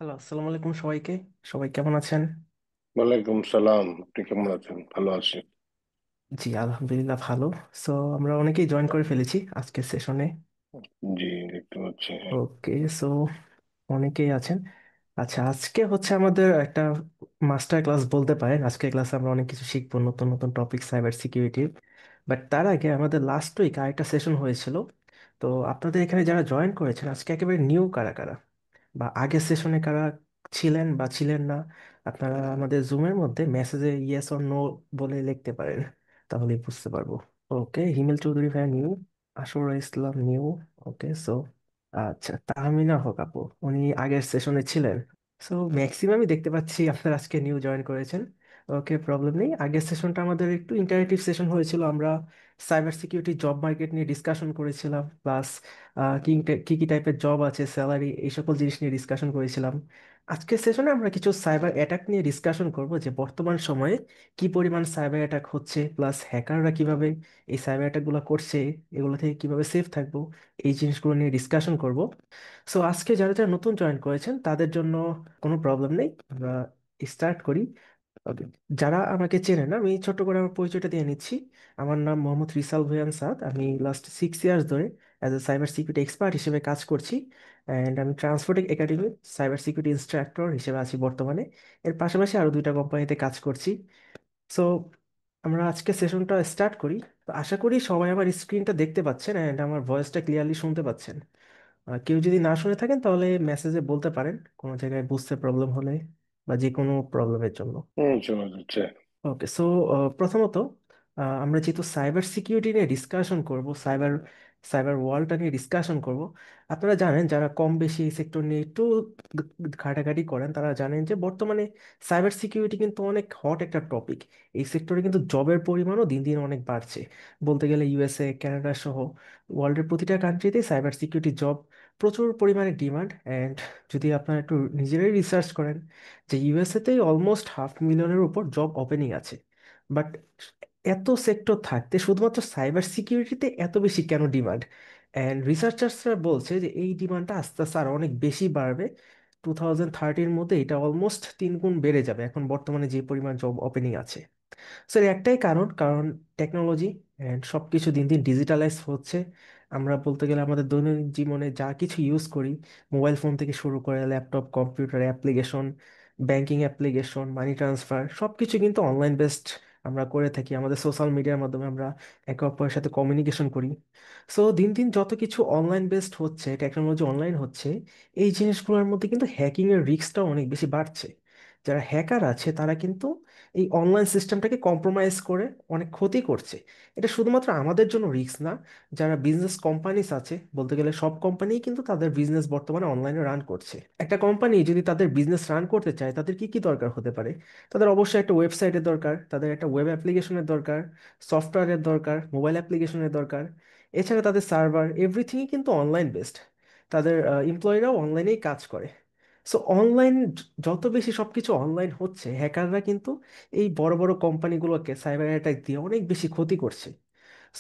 Hello, আসসালামু আলাইকুম সবাইকে। সবাই কেমন আছেন? ওয়ালাইকুম সালাম। আপনি কেমন আছেন? ভালো আছি। জি, আলহামদুলিল্লাহ ভালো। সো আমরা অনেকেই জয়েন করে ফেলেছি আজকের সেশনে। জি, দেখতে পাচ্ছি, হ্যাঁ। ওকে, সো অনেকেই আছেন। আচ্ছা, আজকে হচ্ছে আমাদের একটা মাস্টার ক্লাস বলতে পারেন। আজকের ক্লাসে আমরা অনেক কিছু শিখবো, নতুন নতুন টপিক সাইবার সিকিউরিটির। বাট তার আগে আমাদের লাস্ট উইক আরেকটা সেশন হয়েছিল। তো আপনাদের এখানে যারা জয়েন করেছেন আজকে একেবারে নিউ কারা কারা, বা আগের সেশনে কারা ছিলেন বা ছিলেন না, আপনারা আমাদের জুমের মধ্যে মেসেজে ইয়েস অর নো বলে লিখতে পারেন, তাহলেই বুঝতে পারবো। ওকে, হিমেল চৌধুরী ভাইয়া নিউ, আশুরা ইসলাম নিউ। ওকে, সো আচ্ছা, তাহমিনা হক আপু, উনি আগের সেশনে ছিলেন। সো ম্যাক্সিমামই দেখতে পাচ্ছি আপনারা আজকে নিউ জয়েন করেছেন। ওকে, প্রবলেম নেই। আগের সেশনটা আমাদের একটু ইন্টারেক্টিভ সেশন হয়েছিল। আমরা সাইবার সিকিউরিটি জব মার্কেট নিয়ে ডিসকাশন করেছিলাম, প্লাস কি কি কি টাইপের জব আছে, স্যালারি, এই সকল জিনিস নিয়ে ডিসকাশন করেছিলাম। আজকের সেশনে আমরা কিছু সাইবার অ্যাটাক নিয়ে ডিসকাশন করব, যে বর্তমান সময়ে কি পরিমাণ সাইবার অ্যাটাক হচ্ছে, প্লাস হ্যাকাররা কিভাবে এই সাইবার অ্যাটাকগুলো করছে, এগুলো থেকে কিভাবে সেফ থাকবো, এই জিনিসগুলো নিয়ে ডিসকাশন করব। সো আজকে যারা যারা নতুন জয়েন করেছেন তাদের জন্য কোনো প্রবলেম নেই, আমরা স্টার্ট করি। ওকে, যারা আমাকে চেনে না, আমি ছোট্ট করে আমার পরিচয়টা দিয়ে নিচ্ছি। আমার নাম মোহাম্মদ রিসাল ভুয়ান সাদ। আমি লাস্ট 6 ইয়ার্স ধরে as a cyber security expert হিসেবে কাজ করছি। অ্যান্ড আমি ট্রান্সফোর্টিক একাডেমির সাইবার সিকিউরিটি ইনস্ট্রাক্টর হিসেবে আছি বর্তমানে। এর পাশাপাশি আরও দুইটা কোম্পানিতে কাজ করছি। সো আমরা আজকে সেশনটা স্টার্ট করি। তো আশা করি সবাই আমার স্ক্রিনটা দেখতে পাচ্ছেন অ্যান্ড আমার ভয়েসটা ক্লিয়ারলি শুনতে পাচ্ছেন। কেউ যদি না শুনে থাকেন তাহলে মেসেজে বলতে পারেন কোনো জায়গায় বুঝতে প্রবলেম হলে, বা যে কোনো প্রবলেমের জন্য। শোনা যাচ্ছে। ওকে, সো প্রথমত আমরা যেহেতু সাইবার সিকিউরিটি নিয়ে ডিসকাশন করব, সাইবার সাইবার ওয়ার্ল্ডটা নিয়ে ডিসকাশন করব, আপনারা জানেন, যারা কম বেশি এই সেক্টর নিয়ে একটু ঘাটাঘাটি করেন তারা জানেন যে বর্তমানে সাইবার সিকিউরিটি কিন্তু অনেক হট একটা টপিক। এই সেক্টরে কিন্তু জবের পরিমাণও দিন দিন অনেক বাড়ছে। বলতে গেলে ইউএসএ, কানাডা সহ ওয়ার্ল্ডের প্রতিটা কান্ট্রিতেই সাইবার সিকিউরিটি জব প্রচুর পরিমাণে ডিমান্ড। অ্যান্ড যদি আপনারা একটু নিজেরাই রিসার্চ করেন, যে ইউএসএতেই অলমোস্ট 500,000-এর উপর জব ওপেনিং আছে। বাট এত সেক্টর থাকতে শুধুমাত্র সাইবার সিকিউরিটিতে এত বেশি কেন ডিমান্ড? অ্যান্ড রিসার্চার্সরা বলছে যে এই ডিমান্ডটা আস্তে আস্তে আরো অনেক বেশি বাড়বে। 2030-এর মধ্যে এটা অলমোস্ট 3 গুণ বেড়ে যাবে এখন বর্তমানে যে পরিমাণ জব ওপেনিং আছে। স্যার একটাই কারণ, কারণ টেকনোলজি অ্যান্ড সব কিছু দিন দিন ডিজিটালাইজ হচ্ছে। আমরা বলতে গেলে আমাদের দৈনন্দিন জীবনে যা কিছু ইউজ করি, মোবাইল ফোন থেকে শুরু করে laptop, computer application, banking application, money transfer, সব কিছু কিন্তু অনলাইন বেসড আমরা করে থাকি। আমাদের সোশ্যাল মিডিয়ার মাধ্যমে আমরা একে অপরের সাথে কমিউনিকেশন করি। সো দিন দিন যত কিছু অনলাইন বেসড হচ্ছে, টেকনোলজি অনলাইন হচ্ছে, এই জিনিসগুলোর মধ্যে কিন্তু হ্যাকিং এর রিস্কটাও অনেক বেশি বাড়ছে। যারা হ্যাকার আছে তারা কিন্তু এই অনলাইন সিস্টেমটাকে কম্প্রোমাইজ করে অনেক ক্ষতি করছে। এটা শুধুমাত্র আমাদের জন্য রিস্ক না, যারা বিজনেস কোম্পানিস আছে, বলতে গেলে সব কোম্পানিই কিন্তু তাদের বিজনেস বর্তমানে অনলাইনে রান করছে। একটা কোম্পানি যদি তাদের বিজনেস রান করতে চায় তাদের কি কি দরকার হতে পারে? তাদের অবশ্যই একটা ওয়েবসাইটের দরকার, তাদের একটা ওয়েব অ্যাপ্লিকেশনের দরকার, সফটওয়্যারের দরকার, মোবাইল অ্যাপ্লিকেশনের দরকার। এছাড়া তাদের সার্ভার এভরিথিংই কিন্তু অনলাইন বেসড। তাদের এমপ্লয়িরাও অনলাইনেই কাজ করে। সো অনলাইন, যত বেশি সবকিছু অনলাইন হচ্ছে, হ্যাকাররা কিন্তু এই বড় বড় কোম্পানিগুলোকে সাইবার অ্যাটাক দিয়ে অনেক বেশি ক্ষতি করছে।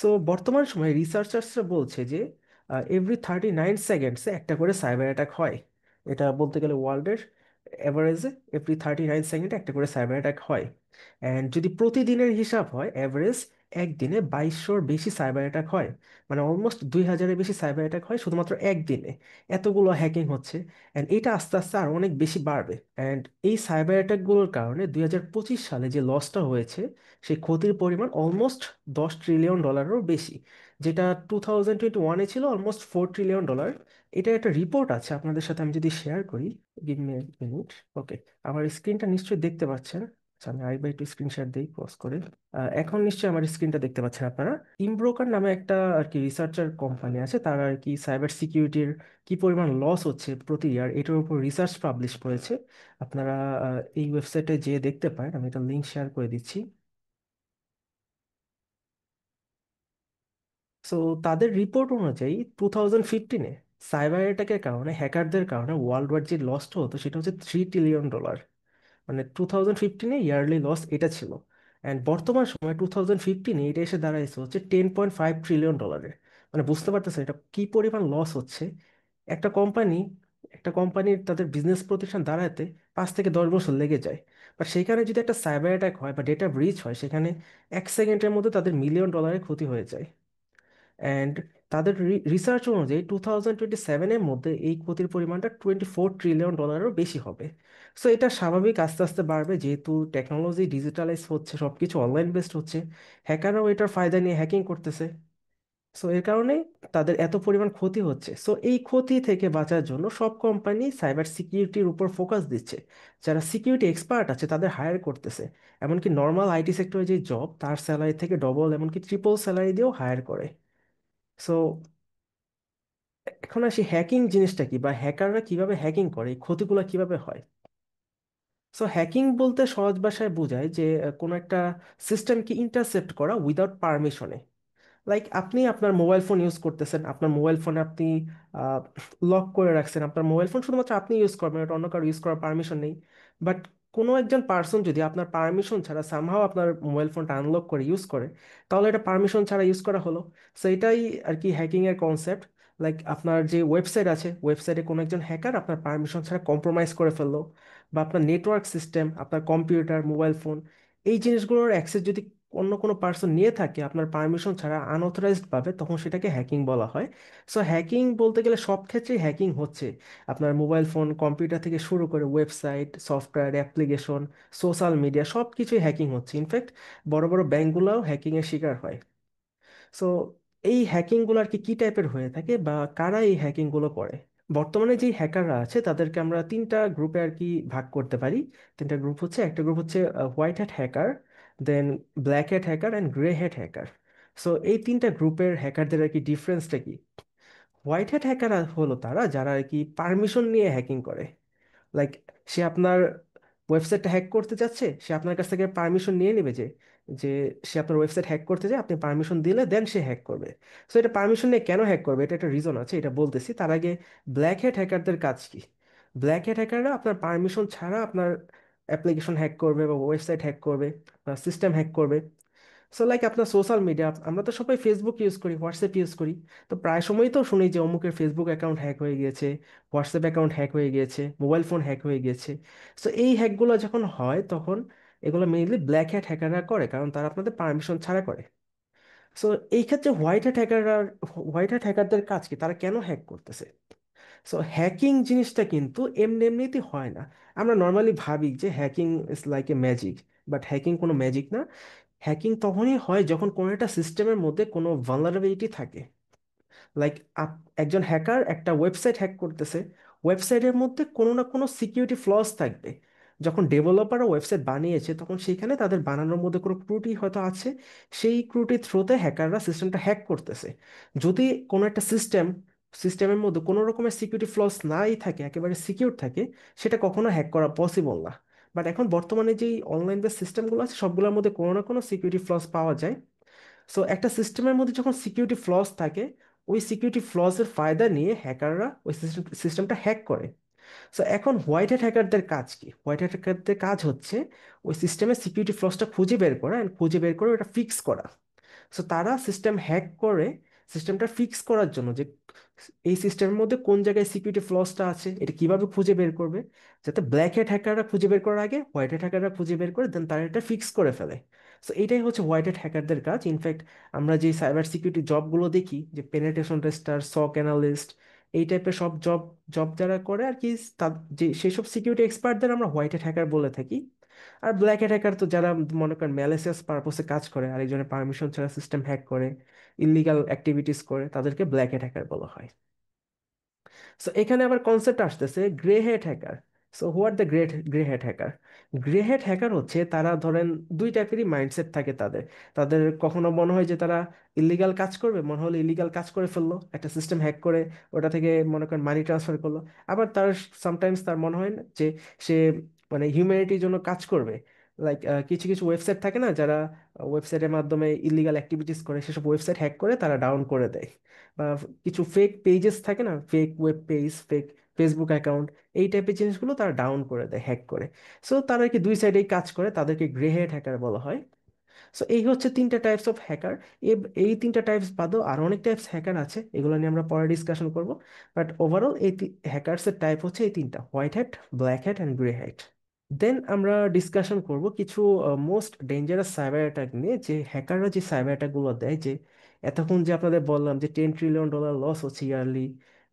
সো বর্তমান সময়ে রিসার্চার্সরা বলছে যে এভরি 39 সেকেন্ডসে একটা করে সাইবার অ্যাটাক হয়। এটা বলতে গেলে ওয়ার্ল্ডের অ্যাভারেজে এভরি 39 সেকেন্ডে একটা করে সাইবার অ্যাটাক হয়। অ্যান্ড যদি প্রতিদিনের হিসাব হয়, অ্যাভারেজ একদিনে 2200-র বেশি সাইবার অ্যাটাক হয়। মানে অলমোস্ট 2000-এর বেশি সাইবার অ্যাটাক হয় শুধুমাত্র একদিনে। এতগুলো হ্যাকিং হচ্ছে, অ্যান্ড এটা আস্তে আস্তে আরো অনেক বেশি বাড়বে। অ্যান্ড এই সাইবার অ্যাটাকগুলোর কারণে 2025 সালে যে লসটা হয়েছে, সেই ক্ষতির পরিমাণ অলমোস্ট $10 ট্রিলিয়নেরও বেশি, যেটা 2021-এ ছিল অলমোস্ট $4 ট্রিলিয়ন। এটা একটা রিপোর্ট আছে আপনাদের সাথে, আমি যদি শেয়ার করি, গিভ মি মিনিট। ওকে, আমার স্ক্রিনটা নিশ্চয়ই দেখতে পাচ্ছেন। আচ্ছা, আমি আরেকবার একটু স্ক্রিনশট দিই পজ করে। এখন নিশ্চয়ই আমার স্ক্রিনটা দেখতে পাচ্ছেন আপনারা। ইমব্রোকার নামে একটা আর কি রিসার্চার কোম্পানি আছে, তারা আর কি সাইবার সিকিউরিটির কি পরিমাণ লস হচ্ছে প্রতি ইয়ার এটার উপর রিসার্চ পাবলিশ করেছে। আপনারা এই ওয়েবসাইটে যেয়ে দেখতে পারেন, আমি একটা লিঙ্ক শেয়ার করে দিচ্ছি। সো তাদের রিপোর্ট অনুযায়ী 2015-এ সাইবার অ্যাটাকের কারণে, হ্যাকারদের কারণে ওয়ার্ল্ড ওয়াইড যে লসটা হতো সেটা হচ্ছে $3 ট্রিলিয়ন। মানে 2015-এ ইয়ারলি লস এটা ছিল। অ্যান্ড বর্তমান সময় 2015-এ এটা এসে দাঁড়াইছে হচ্ছে $10.5 ট্রিলিয়ন। মানে বুঝতে পারতেছে এটা কি পরিমাণ লস হচ্ছে। একটা কোম্পানি একটা কোম্পানির তাদের বিজনেস প্রতিষ্ঠান দাঁড়াতে 5 থেকে 10 বছর লেগে যায়। বাট সেখানে যদি একটা সাইবার অ্যাটাক হয় বা ডেটা ব্রিচ হয়, সেখানে 1 সেকেন্ডের মধ্যে তাদের $1 মিলিয়ন ক্ষতি হয়ে যায়। অ্যান্ড তাদের রিসার্চ অনুযায়ী 2027-এর মধ্যে এই ক্ষতির পরিমাণটা $24 ট্রিলিয়নেরও বেশি হবে। সো এটা স্বাভাবিক, আস্তে আস্তে বাড়বে, যেহেতু টেকনোলজি ডিজিটালাইজ হচ্ছে, সব কিছু অনলাইন বেসড হচ্ছে। হ্যাকাররাও এটার ফায়দা নিয়ে হ্যাকিং করতেছে। সো এর কারণে তাদের এত পরিমাণ ক্ষতি হচ্ছে। সো এই ক্ষতি থেকে বাঁচার জন্য সব কোম্পানি সাইবার সিকিউরিটির উপর ফোকাস দিচ্ছে। যারা সিকিউরিটি এক্সপার্ট আছে তাদের হায়ার করতেছে। এমনকি নর্মাল আইটি সেক্টরে যে জব, তার স্যালারি থেকে ডবল এমনকি ট্রিপল স্যালারি দিয়েও হায়ার করে। সো এখন আসি হ্যাকিং জিনিসটা কি, বা হ্যাকাররা কিভাবে হ্যাকিং করে, এই ক্ষতিগুলো কিভাবে হয়। সো হ্যাকিং বলতে সহজ ভাষায় বোঝায় যে কোনো একটা সিস্টেমকে ইন্টারসেপ্ট করা উইদাউট পারমিশনে। লাইক আপনি আপনার মোবাইল ফোন ইউজ করতেছেন, আপনার মোবাইল ফোনে আপনি লক করে রাখছেন, আপনার মোবাইল ফোন শুধুমাত্র আপনি ইউজ করবেন, এটা অন্য কারো ইউজ করার পারমিশন নেই। বাট কোনো একজন পার্সন যদি আপনার পারমিশন ছাড়া সামহাও আপনার মোবাইল ফোনটা আনলক করে ইউজ করে, তাহলে এটা পারমিশন ছাড়া ইউজ করা হলো। সো এটাই আর কি হ্যাকিং এর কনসেপ্ট। লাইক আপনার যে ওয়েবসাইট আছে, ওয়েবসাইটে কোনো একজন হ্যাকার আপনার পারমিশন ছাড়া কম্প্রোমাইজ করে ফেললো, বা আপনার নেটওয়ার্ক সিস্টেম, আপনার কম্পিউটার, মোবাইল ফোন, এই জিনিসগুলোর অ্যাক্সেস যদি অন্য কোনো পার্সন নিয়ে থাকে আপনার পারমিশন ছাড়া আনঅথরাইজড ভাবে, তখন সেটাকে হ্যাকিং বলা হয়। সো হ্যাকিং বলতে গেলে সব ক্ষেত্রেই হ্যাকিং হচ্ছে। আপনার মোবাইল ফোন, কম্পিউটার থেকে শুরু করে website, software, application, social media, সব কিছুই হ্যাকিং হচ্ছে। ইনফ্যাক্ট বড় বড় ব্যাংকগুলোও হ্যাকিংয়ের শিকার হয়। সো এই হ্যাকিংগুলো আর কি কি টাইপের হয়ে থাকে, বা কারা এই হ্যাকিংগুলো করে। বর্তমানে যে হ্যাকাররা আছে তাদেরকে আমরা 3টা গ্রুপে আর কি ভাগ করতে পারি। 3টা গ্রুপ হচ্ছে, একটা গ্রুপ হচ্ছে white hat hacker, then black hat hacker and grey hat hacker. So এই 3টা গ্রুপের হ্যাকারদের আর কি ডিফারেন্সটা কি। হোয়াইট হ্যাট হ্যাকার হলো তারা যারা আর কি পারমিশন নিয়ে হ্যাকিং করে। লাইক সে আপনার ওয়েবসাইটটা হ্যাক করতে যাচ্ছে, সে আপনার কাছ থেকে পারমিশন নিয়ে নেবে যে যে সে আপনার ওয়েবসাইট হ্যাক করতে যায়, আপনি পারমিশন দিলে দেন সে হ্যাক করবে। সো এটা পারমিশন নিয়ে কেন হ্যাক করবে, এটা একটা রিজন আছে, এটা বলতেছি। তার আগে ব্ল্যাক হ্যাট হ্যাকারদের কাজ কি। ব্ল্যাক হ্যাট হ্যাকাররা আপনার পারমিশন ছাড়া আপনার অ্যাপ্লিকেশন হ্যাক করবে বা ওয়েবসাইট হ্যাক করবে, সিস্টেম হ্যাক করবে। সো লাইক আপনার সোশ্যাল মিডিয়া, আমরা তো সবাই ফেসবুক ইউজ করি, হোয়াটসঅ্যাপ ইউজ করি। তো প্রায় সময়ই তো শুনি যে অমুকের ফেসবুক অ্যাকাউন্ট হ্যাক হয়ে গিয়েছে, হোয়াটসঅ্যাপ অ্যাকাউন্ট হ্যাক হয়ে গিয়েছে, মোবাইল ফোন হ্যাক হয়ে গিয়েছে। সো এই হ্যাকগুলো যখন হয় তখন এগুলো মেইনলি ব্ল্যাক হ্যাট হ্যাকাররা করে, কারণ তারা আপনাদের পারমিশন ছাড়া করে। সো এই ক্ষেত্রে হোয়াইট হ্যাট হ্যাকারদের কাজ কি, তারা কেন হ্যাক করতেছে। সো হ্যাকিং জিনিসটা কিন্তু এমনি এমনিতে হয় না। আমরা নর্মালি ভাবি যে hacking is like a magic, but hacking কোনো ম্যাজিক না। হ্যাকিং তখনই হয় যখন কোনো একটা সিস্টেমের মধ্যে কোনো ভালনারেবিলিটি থাকে। লাইক একজন হ্যাকার একটা ওয়েবসাইট হ্যাক করতেছে, ওয়েবসাইটের মধ্যে কোনো না কোনো সিকিউরিটি ফ্লস থাকবে। যখন ডেভেলপাররা ওয়েবসাইট বানিয়েছে তখন সেখানে তাদের বানানোর মধ্যে কোনো ত্রুটি হয়তো আছে, সেই ত্রুটির থ্রুতে হ্যাকাররা সিস্টেমটা হ্যাক করতেছে। যদি কোনো একটা সিস্টেমের মধ্যে কোনো রকমের সিকিউরিটি ফ্লস নাই থাকে, একেবারে সিকিউর থাকে, সেটা কখনো হ্যাক করা পসিবল না। বাট এখন বর্তমানে যেই অনলাইন বেস সিস্টেমগুলো আছে সবগুলোর মধ্যে কোনো না কোনো সিকিউরিটি ফ্লস পাওয়া যায়। সো একটা সিস্টেমের মধ্যে যখন সিকিউরিটি ফ্লস থাকে, ওই সিকিউরিটি ফ্লসের ফায়দা নিয়ে হ্যাকাররা ওই সিস্টেমটা হ্যাক করে। সো এখন হোয়াইট হ্যাট হ্যাকারদের কাজ কি, হোয়াইট হ্যাট হ্যাকারদের কাজ হচ্ছে ওই সিস্টেমের সিকিউরিটি ফ্লসটা খুঁজে বের করা and খুঁজে বের করে ওটা ফিক্স করা। সো তারা সিস্টেম হ্যাক করে সিস্টেমটা ফিক্স করার জন্য যে এই সিস্টেমের মধ্যে কোন জায়গায় সিকিউরিটি ফ্লসটা আছে এটা কিভাবে খুঁজে বের করবে, যাতে ব্ল্যাক হ্যাট হ্যাকাররা খুঁজে বের করার আগে হোয়াইট হ্যাট হ্যাকাররা খুঁজে বের করে দেন তারা এটা ফিক্স করে ফেলে। সো এটাই হচ্ছে হোয়াইট হ্যাট হ্যাকারদের কাজ। ইনফ্যাক্ট আমরা যে সাইবার সিকিউরিটি জবগুলো দেখি, যে পেনিট্রেশন টেস্টার, সক অ্যানালিস্ট, এই টাইপের সব জব জব যারা করে আর কি, যে সেসব সিকিউরিটি এক্সপার্টদের আমরা হোয়াইট হ্যাট হ্যাকার বলে থাকি। আর ব্ল্যাক হ্যাট হ্যাকার তো যারা মনে করেন ম্যালিসিয়াস পারপোসে কাজ করে, আরেকজনের পারমিশন ছাড়া সিস্টেম হ্যাক করে, ইলিগাল অ্যাক্টিভিটিস করে, তাদেরকে ব্ল্যাক হ্যাট হ্যাকার বলা হয়। সো এখানে আবার কনসেপ্ট আসতেছে grey head hacker. So what the grey head hacker. Grey head hacker হচ্ছে তারা ধরেন দুই টাইপেরই মাইন্ডসেট থাকে তাদের। তাদের কখনো মনে হয় যে তারা ইলিগাল কাজ করবে, মনে হলো ইলিগাল কাজ করে ফেললো, একটা সিস্টেম হ্যাক করে ওটা থেকে মনে করেন মানি ট্রান্সফার করলো। আবার তার সামটাইমস তার মনে হয় না যে সে মানে হিউম্যানিটির জন্য কাজ করবে। লাইক কিছু কিছু ওয়েবসাইট থাকে না, যারা ওয়েবসাইটের মাধ্যমে ইলিগাল অ্যাক্টিভিটিস করে, সেসব ওয়েবসাইট হ্যাক করে তারা ডাউন করে দেয়। বা কিছু ফেক পেজেস থাকে না, fake web page, fake Facebook account, এই টাইপের জিনিসগুলো তারা ডাউন করে দেয় হ্যাক করে। সো তারা আর কি দুই সাইডেই কাজ করে, তাদেরকে গ্রে হেড হ্যাকার বলা হয়। সো এই হচ্ছে তিনটা টাইপস অফ হ্যাকার। এই তিনটা টাইপস বাদেও আরো অনেক টাইপস হ্যাকার আছে, এগুলো নিয়ে আমরা পরে ডিসকাশন করব। বাট ওভারঅল এই হ্যাকার্সের টাইপ হচ্ছে এই তিনটা: white hat, black hat and grey hat. Then আমরা ডিসকাশন করব কিছু মোস্ট ডেঞ্জারাস সাইবার অ্যাটাক নিয়ে, যে হ্যাকাররা যে সাইবার অ্যাটাকগুলো দেয়। যে এতক্ষণ যে আপনাদের বললাম যে $10 ট্রিলিয়ন লস হচ্ছে ইয়ারলি,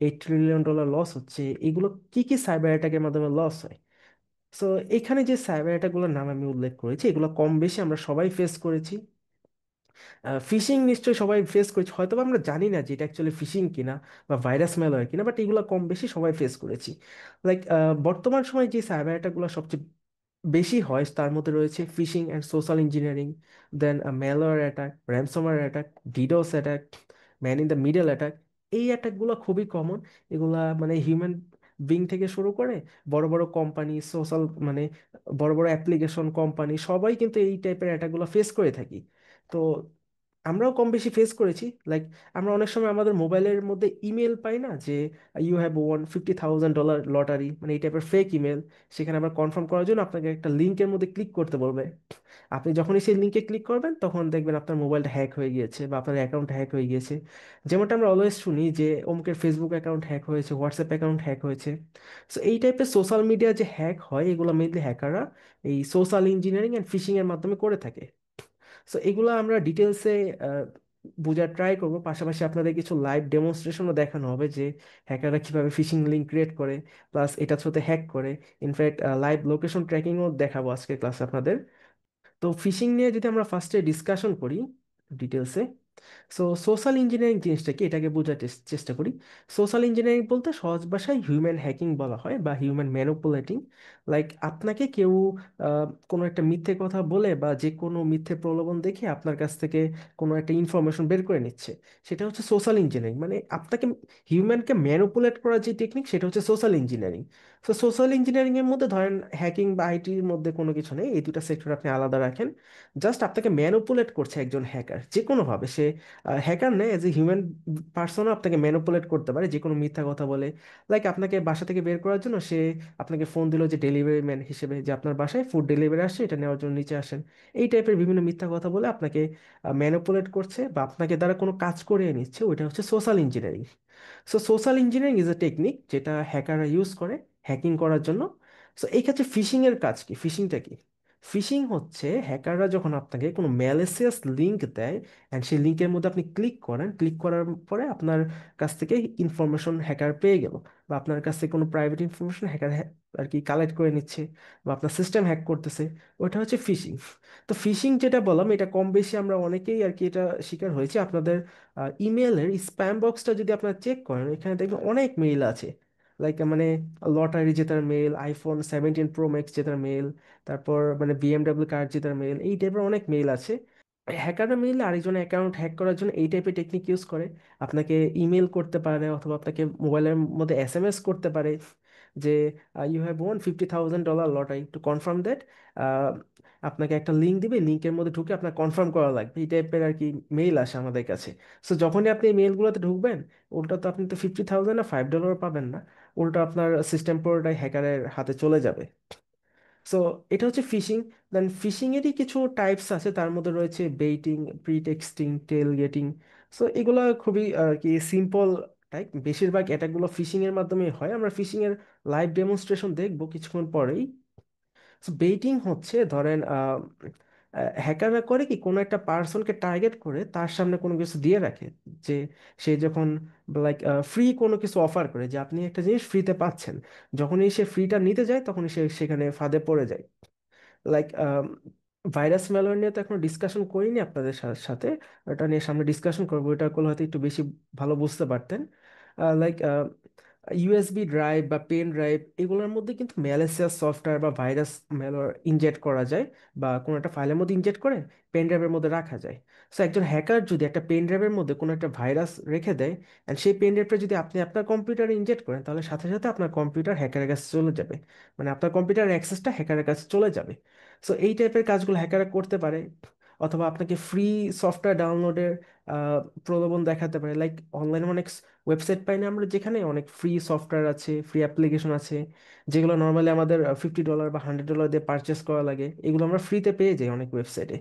$8 ট্রিলিয়ন লস হচ্ছে, এগুলো কি কি সাইবার অ্যাটাকের মাধ্যমে লস হয়। সো এখানে যে সাইবার অ্যাটাকগুলোর নাম আমি উল্লেখ করেছি, এগুলো কম বেশি আমরা সবাই ফেস করেছি। ফিশিং নিশ্চয়ই সবাই ফেস করেছি, হয়তো বা আমরা জানি না যে এটা অ্যাকচুয়ালি ফিশিং কিনা বা ভাইরাস ম্যালওয়্যার কিনা, বাট এগুলো কম বেশি সবাই ফেস করেছি। লাইক বর্তমান সময়ে যে সাইবার অ্যাটাকগুলো সবচেয়ে বেশি হয় তার মধ্যে রয়েছে phishing and social engineering, then malware attack, ransomware attack, DDoS attack, man in the middle attack. এই অ্যাটাকগুলো খুবই কমন। এগুলা মানে হিউম্যান বিং থেকে শুরু করে বড় বড় কোম্পানি, সোশ্যাল মানে বড় বড় অ্যাপ্লিকেশন কোম্পানি, সবাই কিন্তু এই টাইপের অ্যাটাকগুলো ফেস করে থাকি। তো আমরাও কম বেশি ফেস করেছি। লাইক আমরা অনেক সময় আমাদের মোবাইলের মধ্যে ইমেল পাই না, যে ইউ হ্যাভ ওয়ান $50,000 লটারি, মানে এই টাইপের ফেক ইমেল। সেখানে আবার কনফার্ম করার জন্য আপনাকে একটা লিঙ্কের মধ্যে ক্লিক করতে বলবে। আপনি যখনই সেই লিঙ্কে ক্লিক করবেন তখন দেখবেন আপনার মোবাইলটা হ্যাক হয়ে গিয়েছে বা আপনার অ্যাকাউন্ট হ্যাক হয়ে গিয়েছে। যেমনটা আমরা অলওয়েজ শুনি যে অমুকের ফেসবুক অ্যাকাউন্ট হ্যাক হয়েছে, হোয়াটসঅ্যাপ অ্যাকাউন্ট হ্যাক হয়েছে। সো এই টাইপের সোশ্যাল মিডিয়া যে হ্যাক হয়, এগুলো মেনলি হ্যাকাররা এই সোশ্যাল ইঞ্জিনিয়ারিং অ্যান্ড ফিশিং এর মাধ্যমে করে থাকে। সো এগুলো আমরা ডিটেলসে বোঝার ট্রাই করব, পাশাপাশি আপনাদের কিছু লাইভ ডেমনস্ট্রেশনও দেখানো হবে যে হ্যাকাররা কিভাবে ফিশিং লিঙ্ক ক্রিয়েট করে, প্লাস এটা থ্রুতে হ্যাক করে। ইনফ্যাক্ট লাইভ লোকেশন ট্র্যাকিংও দেখাবো আজকের ক্লাসে আপনাদের। তো ফিশিং নিয়ে যদি আমরা ফার্স্টে ডিসকাশন করি ডিটেলসে, সো সোশ্যাল ইঞ্জিনিয়ারিং জিনিসটা কি এটাকে বোঝার চেষ্টা করি। সোশ্যাল ইঞ্জিনিয়ারিং বলতে সহজ ভাষায় হিউম্যান হ্যাকিং বলা হয় বা হিউম্যান ম্যানিপুলেটিং। লাইক আপনাকে কেউ কোনো একটা মিথ্যে কথা বলে বা যে কোনো মিথ্যে প্রলোভন দেখে আপনার কাছ থেকে কোনো একটা ইনফরমেশন বের করে নিচ্ছে, সেটা হচ্ছে সোশ্যাল ইঞ্জিনিয়ারিং। মানে আপনাকে হিউম্যানকে ম্যানিপুলেট করার যে টেকনিক, সেটা হচ্ছে সোশ্যাল ইঞ্জিনিয়ারিং। তো সোশ্যাল ইঞ্জিনিয়ারিং এর মধ্যে ধরেন হ্যাকিং বা আইটির মধ্যে কোনো কিছু নেই, এই দুটা সেক্টর আপনি আলাদা রাখেন। জাস্ট আপনাকে ম্যানিপুলেট করছে একজন হ্যাকার, যে কোনোভাবে সে হ্যাকার নেই, এজ এ হিউম্যান পার্সনও আপনাকে ম্যানিপুলেট করতে পারে যে কোনো মিথ্যা কথা বলে। লাইক আপনাকে বাসা থেকে বের করার জন্য সে আপনাকে ফোন দিল যে ডেলিভারি ম্যান হিসেবে, যে আপনার বাসায় ফুড ডেলিভারি আসছে, এটা নেওয়ার জন্য নিচে আসেন। এই টাইপের বিভিন্ন মিথ্যা কথা বলে আপনাকে ম্যানিপুলেট করছে বা আপনাকে দ্বারা কোনো কাজ করিয়ে নিচ্ছে, ওইটা হচ্ছে social engineering. So social engineering is a technique যেটা হ্যাকাররা ইউজ করে হ্যাকিং করার জন্য। সো এই ক্ষেত্রে ফিশিং এর কাজ কি, ফিশিংটা কি? ফিশিং হচ্ছে হ্যাকাররা যখন আপনাকে কোনো ম্যালিসিয়াস লিঙ্ক দেয়, অ্যান্ড সেই লিঙ্কের মধ্যে আপনি ক্লিক করেন, ক্লিক করার পরে আপনার কাছ থেকে ইনফরমেশন হ্যাকার পেয়ে গেল, বা আপনার কাছ থেকে কোনো প্রাইভেট ইনফরমেশন হ্যাকার আর কি কালেক্ট করে নিচ্ছে, বা আপনার সিস্টেম হ্যাক করতেছে, ওটা হচ্ছে ফিশিং। তো ফিশিং যেটা বললাম, এটা কম বেশি আমরা অনেকেই আর কি এটা শিকার হয়েছে। আপনাদের ইমেলের স্প্যাম বক্সটা যদি আপনারা চেক করেন, এখানে দেখবেন অনেক মেইল আছে। লাইক মানে লটারি জেতার মেল, iPhone 17 Pro Max জেতার মেল, তারপর মানে BMW কার জেতার মেল, এই টাইপের অনেক মেইল আছে। হ্যাকাররা মেইলে আরেকজনের অ্যাকাউন্ট হ্যাক করার জন্য এই টাইপের টেকনিক ইউজ করে। আপনাকে ইমেল করতে পারে অথবা আপনাকে মোবাইলের মধ্যে SMS করতে পারে যে you have won $50,000 lottery, to confirm that. আপনাকে একটা লিঙ্ক দিবে, লিঙ্কের মধ্যে ঢুকে আপনার কনফার্ম করা লাগবে, এই টাইপের আর কি মেইল আসে আমাদের কাছে। সো যখনই আপনি এই মেইলগুলোতে ঢুকবেন, উল্টা তো আপনি তো 50,000 না $5 পাবেন না, উল্টা আপনার সিস্টেম পুরোটাই হ্যাকারের হাতে চলে যাবে। সো এটা হচ্ছে ফিশিং। দেন ফিশিং এরই কিছু টাইপস আছে, তার মধ্যে রয়েছে বেইটিং, প্রিটেক্সটিং, টেল গেটিং। সো এগুলো খুবই আর কি সিম্পল টাইপ। বেশিরভাগ অ্যাটাকগুলো ফিশিং এর মাধ্যমে হয়। আমরা ফিশিং এর লাইভ ডেমনস্ট্রেশন দেখবো কিছুক্ষণ পরেই। সো বেইটিং হচ্ছে ধরেন হ্যাকাররা করে কি, কোনো একটা পার্সনকে টার্গেট করে তার সামনে কোনো কিছু দিয়ে রাখে, যে সে যখন লাইক ফ্রি কোনো কিছু অফার করে যে আপনি একটা জিনিস ফ্রিতে পাচ্ছেন, যখনই সে ফ্রিটা নিতে যায় তখনই সে সেখানে ফাঁদে পড়ে যায়। লাইক ভাইরাস ম্যালওয়্যার নিয়ে তো এখনো ডিসকাশন করিনি আপনাদের সাথে, ওটা নিয়ে সামনে ডিসকাশন করবো, এটা করলে হয়তো একটু বেশি ভালো বুঝতে পারতেন। লাইক ইউএসবি ড্রাইভ বা পেন ড্রাইভ, এগুলোর মধ্যে কিন্তু ম্যালেসিয়াস সফটওয়্যার বা ভাইরাস ম্যালওয়্যার ইনজেক্ট করা যায়, বা কোনো একটা ফাইলের মধ্যে ইনজেক্ট করে পেন ড্রাইভের মধ্যে রাখা যায়। সো একজন হ্যাকার যদি একটা পেন ড্রাইভের মধ্যে কোনো একটা ভাইরাস রেখে দেয়, অ্যান্ড সেই পেন ড্রাইভটা যদি আপনি আপনার কম্পিউটারে ইনজেক্ট করেন, তাহলে সাথে সাথে আপনার কম্পিউটার হ্যাকারের কাছে চলে যাবে, মানে আপনার কম্পিউটার অ্যাক্সেসটা হ্যাকারের কাছে চলে যাবে। সো এই টাইপের কাজগুলো হ্যাকাররা করতে পারে। অথবা আপনাকে ফ্রি সফটওয়্যার ডাউনলোডের প্রলোভন দেখাতে পারে। লাইক অনলাইনে অনেক ওয়েবসাইট পাই না আমরা, যেখানে অনেক ফ্রি সফটওয়্যার আছে, ফ্রি অ্যাপ্লিকেশন আছে, যেগুলো নর্মালি আমাদের $50 বা $100 দিয়ে পারচেস করা লাগে, এগুলো আমরা ফ্রিতে পেয়ে যাই অনেক ওয়েবসাইটে।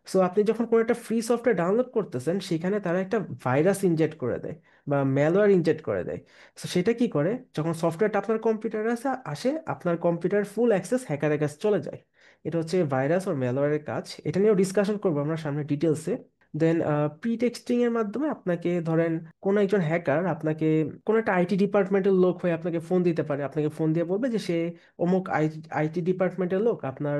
সো আপনি যখন কোনো একটা ফ্রি সফটওয়্যার ডাউনলোড করতেছেন, সেখানে তারা একটা ভাইরাস ইনজেক্ট করে দেয় বা ম্যালওয়্যার ইনজেক্ট করে দেয়। সো সেটা কি করে, যখন সফটওয়্যারটা আপনার কম্পিউটারে আসে আসে আপনার কম্পিউটার ফুল অ্যাক্সেস হ্যাকারের কাছে চলে যায়। এটা হচ্ছে ভাইরাস আর ম্যালওয়্যারের কাজ। এটা নিয়েও ডিসকাশন করবো আমরা সামনে ডিটেলসে। দেন প্রি টেক্সটিং এর মাধ্যমে আপনাকে ধরেন কোনো একজন হ্যাকার আপনাকে, কোনো একটা আইটি ডিপার্টমেন্টের লোক হয়ে আপনাকে ফোন দিতে পারে, আপনাকে ফোন দিয়ে বলবে যে সে অমুক আইটি ডিপার্টমেন্টের লোক, আপনার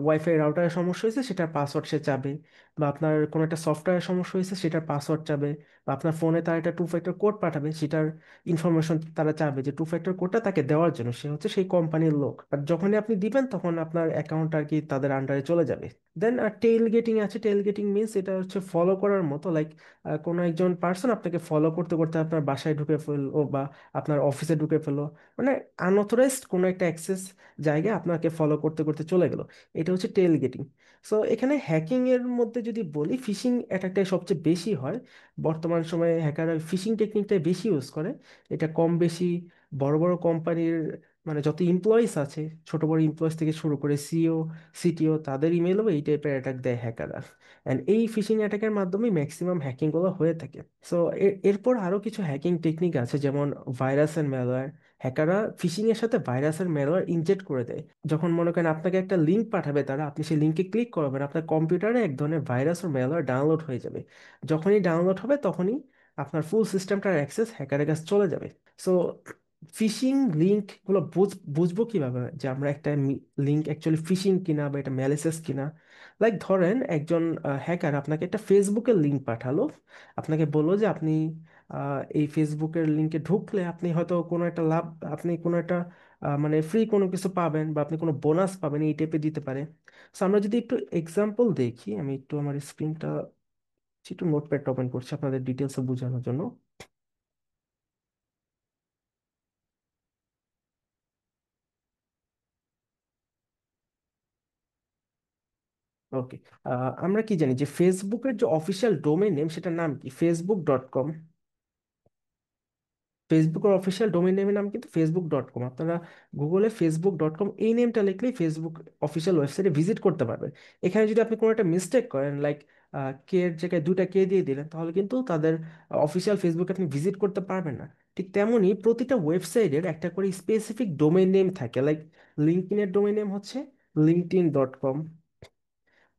ওয়াইফাই রাউটারের সমস্যা হয়েছে সেটার পাসওয়ার্ড সে চাবে, বা আপনার কোনো একটা সফটওয়্যারের সমস্যা হয়েছে সেটার পাসওয়ার্ড চাবে, বা আপনার ফোনে তার একটা টু ফ্যাক্টর কোড পাঠাবে, সেটার ইনফরমেশন তারা চাবে যে টু ফ্যাক্টর কোডটা তাকে দেওয়ার জন্য, সে হচ্ছে সেই কোম্পানির লোক। আর যখনই আপনি দিবেন তখন আপনার অ্যাকাউন্ট আর কি তাদের আন্ডারে চলে যাবে। দেন টেইল গেটিং আছে। টেইল গেটিং মিনস এটা হচ্ছে ফলো করার মতো, লাইক কোনো একজন পার্সন আপনাকে ফলো করতে করতে আপনার বাসায় ঢুকে ফেললো বা আপনার অফিসে ঢুকে ফেললো, মানে আনঅথরাইজড কোনো একটা অ্যাক্সেস জায়গায় আপনাকে ফলো করতে করতে চলে গেল। এটা হচ্ছে টেল গেটিং। সো এখানে হ্যাকিং এর মধ্যে যদি বলি, ফিশিং অ্যাটাকটাই সবচেয়ে বেশি হয়। বর্তমান সময়ে হ্যাকাররা ফিশিং টেকনিকটাই বেশি ইউজ করে। এটা কম বেশি বড় বড় কোম্পানির, মানে যত এমপ্লয়িজ আছে, ছোট বড় এমপ্লয়িজ থেকে শুরু করে সিইও, সিটিও, তাদের ইমেলও এই টাইপের অ্যাটাক দেয় হ্যাকাররা। অ্যান্ড এই ফিশিং অ্যাটাকের মাধ্যমে ম্যাক্সিমাম হ্যাকিংগুলো হয়ে থাকে। সো এরপর আরও কিছু হ্যাকিং টেকনিক আছে, যেমন ভাইরাস অ্যান্ড ম্যালওয়্যার। হ্যাকাররা ফিশিং এর সাথে ভাইরাস আর ম্যালওয়্যার ইনজেক্ট করে দেয়। যখন মনে করেন আপনাকে একটা লিঙ্ক পাঠাবে তারা, আপনি সেই লিঙ্কে ক্লিক করবেন, আপনার কম্পিউটারে এক ধরনের ভাইরাস ও ম্যালওয়্যার ডাউনলোড হয়ে যাবে। যখনই ডাউনলোড হবে তখনই আপনার ফুল সিস্টেমটার অ্যাক্সেস হ্যাকারের কাছে চলে যাবে। সো ফিশিং লিঙ্ক গুলো বুঝবো কিভাবে যে আমরা একটা লিঙ্ক অ্যাকচুয়ালি ফিশিং কিনা বা এটা ম্যালিসিয়াস কিনা? লাইক ধরেন একজন হ্যাকার আপনাকে একটা ফেসবুকের লিঙ্ক পাঠালো, আপনাকে বললো যে আপনি এই ফেসবুকের লিঙ্কে ঢুকলে আপনি হয়তো কোনো একটা লাভ, আপনি কোনো একটা মানে ফ্রি কোনো কিছু পাবেন বা আপনি কোনো বোনাস পাবেন, এই টাইপের দিতে পারে। সো আমরা যদি একটু এক্সাম্পল দেখি, আমি একটু আমার স্ক্রিনটা একটু নোটপ্যাড ওপেন করছি আপনাদের ডিটেলসে বোঝানোর জন্য। ওকে। আমরা কি জানি যে ফেসবুকের যে অফিসিয়াল ডোমেইন নেম সেটার নাম কি? facebook.com। ফেসবুকের অফিসিয়াল ডোমেইন নেমের নাম কিন্তু facebook.com। আপনারা গুগলে facebook.com এই নেমটা লিখলেই ফেসবুক অফিসিয়াল ওয়েবসাইটে ভিজিট করতে পারবেন। এখানে যদি আপনি কোনো একটা মিস্টেক করেন, লাইক কে এর জায়গায় দুটা কে দিয়ে দিলেন, তাহলে কিন্তু তাদের অফিসিয়াল ফেসবুকে আপনি ভিজিট করতে পারবেন না। ঠিক তেমনই প্রতিটা ওয়েবসাইটের একটা করে স্পেসিফিক ডোমেইন নেম থাকে। লাইক লিঙ্কডইনের ডোমেইন নেম হচ্ছে linkedin.com,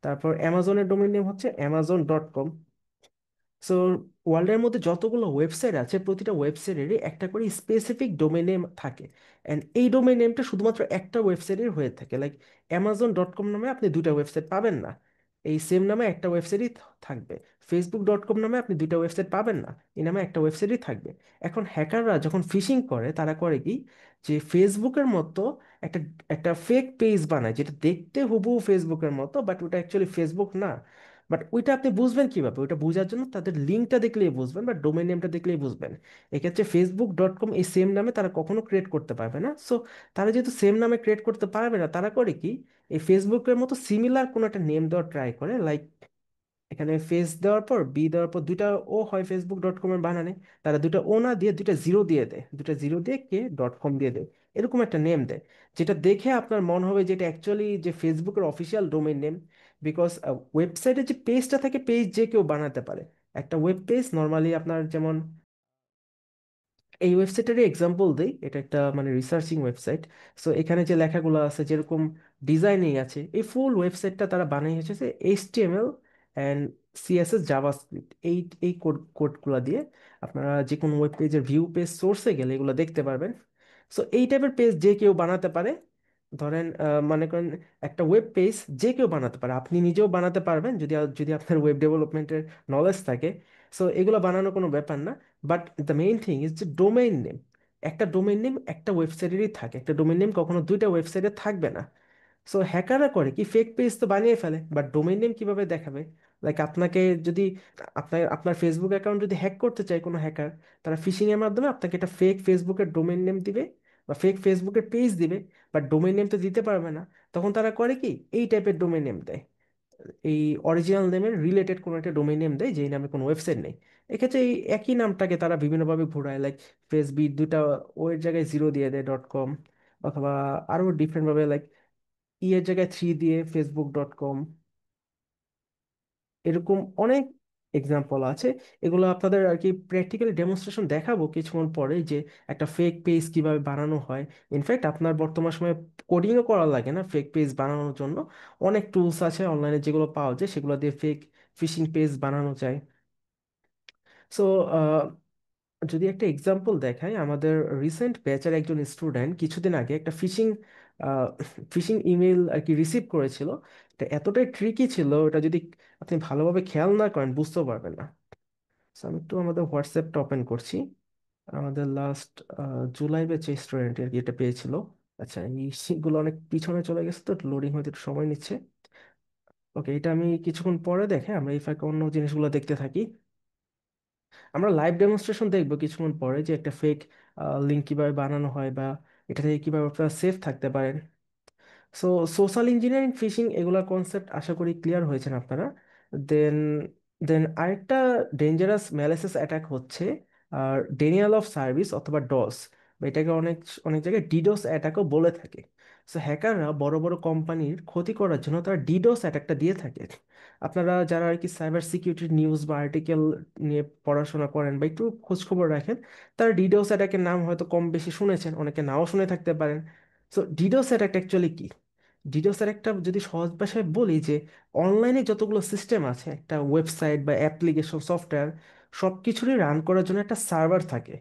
তারপর অ্যামাজনের ডোমেইন নেম হচ্ছে amazon.com। সো ওয়ার্ল্ডের মধ্যে যতগুলো ওয়েবসাইট আছে প্রতিটা ওয়েবসাইটেরই একটা করে স্পেসিফিক ডোমেন নেম থাকে। অ্যান্ড এই ডোমেন নেমটা শুধুমাত্র একটা ওয়েবসাইটের হয়ে থাকে। লাইক অ্যামাজন.কম নামে আপনি দুইটা ওয়েবসাইট পাবেন না, এই সেম নামে একটা ওয়েবসাইটই থাকবে। ফেসবুক.কম নামে আপনি দুইটা ওয়েবসাইট পাবেন না, এই নামে একটা ওয়েবসাইটই থাকবে। এখন হ্যাকাররা যখন ফিশিং করে তারা করে কি, যে ফেসবুকের মতো একটা একটা ফেক পেজ বানায়, যেটা দেখতে হুবহু ফেসবুকের মতো, বাট ওটা অ্যাকচুয়ালি ফেসবুক না। বাট ওইটা আপনি বুঝবেন কিভাবে? ওইটা বোঝার জন্য তাদের লিঙ্কটা দেখলেই বুঝবেন বা ডোমেন নেমটা দেখলেই বুঝবেন। এক্ষেত্রে facebook.com এই সেম নামে তারা কখনো ক্রিয়েট করতে পারবে না। সো তারা যেহেতু সেম নামে ক্রিয়েট করতে পারবে না, তারা করে কি, এই ফেসবুকের মতো সিমিলার কোনো একটা নেম দেওয়ার ট্রাই করে। লাইক এখানে ফেস দেওয়ার পর বি দেওয়ার পর দুইটা ও হয় facebook.com এর বানানে, তারা দুইটা ও না দিয়ে দুইটা জিরো দিয়ে দেয়, দুইটা জিরো দিয়ে কে ডট কম দিয়ে দেয়, এরকম একটা নেম দেয়, যেটা দেখে আপনার মনে হবে যে এটা অ্যাকচুয়ালি যে ফেসবুকের অফিসিয়াল ডোমেইন নেম। বিকজ ওয়েবসাইটে যে পেজটা থাকে, পেজ যে কেউ বানাতে পারে। একটা ওয়েব পেজ নর্মালি আপনার যেমন, এই ওয়েবসাইটেরই এক্সাম্পল দেই, এটা একটা মানে রিসার্চিং ওয়েবসাইট। সো এখানে যে লেখাগুলো আছে, যেরকম ডিজাইনিং আছে, এই ফুল ওয়েবসাইটটা তারা বানিয়েছে যে এইচটিএমএল অ্যান্ড সিএসএস জাভাস্ক্রিপ্ট, এই কোডগুলো দিয়ে আপনারা যে কোনো ওয়েব পেজের ভিউ পেজ সোর্সে গেলে এগুলো দেখতে পারবেন। সো এই টাইপের পেজ যে কেউ বানাতে পারে। ধরেন মনে করেন একটা ওয়েব পেজ যে কেউ বানাতে পারে, আপনি নিজেও বানাতে পারবেন যদি যদি আপনার ওয়েব ডেভেলপমেন্টের নলেজ থাকে। সো এগুলো বানানো কোনো ব্যাপার না। But the main thing is যে ডোমেইন নেম। একটা ডোমেইন নেম একটা ওয়েবসাইটেরই থাকে, একটা ডোমেইন নেম কখনো দুইটা ওয়েবসাইটে থাকবে না। সো হ্যাকাররা করে কি, ফেক পেজ তো বানিয়ে ফেলে, বাট ডোমেইন নেম কিভাবে দেখাবে? লাইক আপনাকে যদি, আপনার আপনার ফেসবুক অ্যাকাউন্ট যদি হ্যাক করতে চায় কোনো হ্যাকার, তারা ফিশিং এর মাধ্যমে আপনাকে একটা ফেক ফেসবুকের ডোমেইন নেম দিবে বা ফেক ফেসবুকের পেজ দিবে, বাট ডোমেইন নেম তো দিতে পারবে না। তখন তারা করে কি, এই টাইপের ডোমেইন নেম দেয়, এই অরিজিনাল নেমের রিলেটেড কোনো একটা ডোমেইন নেম দেয় যেই নামে কোনো ওয়েবসাইট নেই। এক্ষেত্রে এই একই নামটাকে তারা বিভিন্নভাবে ঘোরায়, লাইক ফেসবিট দুইটা ও এর জায়গায় জিরো দিয়ে দেয় .com, অথবা আরো ডিফারেন্ট ভাবে, লাইক ই এর জায়গায় থ্রি দিয়ে ফেসবুক.com। এরকম অনেক এক্সাম্পল আছে। এগুলো আপনাদের আর কি প্র্যাকটিক্যালি ডেমনস্ট্রেশন দেখাবো কিছুক্ষণ পরে, যে একটা ফেক পেজ কিভাবে বানানো হয়। ইনফ্যাক্ট আপনার বর্তমান সময়ে কোডিংও করা লাগে না ফেক পেজ বানানোর জন্য। অনেক টুলস আছে অনলাইনে যেগুলো পাওয়া যায়, সেগুলো দিয়ে ফেক ফিশিং পেজ বানানো যায়। সো যদি একটা এক্সাম্পল দেখাই, আমাদের রিসেন্ট ব্যাচের একজন স্টুডেন্ট কিছুদিন আগে একটা ফিশিং ইমেল আর কি রিসিভ করেছিল। এটা এতটাই ট্রিকি ছিল, এটা যদি আপনি ভালোভাবে খেয়াল না করেন বুঝতেও পারবেন না। So, আমি একটু আমাদের হোয়াটসঅ্যাপটা ওপেন করছি। আমাদের লাস্ট জুলাই ব্যাচে স্টুডেন্ট আর কি এটা পেয়েছিল। আচ্ছা, এই গুলো অনেক পিছনে চলে গেছে, তো লোডিং হতে একটু সময় নিচ্ছে। ওকে, এটা আমি কিছুক্ষণ পরে দেখে আমরা এই ফাঁকে অন্য জিনিসগুলো দেখতে থাকি। আমরা লাইভ ডেমনস্ট্রেশন দেখবো কিছুক্ষণ পরে, যে একটা ফেক লিঙ্ক কিভাবে বানানো হয়, বা এটা থেকে কিভাবে আপনারা সেফ থাকতে পারেন। সো সোশ্যাল ইঞ্জিনিয়ারিং, ফিশিং, এগুলা কনসেপ্ট আশা করি ক্লিয়ার হয়েছেন আপনারা। দেন দেন আরেকটা ডেঞ্জারাস ম্যালিসিয়াস অ্যাটাক হচ্ছে আর ডেনিয়াল অফ সার্ভিস অথবা ডস, বা এটাকে অনেক অনেক জায়গায় ডিডোস অ্যাটাকও বলে থাকে। সো হ্যাকাররা বড় বড় কোম্পানির ক্ষতি করার জন্য তারা ডিডোস অ্যাটাকটা দিয়ে থাকে। আপনারা যারা আর কি সাইবার সিকিউরিটি নিউজ বা আর্টিকেল নিয়ে পড়াশোনা করেন বা একটু খোঁজ খবর রাখেন, তারা ডিডোস অ্যাটাকের নাম হয়তো কম বেশি শুনেছেন, অনেকে নাও শুনে থাকতে পারেন। সো ডিডোস অ্যাটাক অ্যাকচুয়ালি কি? ডিডোসের একটা যদি সহজ ভাষায় বলি, যে অনলাইনে যতগুলো সিস্টেম আছে, একটা ওয়েবসাইট বা অ্যাপ্লিকেশন সফটওয়্যার, সব কিছুরই রান করার জন্য একটা সার্ভার থাকে।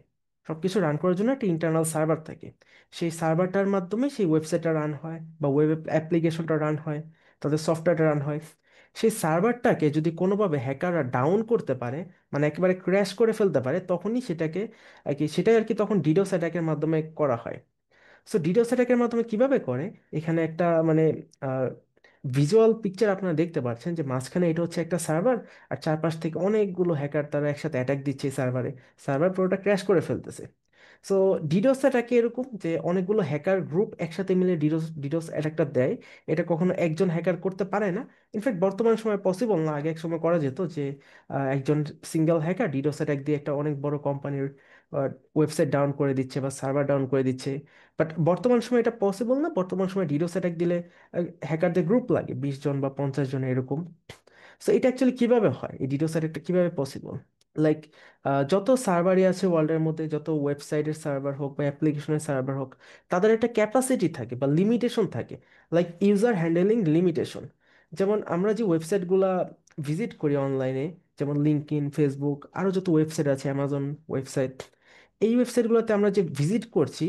সব কিছু রান করার জন্য একটা ইন্টারনাল সার্ভার থাকে। সেই সার্ভারটার মাধ্যমে সেই ওয়েবসাইটটা রান হয় বা ওয়েব অ্যাপ্লিকেশনটা রান হয়, তাদের সফটওয়্যারটা রান হয়। সেই সার্ভারটাকে যদি কোনোভাবে হ্যাকাররা ডাউন করতে পারে, মানে একেবারে ক্র্যাশ করে ফেলতে পারে, তখনই সেটাকে আর কি সেটাই আর কি তখন ডিডোস অ্যাটাকের মাধ্যমে করা হয়। সো ডিডোস অ্যাটাকের মাধ্যমে কিভাবে করে, এখানে একটা মানে ভিজুয়াল পিকচার আপনারা দেখতে পাচ্ছেন, যে মাঝখানে এটা হচ্ছে একটা সার্ভার, আর চারপাশ থেকে অনেকগুলো হ্যাকার তারা একসাথে অ্যাটাক দিচ্ছে সার্ভারে। সার্ভার পুরোটা ক্র্যাশ করে ফেলতেছে। সো ডিডোস অ্যাটাকে এরকম যে অনেকগুলো হ্যাকার গ্রুপ একসাথে মিলে ডিডোস ডিডোস অ্যাটাকটা দেয়। এটা কখনো একজন হ্যাকার করতে পারে না। ইনফ্যাক্ট বর্তমান সময় পসিবল না, আগে এক সময় করা যেত যে একজন সিঙ্গেল হ্যাকার ডিডোস অ্যাটাক দিয়ে একটা অনেক বড় কোম্পানির ওয়েবসাইট ডাউন করে দিচ্ছে বা সার্ভার ডাউন করে দিচ্ছে। বাট বর্তমান সময় এটা পসিবল না। বর্তমান সময় ডিডোস অ্যাটাক দিলে হ্যাকারদের গ্রুপ লাগে 20 জন বা 50 জন এরকম। সো এটা অ্যাকচুয়ালি কিভাবে হয়, এই ডিডোস অ্যাটাকটা কিভাবে পসিবল? লাইক যত সার্ভারই আছে ওয়ার্ল্ডের মধ্যে, যত ওয়েবসাইটের সার্ভার হোক বা অ্যাপ্লিকেশনের সার্ভার হোক, তাদের একটা ক্যাপাসিটি থাকে বা লিমিটেশন থাকে। Like user handling limitation. যেমন আমরা যে ওয়েবসাইটগুলা ভিজিট করি অনলাইনে, যেমন লিঙ্কডইন, ফেসবুক, আরও যত ওয়েবসাইট আছে, অ্যামাজন ওয়েবসাইট, এই ওয়েবসাইটগুলোতে আমরা যে ভিজিট করছি,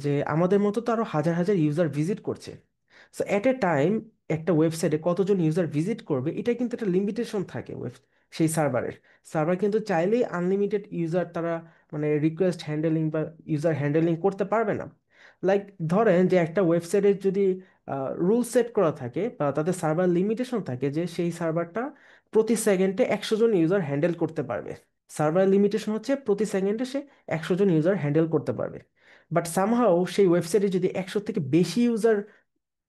যে আমাদের মতো তো আরো হাজার হাজার ইউজার ভিজিট করছে। সো এট এ টাইম একটা ওয়েবসাইটে কতজন ইউজার ভিজিট করবে, এটা কিন্তু একটা লিমিটেশন থাকে সেই সার্ভারের। সার্ভার কিন্তু চাইলেই আনলিমিটেড ইউজার তারা মানে রিকোয়েস্ট হ্যান্ডেলিং বা ইউজার হ্যান্ডেলিং করতে পারবে না। লাইক ধরেন যে একটা ওয়েবসাইটের যদি রুল সেট করা থাকে বা তাদের সার্ভার লিমিটেশন থাকে, যে সেই সার্ভারটা প্রতি সেকেন্ডে 100 জন ইউজার হ্যান্ডেল করতে পারবে। সার্ভার লিমিটেশন হচ্ছে প্রতি সেকেন্ডে সে 100 জন ইউজার হ্যান্ডেল করতে পারবে। বাট সামহাও সেই ওয়েবসাইটে যদি 100 থেকে বেশি ইউজার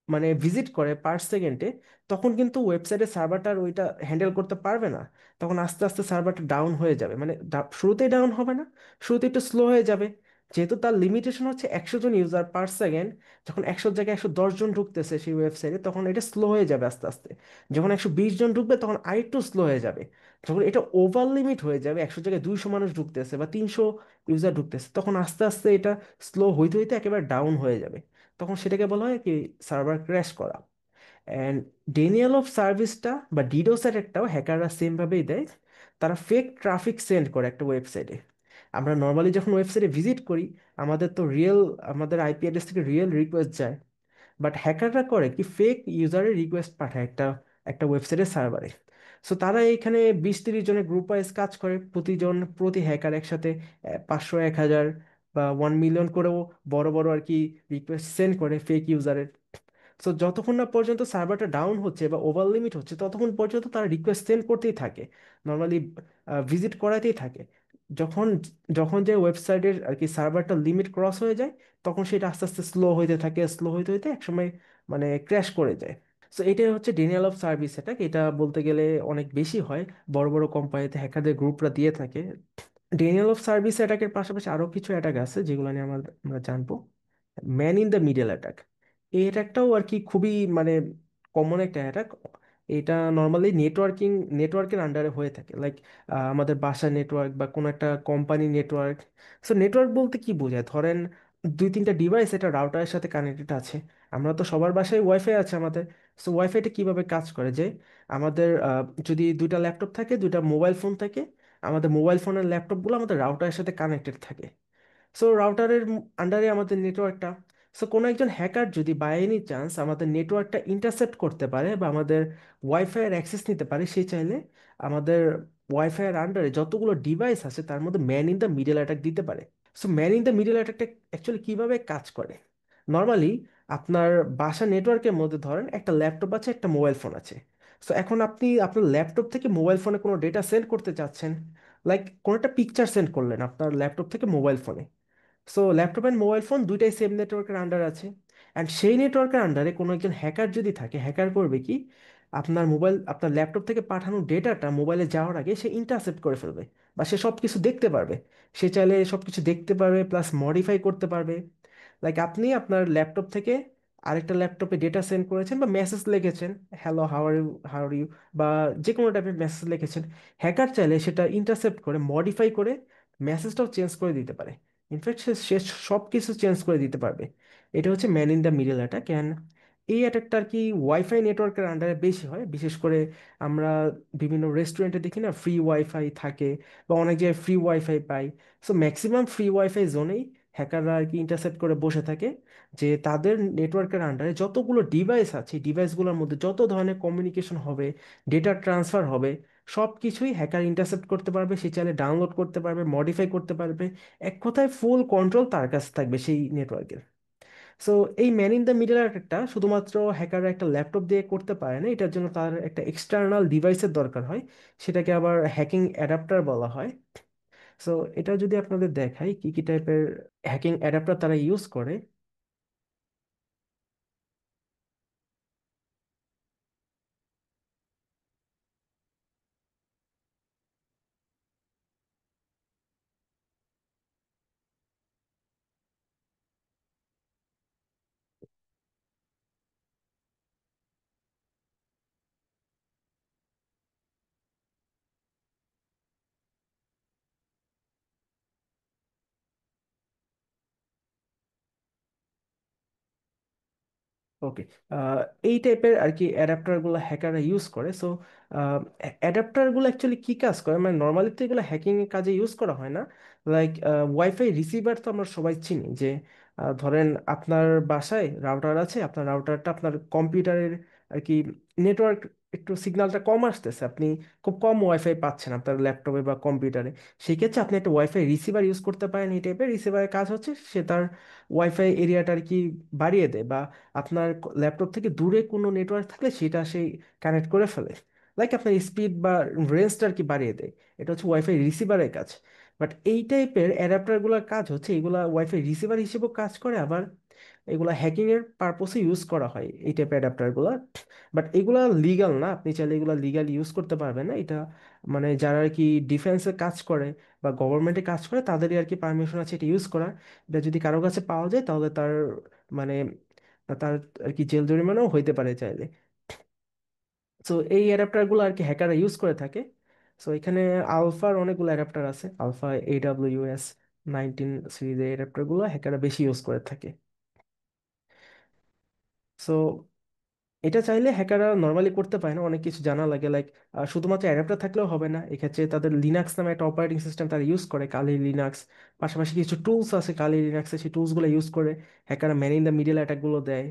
মানে ভিজিট করে পার সেকেন্ডে, তখন কিন্তু ওয়েবসাইটের সার্ভারটার ওইটা হ্যান্ডেল করতে পারবে না। তখন আস্তে আস্তে সার্ভারটা ডাউন হয়ে যাবে, মানে শুরুতেই ডাউন হবে না, শুরুতে একটু স্লো হয়ে যাবে। যেহেতু তার লিমিটেশন হচ্ছে 100 জন ইউজার পার সেকেন্ড, যখন 100 জায়গায় 110 জন ঢুকতেছে সেই ওয়েবসাইটে, তখন এটা স্লো হয়ে যাবে আস্তে আস্তে। যখন 120 জন ঢুকবে তখন আরেকটু স্লো হয়ে যাবে। যখন এটা ওভার লিমিট হয়ে যাবে, 100 জায়গায় 200 মানুষ ঢুকতেছে বা 300 ইউজার ঢুকতেছে, তখন আস্তে আস্তে এটা স্লো হইতে হইতে একেবারে ডাউন হয়ে যাবে। তখন সেটাকে বলা হয় কি সার্ভার ক্র্যাশ করা। অ্যান্ড ডেনিয়াল অফ সার্ভিসটা বা ডিডোস অ্যাটাকটাও হ্যাকাররা সেম ভাবেই দেয়। তারা ফেক ট্রাফিক সেন্ড করে একটা ওয়েবসাইটে। আমরা নর্মালি যখন ওয়েবসাইটে ভিজিট করি, আমাদের তো রিয়েল, আমাদের আইপি অ্যাড্রেস থেকে রিয়েল রিকোয়েস্ট যায়। বাট হ্যাকাররা করে কি ফেক ইউজারের রিকোয়েস্ট পাঠায় একটা একটা ওয়েবসাইটের সার্ভারে। সো তারা এখানে 20-30 জনের গ্রুপ ওয়াইজ কাজ করে, প্রতি হ্যাকার একসাথে 500, 1000 বা 1 মিলিয়ন করেও বড় বড় আর কি রিকোয়েস্ট সেন্ড করে ফেক ইউজারের। সো যতক্ষণ না পর্যন্ত সার্ভারটা ডাউন হচ্ছে বা ওভার লিমিট হচ্ছে, ততক্ষণ পর্যন্ত তারা রিকোয়েস্ট সেন্ড করতেই থাকে, নর্মালি ভিজিট করাতেই থাকে। যখন যখন যে ওয়েবসাইটের আর কি সার্ভারটা লিমিট ক্রস হয়ে যায়, তখন সেটা আস্তে আস্তে স্লো হইতে থাকে, স্লো হইতে হইতে একসময় মানে ক্র্যাশ করে যায়। সো এটাই হচ্ছে ডেনিয়াল অফ সার্ভিস অ্যাটাক। এটা বলতে গেলে অনেক বেশি হয়, বড় বড় কোম্পানিতে হ্যাকারদের গ্রুপরা দিয়ে থাকে। ডেনিয়াল অফ সার্ভিস অ্যাটাকের পাশাপাশি আরো কিছু অ্যাটাক আছে যেগুলো নিয়ে আমরা জানবো। Man in the middle attack, এই অ্যাটাকটাও আর কি খুবই মানে কমন একটা অ্যাটাক। এটা নর্মালি নেটওয়ার্কের আন্ডারে হয়ে থাকে, লাইক আমাদের বাসার নেটওয়ার্ক বা কোনো একটা কোম্পানি নেটওয়ার্ক। সো নেটওয়ার্ক বলতে কি বোঝায়, ধরেন দুই তিনটা ডিভাইস এটা রাউটারের সাথে কানেক্টেড আছে। আমরা তো সবার বাসায় ওয়াইফাই আছে আমাদের। সো ওয়াইফাইটা কিভাবে কাজ করে যে আমাদের যদি দুইটা ল্যাপটপ থাকে, দুইটা মোবাইল ফোন থাকে, আমাদের মোবাইল ফোনের ল্যাপটপগুলো আমাদের রাউটারের সাথে কানেক্টেড থাকে। সো রাউটারের আন্ডারে আমাদের নেটওয়ার্কটা। সো কোনো একজন হ্যাকার যদি বাই এনি চান্স আমাদের নেটওয়ার্কটা ইন্টারসেপ্ট করতে পারে বা আমাদের ওয়াইফাইয়ের অ্যাক্সেস নিতে পারে, সে চাইলে আমাদের ওয়াইফাইয়ের আন্ডারে যতগুলো ডিভাইস আছে তার মধ্যে man in the middle attack দিতে পারে। So man in the middle অ্যাটাকটা অ্যাকচুয়ালি কিভাবে কাজ করে, নর্মালি আপনার বাসা নেটওয়ার্কের মধ্যে ধরেন একটা ল্যাপটপ আছে, একটা মোবাইল ফোন আছে। সো এখন আপনি আপনার ল্যাপটপ থেকে মোবাইল ফোনে কোনো ডেটা সেন্ড করতে চাচ্ছেন, লাইক কোনো একটা পিকচার সেন্ড করলেন আপনার ল্যাপটপ থেকে মোবাইল ফোনে। So laptop and mobile phone দুইটাই সেম নেটওয়ার্কের আন্ডার আছে। অ্যান্ড সেই নেটওয়ার্কের আন্ডারে কোনো একজন হ্যাকার যদি থাকে, হ্যাকার করবে কি, আপনার ল্যাপটপ থেকে পাঠানো ডেটাটা মোবাইলে যাওয়ার আগে সে ইন্টারসেপ্ট করে ফেলবে, বা সে সব কিছু দেখতে পারবে। সে চাইলে সব কিছু দেখতে পারবে প্লাস মডিফাই করতে পারবে। লাইক আপনি আপনার ল্যাপটপ থেকে আরেকটা ল্যাপটপে ডেটা সেন্ড করেছেন বা মেসেজ লিখেছেন, হ্যালো হাউ আর ইউ, বা যে কোনো টাইপের মেসেজ লিখেছেন। হ্যাকার চাইলে সেটা ইন্টারসেপ্ট করে মডিফাই করে মেসেজটাও চেঞ্জ করে দিতে পারে। ইনফ্যাক্ট সে সব কিছু চেঞ্জ করে দিতে পারবে। এটা হচ্ছে man in the middle attack. And এই অ্যাটাকটা আর কি ওয়াইফাই নেটওয়ার্কের আন্ডারে বেশি হয়, বিশেষ করে আমরা বিভিন্ন রেস্টুরেন্টে দেখি না ফ্রি ওয়াইফাই থাকে, বা অনেক জায়গায় ফ্রি ওয়াইফাই পাই। সো ম্যাক্সিমাম ফ্রি ওয়াইফাই জোনেই হ্যাকাররা আর কি ইন্টারসেপ্ট করে বসে থাকে, যে তাদের নেটওয়ার্কের আন্ডারে যতগুলো ডিভাইস আছে ডিভাইসগুলোর মধ্যে যত ধরনের কমিউনিকেশন হবে, ডেটা ট্রান্সফার হবে, সব কিছুই হ্যাকার ইন্টারসেপ্ট করতে পারবে। সে চাইলে ডাউনলোড করতে পারবে, মডিফাই করতে পারবে। এক কথায় ফুল কন্ট্রোল তার কাছে থাকবে সেই নেটওয়ার্কের। সো এই ম্যান ইন দ্য মিডল অ্যাটাকটা শুধুমাত্র হ্যাকাররা একটা ল্যাপটপ দিয়ে করতে পারে না, এটার জন্য তার একটা এক্সটার্নাল ডিভাইসের দরকার হয়। সেটাকে আবার হ্যাকিং অ্যাডাপ্টার বলা হয়। সো এটা যদি আপনাদের দেখাই কি কি টাইপের হ্যাকিং অ্যাডাপ্টার তারা ইউজ করে। ওকে, এই টাইপের আর কি অ্যাডাপ্টারগুলো হ্যাকাররা ইউজ করে। সো অ্যাডাপ্টারগুলো অ্যাকচুয়ালি কি কাজ করে, মানে নর্মালি তো এগুলো হ্যাকিং এর কাজে ইউজ করা হয় না। লাইক ওয়াইফাই রিসিভার তো আমরা সবাই চিনি, যে ধরেন আপনার বাসায় রাউটার আছে, আপনার রাউটারটা আপনার কম্পিউটারের আর কি নেটওয়ার্ক একটু সিগন্যালটা কম আসতেছে, আপনি খুব কম ওয়াইফাই পাচ্ছেন আপনার ল্যাপটপে বা কম্পিউটারে। সেই ক্ষেত্রে আপনি একটা ওয়াইফাই রিসিভার ইউজ করতে পারেন। এই টাইপের রিসিভারের কাজ হচ্ছে সে তার ওয়াইফাই এরিয়াটা আর কি বাড়িয়ে দেয়, বা আপনার ল্যাপটপ থেকে দূরে কোনো নেটওয়ার্ক থাকলে সেটা সেই কানেক্ট করে ফেলে, লাইক আপনার স্পিড বা রেঞ্জটা আর কি বাড়িয়ে দেয়। এটা হচ্ছে ওয়াইফাই রিসিভারের কাজ। বাট এই টাইপের অ্যাডাপ্টারগুলোর কাজ হচ্ছে এগুলা ওয়াইফাই রিসিভার হিসেবেও কাজ করে, আবার এগুলা হ্যাকিং এর পারপসে ইউজ করা হয় এই টাইপের অ্যাডাপ্টারগুলো। বাট এগুলা লিগাল না, আপনি চাইলে এগুলা লিগাল ইউজ করতে পারবেন না। এটা মানে যারা আর কি ডিফেন্সে কাজ করে বা গভর্নমেন্টে কাজ করে তাদেরই আর কি পারমিশন আছে এটা ইউজ করার। এটা যদি কারো কাছে পাওয়া যায় তাহলে তার মানে তার আর কি জেল জরিমানাও হইতে পারে চাইলে। সো এই অ্যাডাপ্টারগুলো আর কি হ্যাকাররা ইউজ করে থাকে। সো এখানে আলফার অনেকগুলো অ্যাডাপ্টার আছে, আলফা AWS 19 সিরিজের অ্যাডাপ্টারগুলো হ্যাকাররা বেশি ইউজ করে থাকে। সো এটা চাইলে হ্যাকাররা নর্মালি করতে পারে না, অনেক কিছু জানা লাগে, লাইক শুধুমাত্র অ্যাডাপ্টার থাকলেও হবে না, এক্ষেত্রে তাদের লিনাক্স নামে একটা অপারেটিং সিস্টেম তারা ইউজ করে, কালি লিনাক্স। পাশাপাশি কিছু টুলস আছে কালি লিনাক্সে, সেই টুলসগুলো ইউজ করে হ্যাকাররা ম্যান ইন দ্য মিডিল অ্যাটাকগুলো দেয়।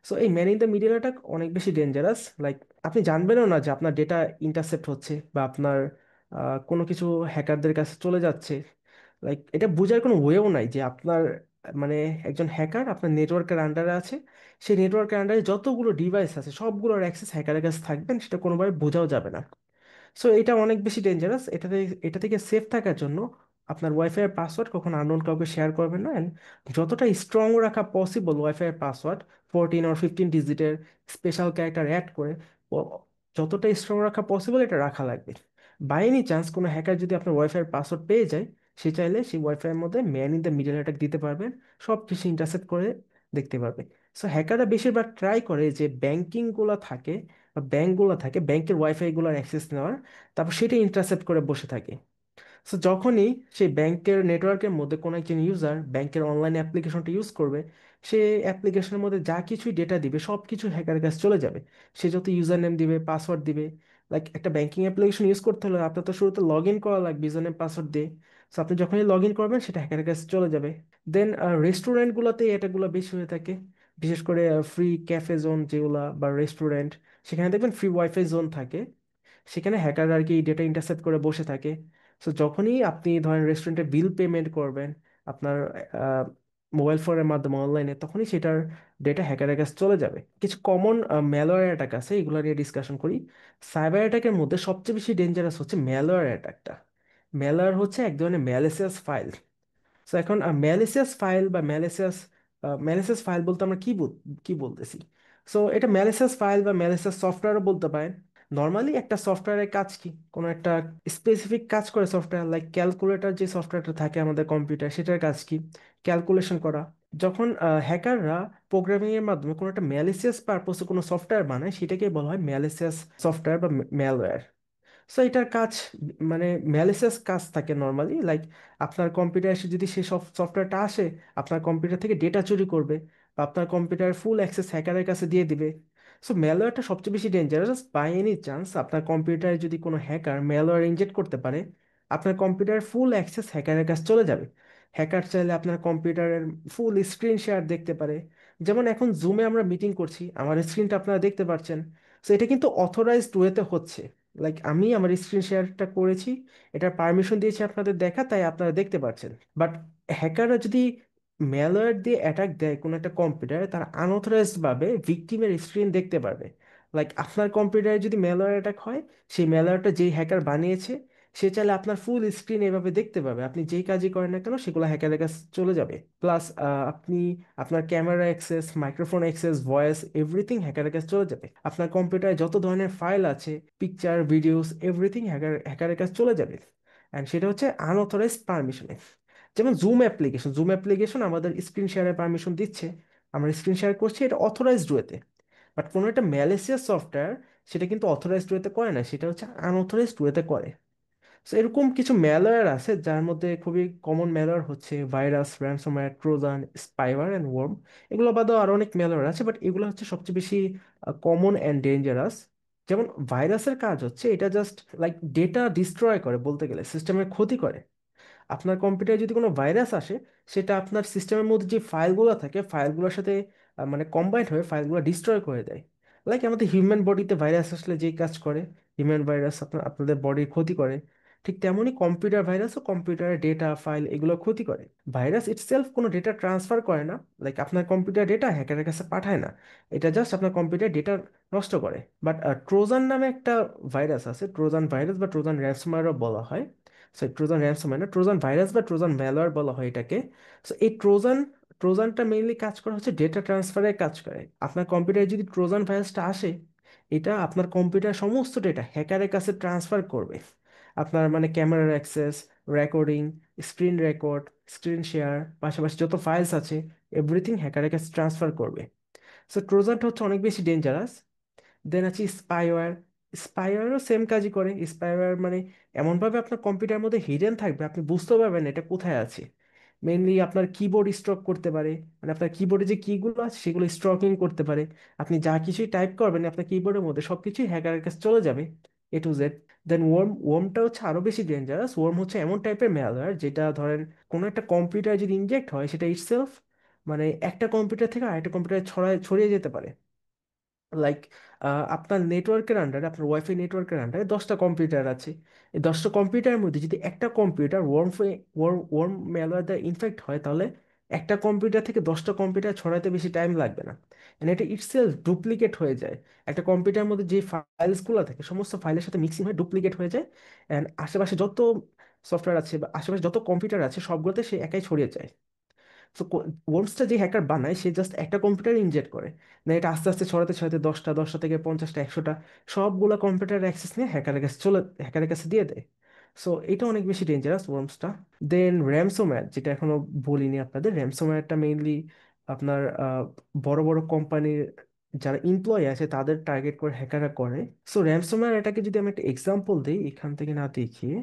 সো এই man in the middle attack অনেক বেশি ডেঞ্জারাস, লাইক আপনি জানবেনও না যে আপনার ডেটা ইন্টারসেপ্ট হচ্ছে বা আপনার কোনো কিছু হ্যাকারদের কাছে চলে যাচ্ছে। লাইক এটা বোঝার কোনো ওয়েও নাই যে আপনার মানে একজন হ্যাকার আপনার নেটওয়ার্কের আন্ডারে আছে, সেই নেটওয়ার্কের আন্ডারে যতগুলো ডিভাইস আছে সবগুলোর অ্যাক্সেস হ্যাকারের কাছে থাকবেন, সেটা কোনোভাবে বোঝাও যাবে না। সো এটা অনেক বেশি ডেঞ্জারাস। এটা থেকে সেফ থাকার জন্য আপনার ওয়াইফাইয়ের পাসওয়ার্ড কখনো আননোন কাউকে শেয়ার করবেন না। অ্যান্ড যতটা স্ট্রং রাখা পসিবল ওয়াইফাইয়ের পাসওয়ার্ড 14 or 15 ডিজিটের স্পেশাল ক্যারেক্টার অ্যাড করে ও- যতটা স্ট্রং রাখা পসিবল এটা রাখা লাগবে। বাই এনি চান্স কোনো হ্যাকার যদি আপনার ওয়াইফাইয়ের পাসওয়ার্ড পেয়ে যায়, সে চাইলে সেই ওয়াইফাইয়ের মধ্যে man in the middle attack দিতে পারবেন, সব কিছু ইন্টারসেপ্ট করে দেখতে পারবে। সো হ্যাকাররা বেশিরভাগ ট্রাই করে যে ব্যাংকিংগুলো থাকে ব্যাংকগুলো থাকে, ব্যাংকের ওয়াইফাই গুলোর অ্যাক্সেস নেওয়ার, তারপর সেটা ইন্টারসেপ্ট করে বসে থাকে। সো যখনই সেই ব্যাংকের নেটওয়ার্কের মধ্যে কোনো একজন ইউজার ব্যাংকের অনলাইন অ্যাপ্লিকেশনটা ইউজ করবে, সে অ্যাপ্লিকেশনের মধ্যে যা কিছুই ডেটা দিবে সব কিছু হ্যাকারের কাছে চলে যাবে। সে যত ইউজার নেম দিবে, পাসওয়ার্ড দিবে, লাইক একটা ব্যাংকিং অ্যাপ্লিকেশন ইউজ করতে হলে আপনার তো শুরুতে লগ ইন করা লাগবে ইউজার নেম পাসওয়ার্ড দিয়ে। সো আপনি যখনই লগ ইন করবেন সেটা হ্যাকারের কাছে চলে যাবে। দেন রেস্টুরেন্টগুলোতে এটাগুলো বেশি হয়ে থাকে, বিশেষ করে ফ্রি ক্যাফে জোন যেগুলা বা রেস্টুরেন্ট, সেখানে দেখবেন ফ্রি ওয়াইফাই জোন থাকে। সেখানে হ্যাকার আর কি ডেটা ইন্টারসেপ্ট করে বসে থাকে। সো যখনই আপনি ধরেন রেস্টুরেন্টে বিল পেমেন্ট করবেন আপনার মোবাইল ফোনের মাধ্যমে অনলাইনে, তখনই সেটার ডেটা হ্যাকারের কাছে চলে যাবে। কিছু কমন ম্যালওয়্যার অ্যাটাক আছে, এগুলো নিয়ে ডিসকাশন করি। সাইবার অ্যাটাকের মধ্যে সবচেয়ে বেশি ডেঞ্জারাস হচ্ছে ম্যালওয়্যার অ্যাটাকটা। ম্যালওয়্যার হচ্ছে এক ধরনের ম্যালিসিয়াস ফাইল। তো এখন ম্যালিসিয়াস ফাইল বা ম্যালিসিয়াস ম্যালিসিয়াস ফাইল বলতে আমরা কি বলতেছি? সো এটা ম্যালিসিয়াস ফাইল বা ম্যালিসিয়াস সফটওয়্যারও বলতে পারেন। নর্মালি একটা সফটওয়্যারের কাজ কি, কোনো একটা স্পেসিফিক কাজ করে সফটওয়্যার, লাইক ক্যালকুলেটর যে সফটওয়্যারটা থাকে আমাদের কম্পিউটার, সেটার কাজ কি? ক্যালকুলেশন করা। যখন হ্যাকাররা প্রোগ্রামিং এর মাধ্যমে কোনো একটা ম্যালিসিয়াস পারপোসে কোনো সফটওয়্যার বানায়, সেটাকে বলা হয় ম্যালিসিয়াস সফটওয়্যার বা ম্যালওয়্যার। সো এটার কাজ মানে ম্যালিসিয়াস কাজ থাকে নর্মালি, লাইক আপনার কম্পিউটার এসে যদি সেই সফটওয়্যারটা আসে, আপনার কম্পিউটার থেকে ডেটা চুরি করবে বা আপনার কম্পিউটার ফুল অ্যাক্সেস হ্যাকারের কাছে দিয়ে দিবে। সো ম্যালওয়্যারটা সবচেয়ে বেশি ডেঞ্জারাস। বাই এনি চান্স আপনার কম্পিউটারে যদি কোনো হ্যাকার ম্যালওয়্যার ইনজেক্ট করতে পারে, আপনার কম্পিউটার ফুল অ্যাক্সেস হ্যাকারের কাছে চলে যাবে। হ্যাকার চাইলে আপনার কম্পিউটারের ফুল স্ক্রিন শেয়ার দেখতে পারে। যেমন এখন জুমে আমরা মিটিং করছি, আমার স্ক্রিনটা আপনারা দেখতে পাচ্ছেন। সো এটা কিন্তু অথরাইজড ওয়েতে হচ্ছে, লাইক আমি আমার স্ক্রিন শেয়ারটা করেছি, এটার পারমিশন দিয়েছি আপনাদের দেখা, তাই আপনারা দেখতে পাচ্ছেন। বাট হ্যাকাররা যদি ম্যালওয়্যার দিয়ে অ্যাটাক দেয় কোনো একটা কম্পিউটারে, তারা আনঅথরাইজড ভাবে ভিকটিমের স্ক্রিন দেখতে পারবে। লাইক আপনার কম্পিউটারে যদি ম্যালওয়্যার অ্যাটাক হয়, সেই ম্যালওয়্যারটা যেই হ্যাকার বানিয়েছে সে চাইলে আপনার ফুল স্ক্রিন এভাবে দেখতে পাবে, আপনি যেই কাজই করেন না কেন সেগুলো হ্যাকারের কাছে চলে যাবে। প্লাস আপনি আপনার camera access, microphone access, voice, everything হ্যাকারের কাছে চলে যাবে। আপনার কম্পিউটারে যত ধরনের ফাইল আছে, পিকচার, ভিডিওস, এভরিথিং হ্যাকারের কাছে চলে যাবে। অ্যান্ড সেটা হচ্ছে আনঅথরাইজড পারমিশনে। যেমন জুম অ্যাপ্লিকেশন আমাদের স্ক্রিন শেয়ারের পারমিশন দিচ্ছে, আমরা স্ক্রিন শেয়ার করছি, এটা অথরাইজড ওয়েতে। বাট কোনো একটা ম্যালেসিয়াস সফটওয়্যার সেটা কিন্তু অথরাইজড ওয়েতে করে না, সেটা হচ্ছে আনঅথরাইজড ওয়েতে করে। তো এরকম কিছু ম্যালওয়্যার আছে, যার মধ্যে খুবই কমন ম্যালওয়্যার হচ্ছে virus, ransomware, Trojan, spyware and worm. এগুলো বাদেও আরো অনেক ম্যালওয়্যার আছে, বাট এগুলো হচ্ছে সবচেয়ে বেশি কমন অ্যান্ড ডেঞ্জারাস। যেমন ভাইরাসের কাজ হচ্ছে এটা জাস্ট লাইক ডেটা ডিস্ট্রয় করে, বলতে গেলে সিস্টেমের ক্ষতি করে। আপনার কম্পিউটারে যদি কোনো ভাইরাস আসে, সেটা আপনার সিস্টেমের মধ্যে যে ফাইলগুলো থাকে ফাইলগুলোর সাথে মানে কম্বাইন্ড হয়ে ফাইলগুলো ডিস্ট্রয় করে দেয়। লাইক আমাদের হিউম্যান বডিতে ভাইরাস আসলে যেই কাজ করে, হিউম্যান ভাইরাস আপনাদের বডির ক্ষতি করে, ঠিক তেমনই কম্পিউটার ভাইরাসও কম্পিউটারের ডেটা, ফাইল এগুলো ক্ষতি করে। ভাইরাস ইটসেলফ কোনো ডেটা ট্রান্সফার করে না, লাইক আপনার কম্পিউটার ডেটা হ্যাকারের কাছে পাঠায় না, এটা জাস্ট আপনার কম্পিউটার ডেটা নষ্ট করে। বাট ট্রোজান নামে একটা ভাইরাস আছে, ট্রোজান ভাইরাস বা ট্রোজান র্যানসমওয়্যারও বলা হয়। সো ট্রোজান র্যানসমওয়্যার না, ট্রোজান ভাইরাস বা ট্রোজান ম্যালওয়্যার বলা হয় এটাকে। সো এই ট্রোজানটা মেইনলি কাজ করে হচ্ছে ডেটা ট্রান্সফারের কাজ করে। আপনার কম্পিউটারে যদি ট্রোজান ভাইরাসটা আসে, এটা আপনার কম্পিউটার সমস্ত ডেটা হ্যাকারের কাছে ট্রান্সফার করবে। আপনার মানে ক্যামেরার access, recording, screen record, screen share, পাশাপাশি যত ফাইলস আছে এভরিথিং হ্যাকারের কাছে ট্রান্সফার করবে। সো ট্রোজানটা হচ্ছে অনেক বেশি ডেঞ্জারাস। দেন আছে স্পাইওয়্যার। স্পাইওয়্যারও সেম কাজই করে। স্পাইওয়্যার মানে এমনভাবে আপনার কম্পিউটারের মধ্যে হিডেন থাকবে, আপনি বুঝতে পারবেন না এটা কোথায় আছে। মেইনলি আপনার কিবোর্ড স্ট্রক করতে পারে, মানে আপনার কিবোর্ডে যে কিগুলো আছে সেগুলো স্ট্রকিং করতে পারে। আপনি যা কিছুই টাইপ করবেন আপনার কিবোর্ডের মধ্যে সব কিছুই হ্যাকারের কাছে চলে যাবে, A to Z। দেন ওয়ার্মটা হচ্ছে আরো বেশি ডেঞ্জারাস। ওয়ার্ম হচ্ছে এমন টাইপের ম্যালওয়্যার যেটা ধরেন কোনো একটা কম্পিউটার যদি ইনজেক্ট হয়, সেটা ইটসেলফ মানে একটা কম্পিউটার থেকে আরেকটা কম্পিউটারে ছড়িয়ে যেতে পারে। লাইক আপনার নেটওয়ার্কের আন্ডারে, আপনার ওয়াইফাই নেটওয়ার্কের আন্ডারে 10টা কম্পিউটার আছে। এই 10টা কম্পিউটারের মধ্যে যদি একটা কম্পিউটার ওয়ার্ম ম্যালওয়্যার দ্বারা ইনফেক্ট হয়, তাহলে একটা কম্পিউটার থেকে 10টা কম্পিউটার ছড়াতে বেশি টাইম লাগবে না। And এটা ইটসেলফ ডুপ্লিকেট হয়ে যায়। একটা কম্পিউটারের মধ্যে যে ফাইলসগুলো থাকে সমস্ত ফাইলের সাথে মিক্সিং হয়ে ডুপ্লিকেট হয়ে যায়। অ্যান্ড আশেপাশে যত সফটওয়্যার আছে বা আশেপাশে যত কম্পিউটার আছে সবগুলোতে সে একাই ছড়িয়ে যায়। সো ওয়ার্মসটা যে হ্যাকার বানায় সে জাস্ট একটা কম্পিউটার ইনজেক্ট করে, না এটা আস্তে আস্তে ছড়াতে ছড়াতে 10টা থেকে 50টা, 100টা সবগুলা কম্পিউটার অ্যাক্সেস নিয়ে হ্যাকারের কাছে দিয়ে দেয়। সো এটা অনেক বেশি ডেঞ্জারাস ওয়ার্মসটা। দেন র্যামসোম্যার, যেটা এখনো বলিনি আপনাদের, র্যামসোম্যারটা মেইনলি আপনার বড় বড় কোম্পানির যারা এমপ্লয়ি আছে তাদের টার্গেট করে হ্যাকাররা করে। সো র্যানসমওয়্যার এটাকে যদি আমি একটা এক্সাম্পল দিই এখান থেকে না দেখিয়ে,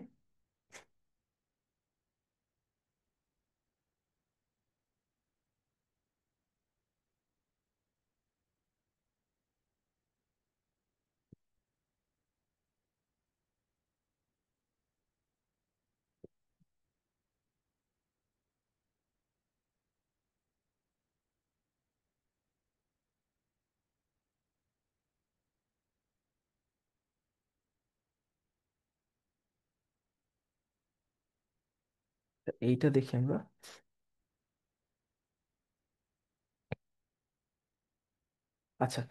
এইটা দেখি আমরা। আচ্ছা,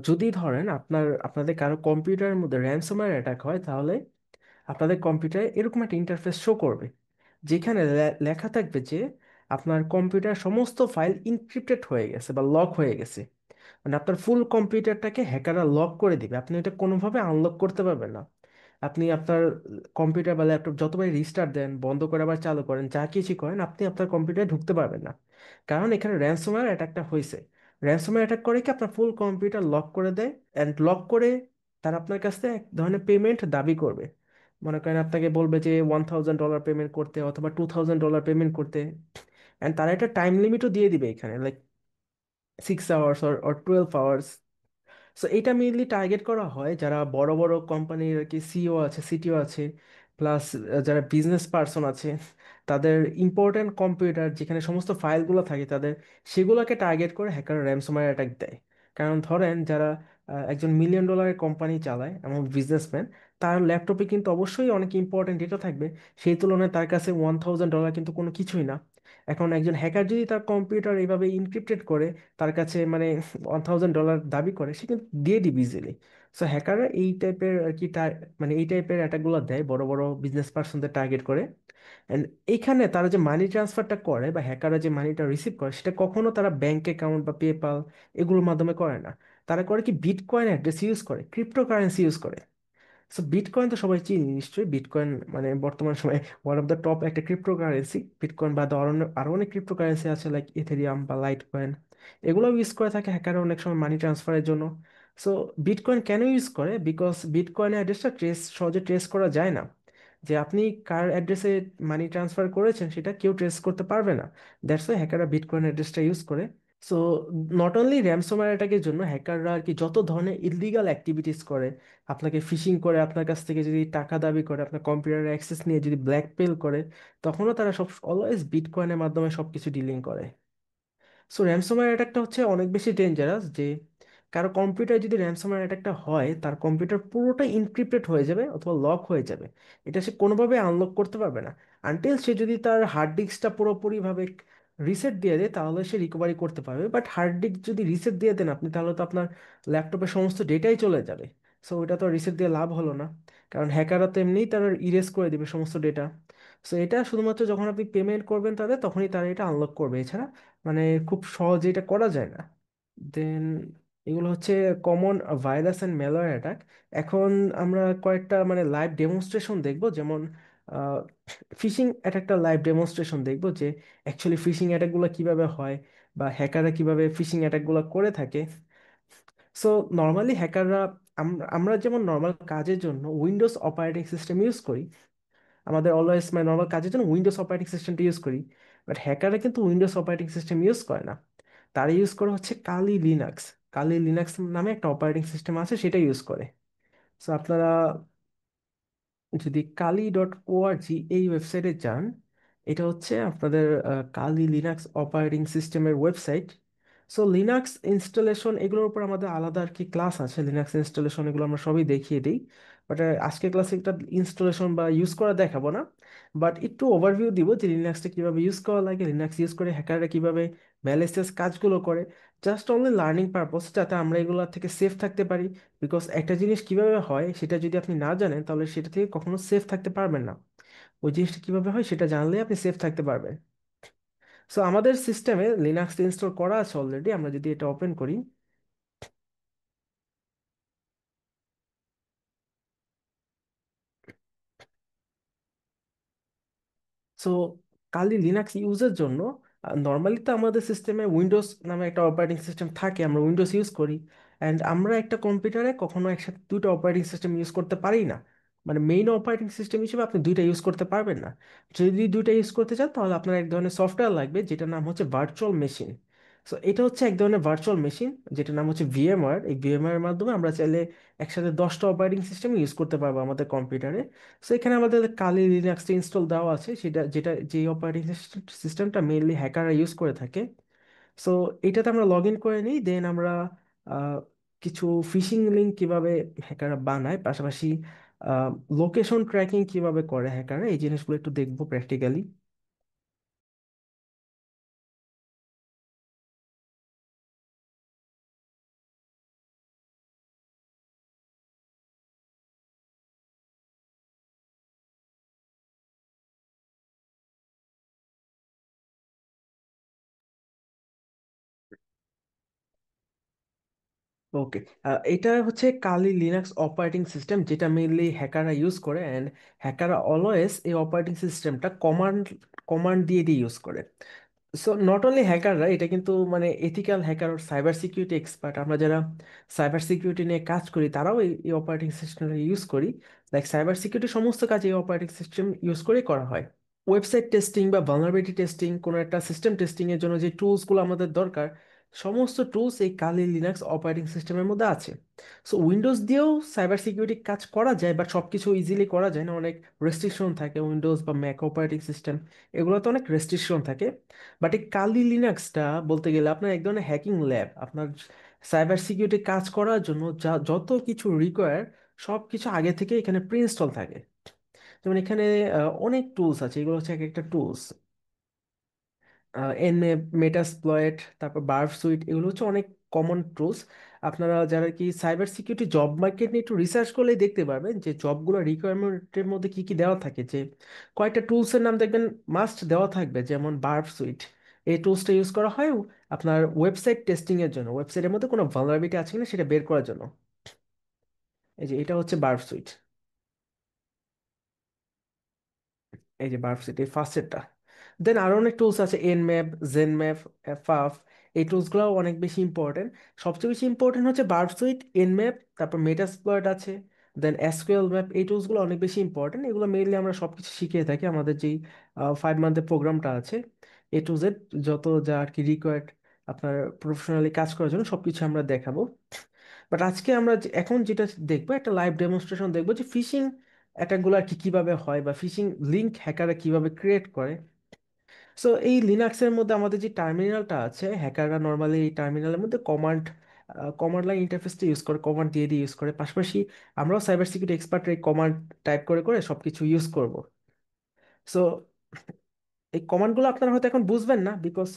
যদি ধরেন আপনাদের কারো কম্পিউটারের মধ্যে র্যানসমওয়্যার অ্যাটাক হয়, তাহলে আপনাদের কম্পিউটারে এরকম একটা ইন্টারফেস শো করবে, যেখানে লেখা থাকবে যে আপনার কম্পিউটার সমস্ত ফাইল ইনক্রিপ্টেড হয়ে গেছে বা লক হয়ে গেছে। মানে আপনার ফুল কম্পিউটারটাকে হ্যাকাররা লক করে দিবে, আপনি এটা কোনোভাবে আনলক করতে পারবেন না। আপনি আপনার কম্পিউটার বা ল্যাপটপ যতবার রিস্টার্ট দেন, বন্ধ করে আবার চালু করেন, যা কিছু করেন, আপনি আপনার কম্পিউটারে ঢুকতে পারবেন না। কারণ এখানে র্যানসমওয়্যার অ্যাটাকটা হয়েছে। র্যানসমওয়্যার অ্যাটাক করে কি আপনার ফুল কম্পিউটার লক করে দেয়, অ্যান্ড লক করে তারা আপনার কাছ থেকে এক ধরনের পেমেন্ট দাবি করবে। মনে করেন আপনাকে বলবে যে $1,000 পেমেন্ট করতে অথবা $2,000 পেমেন্ট করতে। অ্যান্ড তারা একটা টাইম লিমিটও দিয়ে দিবে এখানে, like 6 hours or 12 hours. So এটা মেইনলি টার্গেট করা হয় যারা বড় বড় কোম্পানির আর কি সিইও আছে, সিটিও আছে, প্লাস যারা বিজনেস পার্সন আছে, তাদের ইম্পর্ট্যান্ট কম্পিউটার যেখানে সমস্ত ফাইলগুলো থাকে তাদের, সেগুলোকে টার্গেট করে হ্যাকার র্যানসমওয়্যার অ্যাটাক দেয়। কারণ ধরেন যারা একজন $1,000,000-এর কোম্পানি চালায় এমন বিজনেসম্যান, তার ল্যাপটপে কিন্তু অবশ্যই অনেক ইম্পর্ট্যান্ট ডেটা থাকবে। সেই তুলনায় তার কাছে $1,000 কিন্তু কোনো কিছুই না। এখন একজন হ্যাকার যদি তার কম্পিউটার এইভাবে ইনক্রিপ্টেড করে তার কাছে মানে $1,000 দাবি করে, সে কিন্তু দিয়ে দিবে ইজিলি। সো হ্যাকাররা এই টাইপের আর কি মানে এই টাইপের অ্যাটাকগুলো দেয় বড় বড় বিজনেস পার্সনদের টার্গেট করে। অ্যান্ড এইখানে তারা যে মানি ট্রান্সফারটা করে বা হ্যাকাররা যে মানিটা রিসিভ করে, সেটা কখনো তারা ব্যাংক অ্যাকাউন্ট বা পেপাল এগুলোর মাধ্যমে করে না। তারা করে কি, বিটকয়েন অ্যাড্রেস ইউজ করে, ক্রিপ্টোকারেন্সি ইউজ করে। সো বিটকয়েন তো সবাই চিনি নিশ্চয়ই। বিটকয়েন মানে বর্তমান সময়ে ওয়ান অফ দ্য টপ একটা ক্রিপ্টোকারেন্সি। বিটকয়েন বাদে আরো অনেক ক্রিপ্টোকারেন্সি আছে, লাইক ইথেরিয়াম বা লাইট কয়েন। এগুলো ইউজ করে থাকে হ্যাকাররা অনেক সময় মানি ট্রান্সফারের জন্য। সো বিটকয়েন কেন ইউজ করে? বিকজ বিটকয়েনের অ্যাড্রেসটা সহজে ট্রেস করা যায় না। যে আপনি কার অ্যাড্রেসে মানি ট্রান্সফার করেছেন সেটা কেউ ট্রেস করতে পারবে না। দ্যাটস ওয়াই হ্যাকাররা বিটকয়েন অ্যাড্রেসটা ইউজ করে। সো নট অনলি র্যানসমওয়্যার অ্যাটাকের জন্য হ্যাকাররা আর কি যত ধরনের ইললিগাল অ্যাক্টিভিটিস করে, আপনাকে ফিশিং করে, আপনার কাছ থেকে যদি টাকা দাবি করে, আপনার কম্পিউটারের অ্যাক্সেস নিয়ে যদি ব্ল্যাকমেল করে, তখনও তারা সব অলওয়েজ বিটকয়েনের মাধ্যমে সবকিছু ডিলিং করে। সো র্যানসমওয়্যার অ্যাটাকটা হচ্ছে অনেক বেশি ডেঞ্জারাস। যে কারো কম্পিউটার যদি র্যানসমওয়্যার অ্যাটাকটা হয়, তার কম্পিউটার পুরোটাই ইনক্রিপ্টেড হয়ে যাবে অথবা লক হয়ে যাবে। এটা সে কোনোভাবে আনলক করতে পারবে না। আনটিল সে যদি তার হার্ড ডিস্কটা পুরোপুরিভাবে রিসেট দিয়ে দেয়, তাহলে সে রিকভারি করতে পারবে। বাট হার্ড ডিস্ক যদি রিসেট দিয়ে দেন আপনি, তাহলে তো আপনার ল্যাপটপের সমস্ত ডেটাই চলে যাবে। সো ওটা তো রিসেট দিয়ে লাভ হলো না, কারণ হ্যাকাররা তো এমনিই তার ইরেজ করে দিবে সমস্ত ডেটা। সো এটা শুধুমাত্র যখন আপনি পেমেন্ট করবেন তাদের, তখনই তারা এটা আনলক করবে। এছাড়া মানে খুব সহজে এটা করা যায় না। দেন এগুলো হচ্ছে common virus and malware attack. এখন আমরা কয়েকটা মানে লাইভ ডেমনস্ট্রেশন দেখব, যেমন ফিশিং অ্যাটাকটা লাইভ ডেমনস্ট্রেশন দেখব যে অ্যাকচুয়ালি ফিশিং অ্যাটাকগুলো কিভাবে হয় বা হ্যাকাররা কিভাবে ফিশিং অ্যাটাকগুলো করে থাকে। সো নর্মালি হ্যাকাররা, আমরা যেমন নর্মাল কাজের জন্য উইন্ডোজ অপারেটিং সিস্টেম ইউজ করি, আমাদের অলওয়েজ মানে নর্মাল কাজের জন্য উইন্ডোজ অপারেটিং সিস্টেমটা ইউজ করি। বাট হ্যাকাররা কিন্তু উইন্ডোজ অপারেটিং সিস্টেম ইউজ করে না। তারা ইউজ করে হচ্ছে কালি লিনাক্স। কালি লিনাক্স নামে একটা অপারেটিং সিস্টেম আছে, সেটা ইউজ করে। সো আপনারা যদি kali.org এই ওয়েবসাইটে যান, এটা হচ্ছে আপনাদের কালি লিনাক্স অপারেটিং সিস্টেমের ওয়েবসাইট। সো লিনাক্স ইনস্টলেশন এগুলোর উপর আমাদের আলাদা আর কি ক্লাস আছে। লিনাক্স ইনস্টলেশন এগুলো আমরা সবই দেখিয়ে দিই। বাট আজকের ক্লাসে একটা ইনস্টলেশন বা ইউজ করা দেখাবো না। বাট একটু ওভারভিউ দিব যে লিনাক্সটা কিভাবে ইউজ করা লাগে, লিনাক্স ইউজ করে হ্যাকাররা কিভাবে ম্যালিসিয়াস কাজগুলো করে। জাস্ট অনলি লার্নিং পারপোজ, যাতে আমরা এগুলো থেকে সেফ থাকতে পারি। বিকজ একটা জিনিস কিভাবে হয় সেটা যদি আপনি না জানেন, তাহলে সেটা থেকে কখনো সেফ থাকতে পারবেন না। ওই জিনিসটা কিভাবে হয় সেটা জানলে আপনি সেফ থাকতে পারবেন। সো আমাদের সিস্টেমে লিনাক্স ইনস্টল করা আছে অলরেডি। আমরা যদি এটা ওপেন করি, সো কালি লিনাক্স ইউজের জন্য নর্মালি তো আমাদের সিস্টেমে উইন্ডোজ নামে একটা অপারেটিং সিস্টেম থাকে, আমরা উইন্ডোজ ইউজ করি। অ্যান্ড আমরা একটা কম্পিউটারে কখনো একসাথে দুটো অপারেটিং সিস্টেম ইউজ করতে পারি না। মানে মেইন অপারেটিং সিস্টেম হিসেবে আপনি দুইটা ইউজ করতে পারবেন না। যদি দুইটা ইউজ করতে চান তাহলে আপনার এক ধরনের সফটওয়্যার লাগবে যেটার নাম হচ্ছে ভার্চুয়াল মেশিন। সো এটা হচ্ছে এক ধরনের ভার্চুয়াল মেশিন যেটার নাম হচ্ছে ভিএমওয়্যার। এই ভিএমওয়্যার এর মাধ্যমে আমরা চাইলে একসাথে 10টা অপারেটিং সিস্টেম ইউজ করতে পারবো আমাদের কম্পিউটারে। সো এখানে আমাদের কালি লিনাক্সটা ইনস্টল দেওয়া আছে, সেটা যেটা যে অপারেটিং সিস্টেমটা মেইনলি হ্যাকাররা ইউজ করে থাকে। সো এটাতে আমরা লগ ইন করে নিই, দেন আমরা আহ, কিছু ফিশিং লিঙ্ক কিভাবে হ্যাকাররা বানায়, পাশাপাশি লোকেশন ট্র্যাকিং কিভাবে করে হ্যাকাররা, এই জিনিসগুলো একটু দেখবো প্র্যাকটিক্যালি। ওকে, এটা হচ্ছে কালি লিনাক্স অপারেটিং সিস্টেম যেটা মেইনলি হ্যাকাররা ইউজ করে। অ্যান্ড হ্যাকাররা অলওয়েজ এই অপারেটিং সিস্টেমটা কমান্ড কমান্ড দিয়ে দিয়ে ইউজ করে। সো নট অনলি হ্যাকাররা, এটা কিন্তু মানে এথিক্যাল হ্যাকার আর সাইবার সিকিউরিটি এক্সপার্ট, আমরা যারা সাইবার সিকিউরিটি নিয়ে কাজ করি তারাও এই অপারেটিং সিস্টেমটা ইউজ করি। লাইক সাইবার সিকিউরিটি সমস্ত কাজ এই অপারেটিং সিস্টেম ইউজ করেই করা হয়। ওয়েবসাইট টেস্টিং বা ভালনারেবিলিটি টেস্টিং, কোনো একটা সিস্টেম টেস্টিং এর জন্য যে টুলসগুলো আমাদের দরকার, সমস্ত টুলস এই কালি লিনাক্স অপারেটিং সিস্টেমের মধ্যে আছে। সো উইন্ডোজ দিয়েও সাইবার সিকিউরিটি কাজ করা যায়, বাট সব কিছু ইজিলি করা যায় না, অনেক রেস্ট্রিকশন থাকে। উইন্ডোজ বা ম্যাক অপারেটিং সিস্টেম এগুলোতে অনেক রেস্ট্রিকশন থাকে। বাট এই কালি লিনাক্সটা বলতে গেলে আপনার এক ধরনের হ্যাকিং ল্যাব। আপনার সাইবার সিকিউরিটি কাজ করার জন্য যা যত কিছু রিকোয়ার সব কিছু আগে থেকে এখানে প্রি ইনস্টল থাকে। যেমন এখানে অনেক টুলস আছে, এগুলো হচ্ছে এক একটা টুলস। এনএপ, মেটাসপ্লয়েট, তারপর বার্ব সুইট, এগুলো হচ্ছে অনেক কমন টুলস। আপনারা যারা কি সাইবার সিকিউরিটি জব মার্কেট নিয়ে একটু রিসার্চ করলেই দেখতে পারবেন যে জবগুলো রিকোয়ারমেন্টের মধ্যে কি কি দেওয়া থাকে, যে কয়েকটা টুলসের নাম দেখবেন মাস্ট দেওয়া থাকবে, যেমন বার্ব সুইট। এই টুলসটা ইউজ করা হয় আপনার ওয়েবসাইট টেস্টিং এর জন্য, ওয়েবসাইটের মধ্যে কোনো ভালনারেবিলিটি আছে কিনা সেটা বের করার জন্য। এই যে এটা হচ্ছে বার্ব সুইট। এই যে বার্ব সিটি ফার্স্ট সেটটা। দেন আরো অনেক টুলস আছে, Nmap, Zenmap, ffuf. এই টুলসগুলো অনেক বেশি ইম্পর্টেন্ট। সবচেয়ে বেশি ইম্পর্টেন্ট হচ্ছে বার্ব সুইট, এন ম্যাপ, তারপর মেটাস্প্লয়েট আছে, দেন এসকিউএল ম্যাপ। এই টুলসগুলো অনেক বেশি ইম্পর্টেন্ট, এগুলো মেইনলি আমরা সবকিছু শিখিয়ে থাকি আমাদের যেই 5 মান্থের প্রোগ্রামটা আছে। A to Z যত যা আর কি রিকোয়ার্ড আপনার প্রফেশনালি কাজ করার জন্য সবকিছু আমরা দেখাবো। বাট আজকে আমরা এখন যেটা দেখবো একটা লাইভ ডেমনস্ট্রেশন দেখবো যে ফিশিং অ্যাটাকগুলো আর কি কিভাবে হয়, বা ফিশিং লিঙ্ক হ্যাকাররা কিভাবে ক্রিয়েট করে। সো এই লিনাক্সের মধ্যে আমাদের যে টার্মিনালটা আছে, হ্যাকাররা নর্মালি এই টার্মিনালের মধ্যে কমান্ড কমান্ড লাইন ইন্টারফেসটা ইউজ করে, কমান্ড দিয়ে দিয়ে ইউজ করে। পাশাপাশি আমরাও সাইবার সিকিউরিটি এক্সপার্ট এই কমান্ড টাইপ করে করে সবকিছু ইউজ করব। সো এই কমান্ডগুলো আপনারা হয়তো এখন বুঝবেন না, বিকজ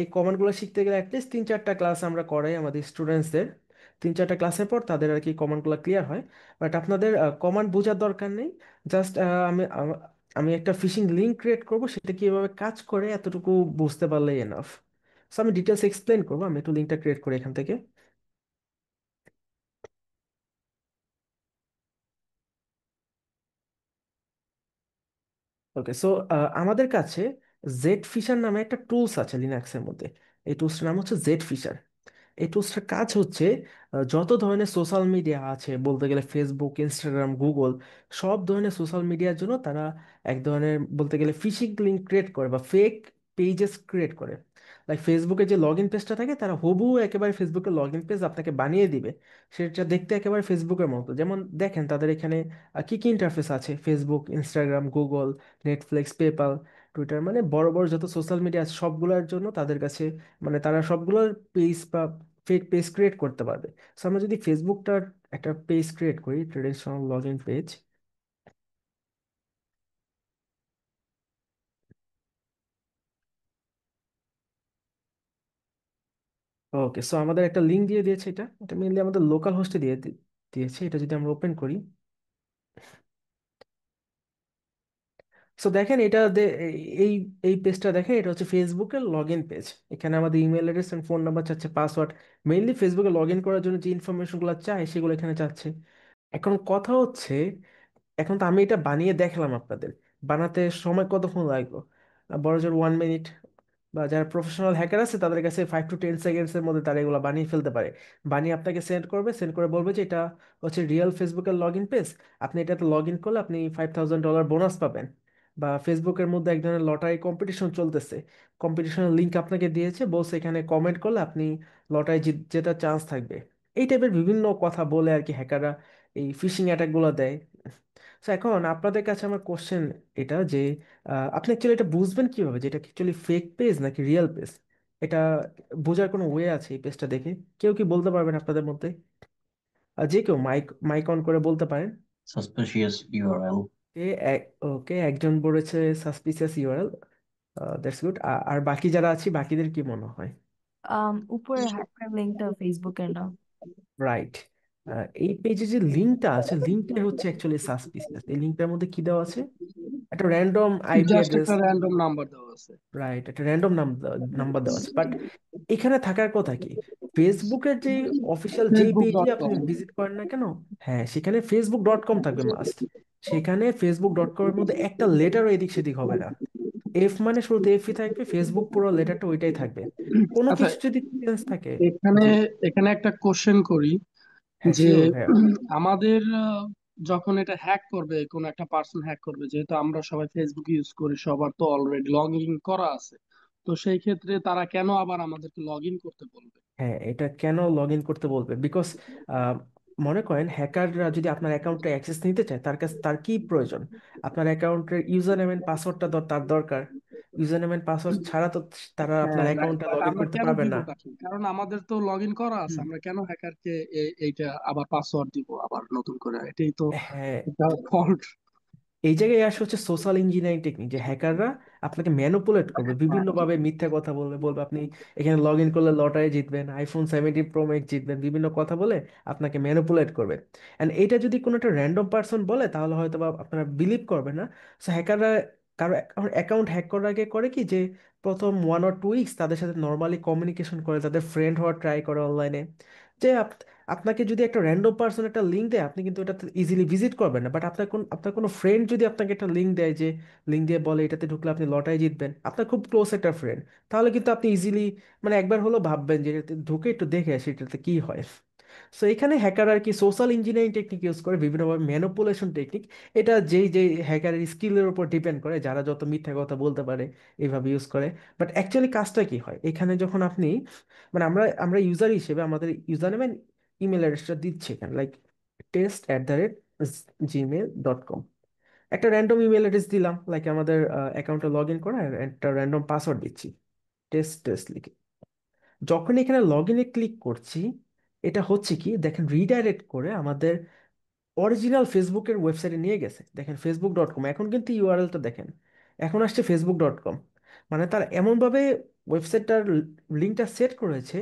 এই কমান্ডগুলো শিখতে গেলে অ্যাটলিস্ট 3-4টা ক্লাস আমরা করাই আমাদের স্টুডেন্টসদের। 3-4টা ক্লাসের পর তাদের আর কি কমান্ডগুলো ক্লিয়ার হয়। বাট আপনাদের কমান্ড বোঝার দরকার নেই। জাস্ট আমি একটা ফিশিং লিঙ্ক ক্রিয়েট করব, সেটা কিভাবে কাজ করে এতটুকু বুঝতে পারলেই এনাফ। সো আমি ডিটেলস এক্সপ্লেন করবো, আমি একটু লিঙ্কটা ক্রিয়েট করি এখান থেকে। ওকে, সো আমাদের কাছে জেড ফিশার নামে একটা টুলস আছে লিনাক্সের মধ্যে। এই টুলসটার নাম হচ্ছে জেড ফিশার। এই টুলসটার কাজ হচ্ছে যত ধরনের সোশ্যাল মিডিয়া আছে, বলতে গেলে ফেসবুক, ইনস্টাগ্রাম, গুগল, সব ধরনের সোশ্যাল মিডিয়ার জন্য তারা এক ধরনের বলতে গেলে ফিশিং লিঙ্ক ক্রিয়েট করে বা ফেক পেজেস ক্রিয়েট করে। লাইক ফেসবুকে যে লগ ইন পেজটা থাকে, তারা হুবহু একেবারে ফেসবুকের লগ ইন পেজ আপনাকে বানিয়ে দিবে। সেটা দেখতে একেবারে ফেসবুকের মতো। যেমন দেখেন তাদের এখানে কি কি ইন্টারফেস আছে, Facebook, Instagram, Google, Netflix, PayPal, Twitter, মানে বড় বড় যত সোশ্যাল মিডিয়া আছে সবগুলোর জন্য তাদের কাছে মানে তারা সবগুলোর পেজ বা ফেক পেজ ক্রিয়েট করতে পারবে। সো আমরা যদি ফেসবুকটার একটা পেজ ক্রিয়েট করি, traditional log in page. Okay, so আমাদের একটা লিঙ্ক দিয়ে দিয়েছে, এটা এটা মেনলি আমাদের লোকাল হোস্টে দিয়েছে। এটা যদি আমরা ওপেন করি, সো দেখেন এই এই পেজটা দেখেন, এটা হচ্ছে ফেসবুকের লগ ইন পেজ। এখানে আমাদের email address and phone number চাচ্ছে, পাসওয়ার্ড। মেইনলি ফেসবুকে লগ ইন করার জন্য যে ইনফরমেশনগুলো চাই সেগুলো এখানে চাচ্ছে। এখন কথা হচ্ছে, এখন তো আমি এটা বানিয়ে দেখালাম আপনাদের, বানাতে সময় কতক্ষণ লাগলো? বড় জোর 1 মিনিট বা যারা প্রফেশনাল হ্যাকার আছে তাদের কাছে 5 to 10 সেকেন্ডসের মধ্যে তারা এগুলো বানিয়ে ফেলতে পারে। বানিয়ে আপনাকে সেন্ড করে বলবে যে এটা হচ্ছে রিয়েল ফেসবুকের লগ ইন পেজ, আপনি এটাতে লগ ইন করলে আপনি $5,000 বোনাস পাবেন। বা ফেসবুকের মধ্যে এক ধরনের লটারি কম্পিটিশন চলতেছে, কম্পিটিশনের লিঙ্ক আপনাকে দিয়েছে, বলছে এখানে কমেন্ট করলে আপনি লটারি জেতার চান্স থাকবে। এই টাইপের বিভিন্ন কথা বলে আর কি হ্যাকাররা এই ফিশিং অ্যাটাকগুলো দেয়। তো এখন আপনাদের কাছে আমার কোশ্চেন এটা যে আপনি অ্যাকচুয়ালি এটা বুঝবেন কিভাবে যে এটা অ্যাকচুয়ালি ফেক পেজ নাকি রিয়েল পেজ? এটা বোঝার কোনো ওয়ে আছে এই পেজটা দেখে? কেউ কি বলতে পারবেন আপনাদের মধ্যে? যে কেউ মাইক মাইক অন করে বলতে পারেন। Suspicious URL. ওকে, একজন বলেছে সাসপিসিয়াস ইউআরএল। That's good. আর বাকি যারা আছি বাকিদের কি মনে হয়? উপরের হাইপার লিঙ্কটা ফেসবুকের না। রাইট। এই পেজে যে লিঙ্কটা আছে, লিঙ্কটা হচ্ছে অ্যাকচুয়ালি সাসপিসিয়াস। এই লিঙ্কটার মধ্যে কি দেওয়া আছে? একটা র্যান্ডম আইপি জাস্ট অ্যাড্রেস। একটা র্যান্ডম নাম্বার দেওয়া আছে। রাইট, একটা র্যান্ডম নাম্বার দেওয়া আছে, বাট এখানে থাকার কথা কি, ফেসবুকের যে অফিসিয়াল যেই ফেসবুক পেজে ডট আপনি কম ভিজিট করেন না কেন, হ্যাঁ সেখানে facebook.com থাকবে মাস্ট। সেখানে facebook.com এর মধ্যে একটা লেটারও এদিক সেদিক হবে না। এফ মানে শুরুতে এফই থাকবে, ফেসবুক পুরো লেটারটা ওইটাই থাকবে। কোনো আচ্ছা, কিছু যদি চেঞ্জ থাকে। এখানে জি। এখানে একটা কোশ্চেন করি হ্যাঁ, যে শিওর ভাইয়া। আমাদের যখন এটা হ্যাক করবে, কোন একটা পার্সন হ্যাক করবে, যেহেতু আমরা সবাই ফেসবুক ইউজ করি, সবার তো অলরেডি লগ ইন করা আছে, তো সেই ক্ষেত্রে তারা কেন আবার আমাদেরকে লগ ইন করতে বলবে? হ্যাঁ, এটা কেন লগ ইন করতে বলবে? বিকজ মনে করেন হ্যাকাররা যদি আপনার অ্যাকাউন্টে অ্যাক্সেস নিতে চায়, তার কি প্রয়োজন? আপনার অ্যাকাউন্টের ইউজার নেম এন্ড পাসওয়ার্ডটা তার দরকার। ইউজার নেম এন্ড পাসওয়ার্ড ছাড়া তো তারা আপনার হ্যাঁ, রাইট, অ্যাকাউন্টে বাট লগ ইন আমরা করতে কেন পারবে দিব না। তাকে? কারণ আমাদের তো লগ ইন করা আছে, হুম। আমরা কেন হ্যাকারকে এইটা আবার পাসওয়ার্ড দিব আবার নতুন করে? এটাই তো হ্যাঁ, একটা ফল্ট। এই জায়গায় আসে হচ্ছে সোশ্যাল ইঞ্জিনিয়ারিং টেকনিক, যে হ্যাকাররা আপনাকে ম্যানুপুলেট করবে, বিভিন্নভাবে মিথ্যা কথা বলবে, বলবে আপনি এখানে লগ ইন করলে লটারি জিতবেন, iPhone 17 Pro Max জিতবেন, বিভিন্ন কথা বলে আপনাকে ম্যানুপুলেট করবে। অ্যান্ড এটা যদি কোনো একটা র্যান্ডম পার্সন বলে তাহলে হয়তো বা আপনারা বিলিভ করবেন না। সো হ্যাকাররা কারো অ্যাকাউন্ট হ্যাক করার আগে করে কি, যে প্রথম 1 or 2 উইকস তাদের সাথে নর্মালি কমিউনিকেশন করে, তাদের ফ্রেন্ড হওয়ার ট্রাই করে অনলাইনে। যে আপনাকে যদি একটা র্যান্ডম পার্সন একটা লিঙ্ক দেয়, আপনি কিন্তু এটাতে ইজিলি ভিজিট করবেন না, বাট আপনার কোনো ফ্রেন্ড যদি আপনাকে একটা লিঙ্ক দেয়, যে লিঙ্ক দিয়ে বলে এটাতে ঢুকলে আপনি লটারি জিতবেন, আপনার খুব ক্লোজ একটা ফ্রেন্ড, তাহলে কিন্তু আপনি ইজিলি মানে একবার হলো ভাববেন যে এটাতে ঢুকে একটু দেখে আসি এটাতে কি হয়। সো এখানে হ্যাকার আর কি সোশ্যাল ইঞ্জিনিয়ারিং টেকনিক ইউজ করে, বিভিন্নভাবে ম্যানিপুলেশন টেকনিক। এটা যেই যেই হ্যাকারের স্কিলের উপর ডিপেন্ড করে, যারা যত মিথ্যা কথা বলতে পারে এইভাবে ইউজ করে। বাট অ্যাকচুয়ালি কাজটা কি হয় এখানে, যখন আপনি মানে আমরা আমরা ইউজার হিসেবে আমাদের ইউজার নেম ইমেল অ্যাড্রেসটা দিচ্ছি এখানে, লাইক test@gmail.com। একটা র্যান্ডম ইমেল অ্যাড্রেস দিলাম, লাইক আমাদের অ্যাকাউন্টে লগ ইন করা, একটা র্যান্ডম পাসওয়ার্ড দিচ্ছি, টেস্ট টেস্ট লিখে। যখন এখানে লগ ইনে ক্লিক করছি, এটা হচ্ছে কি দেখেন, রিডাইরেক্ট করে আমাদের অরিজিনাল ফেসবুকের ওয়েবসাইটে নিয়ে গেছে। দেখেন facebook.com, এখন কিন্তু ইউআরএলটা দেখেন, এখন আসছে facebook.com। মানে তার এমনভাবে ওয়েবসাইটটার লিঙ্কটা সেট করেছে,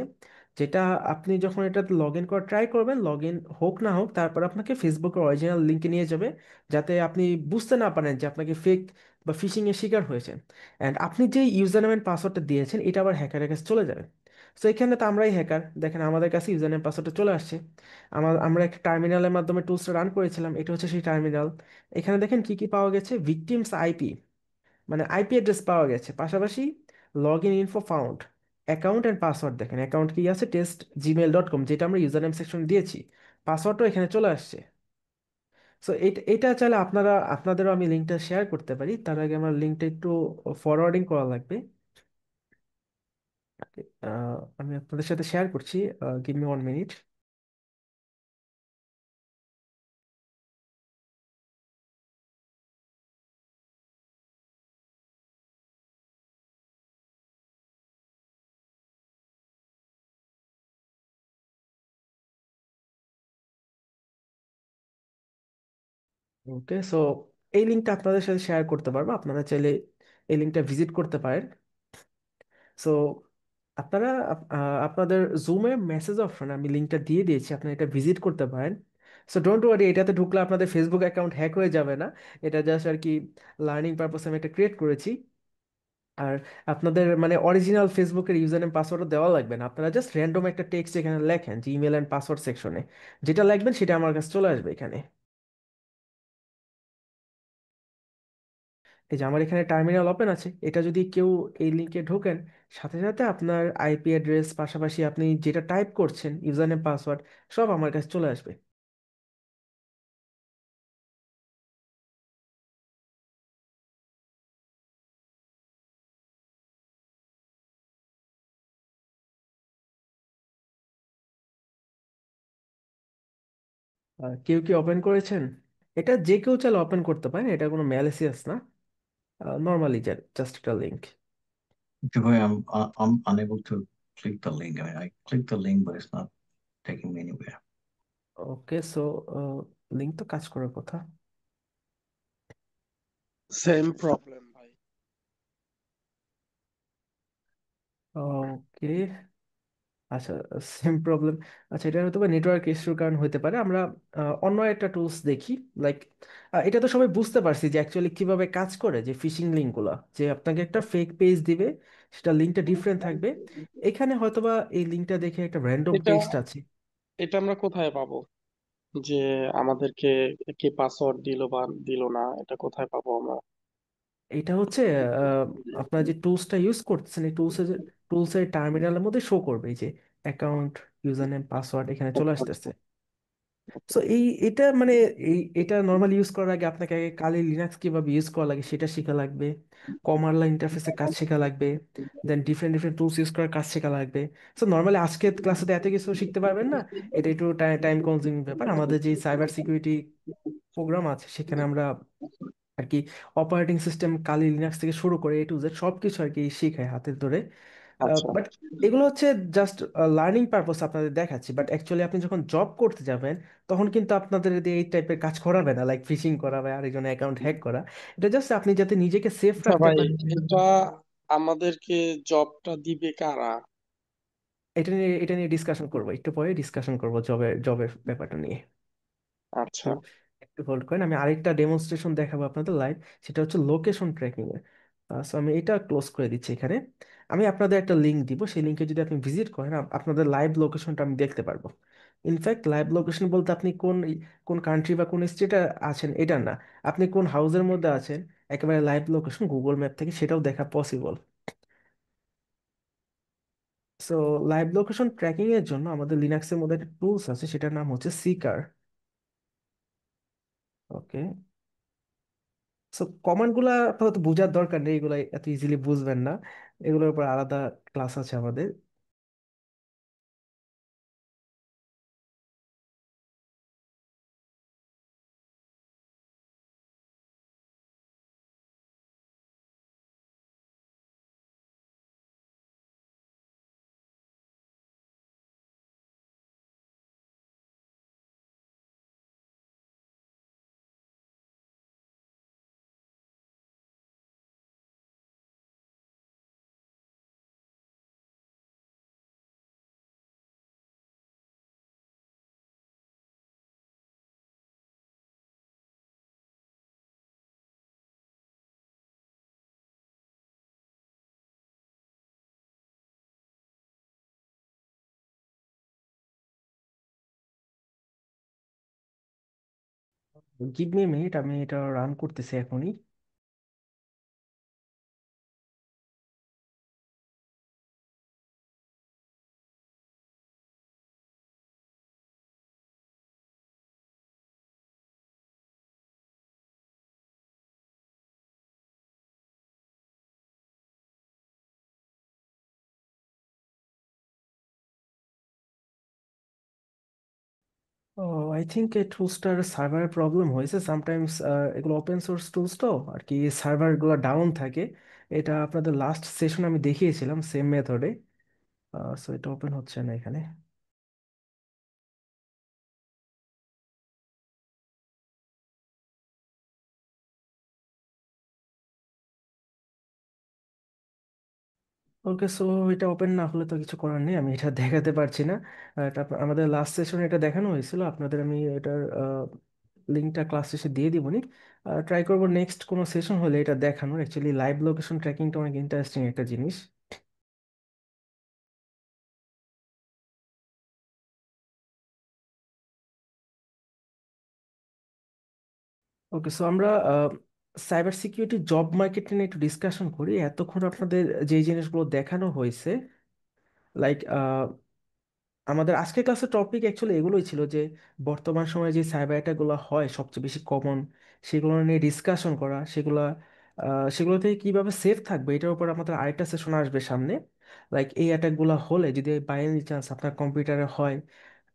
যেটা আপনি যখন এটা লগ ইন করা ট্রাই করবেন, লগ ইন হোক না হোক, তারপর আপনাকে ফেসবুকের অরিজিনাল লিঙ্কে নিয়ে যাবে, যাতে আপনি বুঝতে না পারেন যে আপনাকে ফেক বা ফিশিং এর শিকার হয়েছেন। অ্যান্ড আপনি যে ইউজার নেম এন্ড পাসওয়ার্ডটা দিয়েছেন এটা আবার হ্যাকারের কাছে চলে যাবে। সো এখানে তো আমরাই হ্যাকার, দেখেন আমাদের কাছে ইউজার নেম পাসওয়ার্ডটা চলে আসছে। আমরা একটা টার্মিনালের মাধ্যমে টুলসটা রান করেছিলাম, এটা হচ্ছে সেই টার্মিনাল। এখানে দেখেন কি কি পাওয়া গেছে, ভিকটিমস আইপি মানে আইপি অ্যাড্রেস পাওয়া গেছে, পাশাপাশি log in info found, account and password দেখেন, অ্যাকাউন্ট কি আছে test@gmail.com, যেটা আমরা ইউজার নেম সেকশনে দিয়েছি, পাসওয়ার্ডও এখানে চলে আসছে। সো এটা চাইলে আপনাদেরও আমি লিঙ্কটা শেয়ার করতে পারি, তার আগে আমার লিঙ্কটা একটু ফরওয়ার্ডিং করা লাগবে। আমি আপনাদের সাথে শেয়ার করছি, গিভ মি 1 মিনিট। ওকে, সো এই লিঙ্কটা আপনাদের সাথে শেয়ার করতে পারবো, আপনারা চাইলে এই লিঙ্কটা ভিজিট করতে পারেন। সো আপনারা আপনাদের জুমে মেসেজ অপশন আমি লিঙ্কটা দিয়ে দিয়েছি, আপনারা এটা ভিজিট করতে পারেন। সো ডোন্ট ওয়ারি, এটাতে ঢুকলে আপনাদের ফেসবুক অ্যাকাউন্ট হ্যাক হয়ে যাবে না। এটা জাস্ট আর কি লার্নিং পারপাসে আমি এটা ক্রিয়েট করেছি। আর আপনাদের মানে অরিজিনাল ফেসবুকের ইউজার নেম পাসওয়ার্ডও দেওয়া লাগবে না, আপনারা জাস্ট র্যান্ডম একটা টেক্সট এখানে লেখেন যে ইমেল অ্যান্ড পাসওয়ার্ড সেকশনে, যেটা লিখবেন সেটা আমার কাছে চলে আসবে এখানে। এই যে আমার এখানে টার্মিনাল ওপেন আছে, এটা যদি কেউ এই লিঙ্কে ঢোকেন, সাথে সাথে আপনার আইপি অ্যাড্রেস পাশাপাশি আপনি যেটা টাইপ করছেন ইউজার নেম পাসওয়ার্ড সব আমার কাছে চলে আসবে। কেউ কি ওপেন করেছেন? এটা যে কেউ চাইলে ওপেন করতে পারেন, এটা কোনো ম্যালিসিয়াস না, নর্মালি জাস্ট একটা link. Joy, I'm unable to click the link. I mean, I clicked the link, but it's not taking me anywhere. Okay, so link তো কাজ করার কথা। সেম প্রবলেম ভাই। ওকে, আচ্ছা, সেম প্রবলেম। আচ্ছা, এটা হয়তো নেটওয়ার্ক ইস্যুর কারণ হতে পারে। আমরা অন্য একটা টুলস দেখি, লাইক এটা তো সবাই বুঝতে পারছি যে অ্যাকচুয়ালি কিভাবে কাজ করে, যে ফিশিং লিঙ্কগুলো, যে আপনাকে একটা ফেক পেজ দিবে, সেটা লিঙ্কটা ডিফারেন্ট থাকবে। এখানে হয়তোবা এই লিঙ্কটা দেখে একটা র্যান্ডম এটা টেক্সট আছে। এটা আমরা কোথায় পাবো যে আমাদেরকে কে পাসওয়ার্ড দিল বা দিল না, এটা কোথায় পাবো আমরা? এটা হচ্ছে আহ, আপনার যে টুলসটা ইউজ করতেছেন, এই টুলসের টার্মিনালের মধ্যে শো করবে, এই যে অ্যাকাউন্ট, ইউজার নেম, পাসওয়ার্ড এখানে চলে আসতেছে। সো এটা মানে এটা নর্মালি ইউজ করার আগে আপনাকে আগে কালি লিনাক্স কিভাবে ইউজ করা লাগে সেটা শেখা লাগবে, কমান্ড লাইন ইন্টারফেসে কাজ শেখা লাগবে, দেন ডিফারেন্ট ডিফারেন্ট টুলস ইউজ করার কাজ শেখা লাগবে। সো নর্মালি আজকের ক্লাসে তো এত কিছু শিখতে পারবেন না, এটা একটু টাইম কনজিউমিং ব্যাপার। আমাদের যে সাইবার সিকিউরিটি প্রোগ্রাম আছে সেখানে আমরা আর কি অপারেটিং সিস্টেম কালি লিনাক্স থেকে শুরু করে A to Z সবকিছু আর কি শিখাই হাতে ধরে। আচ্ছা, বাট এগুলো হচ্ছে জাস্ট লার্নিং পারপোজ আপনাদের দেখাচ্ছি, বাট অ্যাকচুয়ালি আপনি যখন জব করতে যাবেন তখন কিন্তু আপনাদের দিয়ে এই টাইপের কাজ করাবে না, লাইক ফিশিং করা বা আরেকজনের অ্যাকাউন্ট হ্যাক করা। এটা জাস্ট আপনি যাতে নিজেকে সেফ আচ্ছা রাখতে ভাই, পারেন। এটা আমাদেরকে জবটা দিবে কারা? এটা নিয়ে ডিসকাশন করবো, একটু পরে ডিসকাশন করবো জবের ব্যাপারটা নিয়ে। একটু আচ্ছা, একটু হোল্ড করেন, আমি আরেকটা ডেমনস্ট্রেশন দেখাবো আপনাদের লাইভ, সেটা হচ্ছে লোকেশন ট্র্যাকিং এর। সো আমি এটা ক্লোজ করে দিচ্ছি এখানে। আমি আপনাদের একটা লিংক দিব, সেই লিংকে যদি আপনি ভিজিট করেন আপনাদের লাইভ লোকেশনটা আমি দেখতে পারবো। ইনফ্যাক্ট লাইভ লোকেশন বলতে আপনি কোন কোন কান্ট্রি বা কোন স্টেটে আছেন এটা না, আপনি কোন হাউসের মধ্যে আছেন, একেবারে লাইভ লোকেশন গুগল ম্যাপ থেকে সেটাও দেখা possible. So live location tracking এর জন্য আমাদের লিনাক্সের মধ্যে একটা টুলস আছে, সেটার নাম হচ্ছে সিকার। ওকে, সো কমান্ডগুলা আপাতত বোঝার দরকার নেই, এগুলো এত ইজিলি বুঝবেন না, এগুলোর উপর আলাদা ক্লাস আছে আমাদের। গিভ মি মিনিট, আমি এটা রান করতেছি এখনই। ও, আই থিঙ্ক এই টুলসটার সার্ভার প্রবলেম হয়েছে সামটাইমস। এগুলো ওপেন সোর্স টুলস তো আর কি, সার্ভারগুলো ডাউন থাকে। এটা আপনাদের লাস্ট সেশন আমি দেখিয়েছিলাম সেম মেথডে। সো এটা ওপেন হচ্ছে না এখানে। ওকে, সো এটা ওপেন না হলে তো কিছু করার নেই, আমি এটা দেখাতে পারছি না। এটা আমাদের লাস্ট সেশনে এটা দেখানো হয়েছিল আপনাদের, আমি এটার লিঙ্কটা ক্লাস শেষে দিয়ে দিবনি। ট্রাই করবো নেক্সট কোনো সেশন হলে এটা দেখানোর। অ্যাকচুয়ালি লাইভ লোকেশন ট্র্যাকিংটা অনেক ইন্টারেস্টিং একটা জিনিস। ওকে, সো আমরা সাইবার সিকিউরিটি জব মার্কেট নিয়ে একটু ডিসকাশন করি। এতক্ষণ আপনাদের যে জিনিসগুলো দেখানো হয়েছে, লাইক আমাদের আজকের ক্লাসের টপিক অ্যাকচুয়ালি এগুলোই ছিল যে বর্তমান সময়ে যে সাইবার অ্যাটাকগুলো হয় সবচেয়ে বেশি কমন, সেগুলো নিয়ে ডিসকাশন করা, সেগুলো থেকে কিভাবে সেফ থাকবে এটার উপর আমাদের আরেকটা সেশন আসবে সামনে। লাইক এই অ্যাটাকগুলো হলে যদি বাই এনি চান্স আপনার কম্পিউটারে হয়,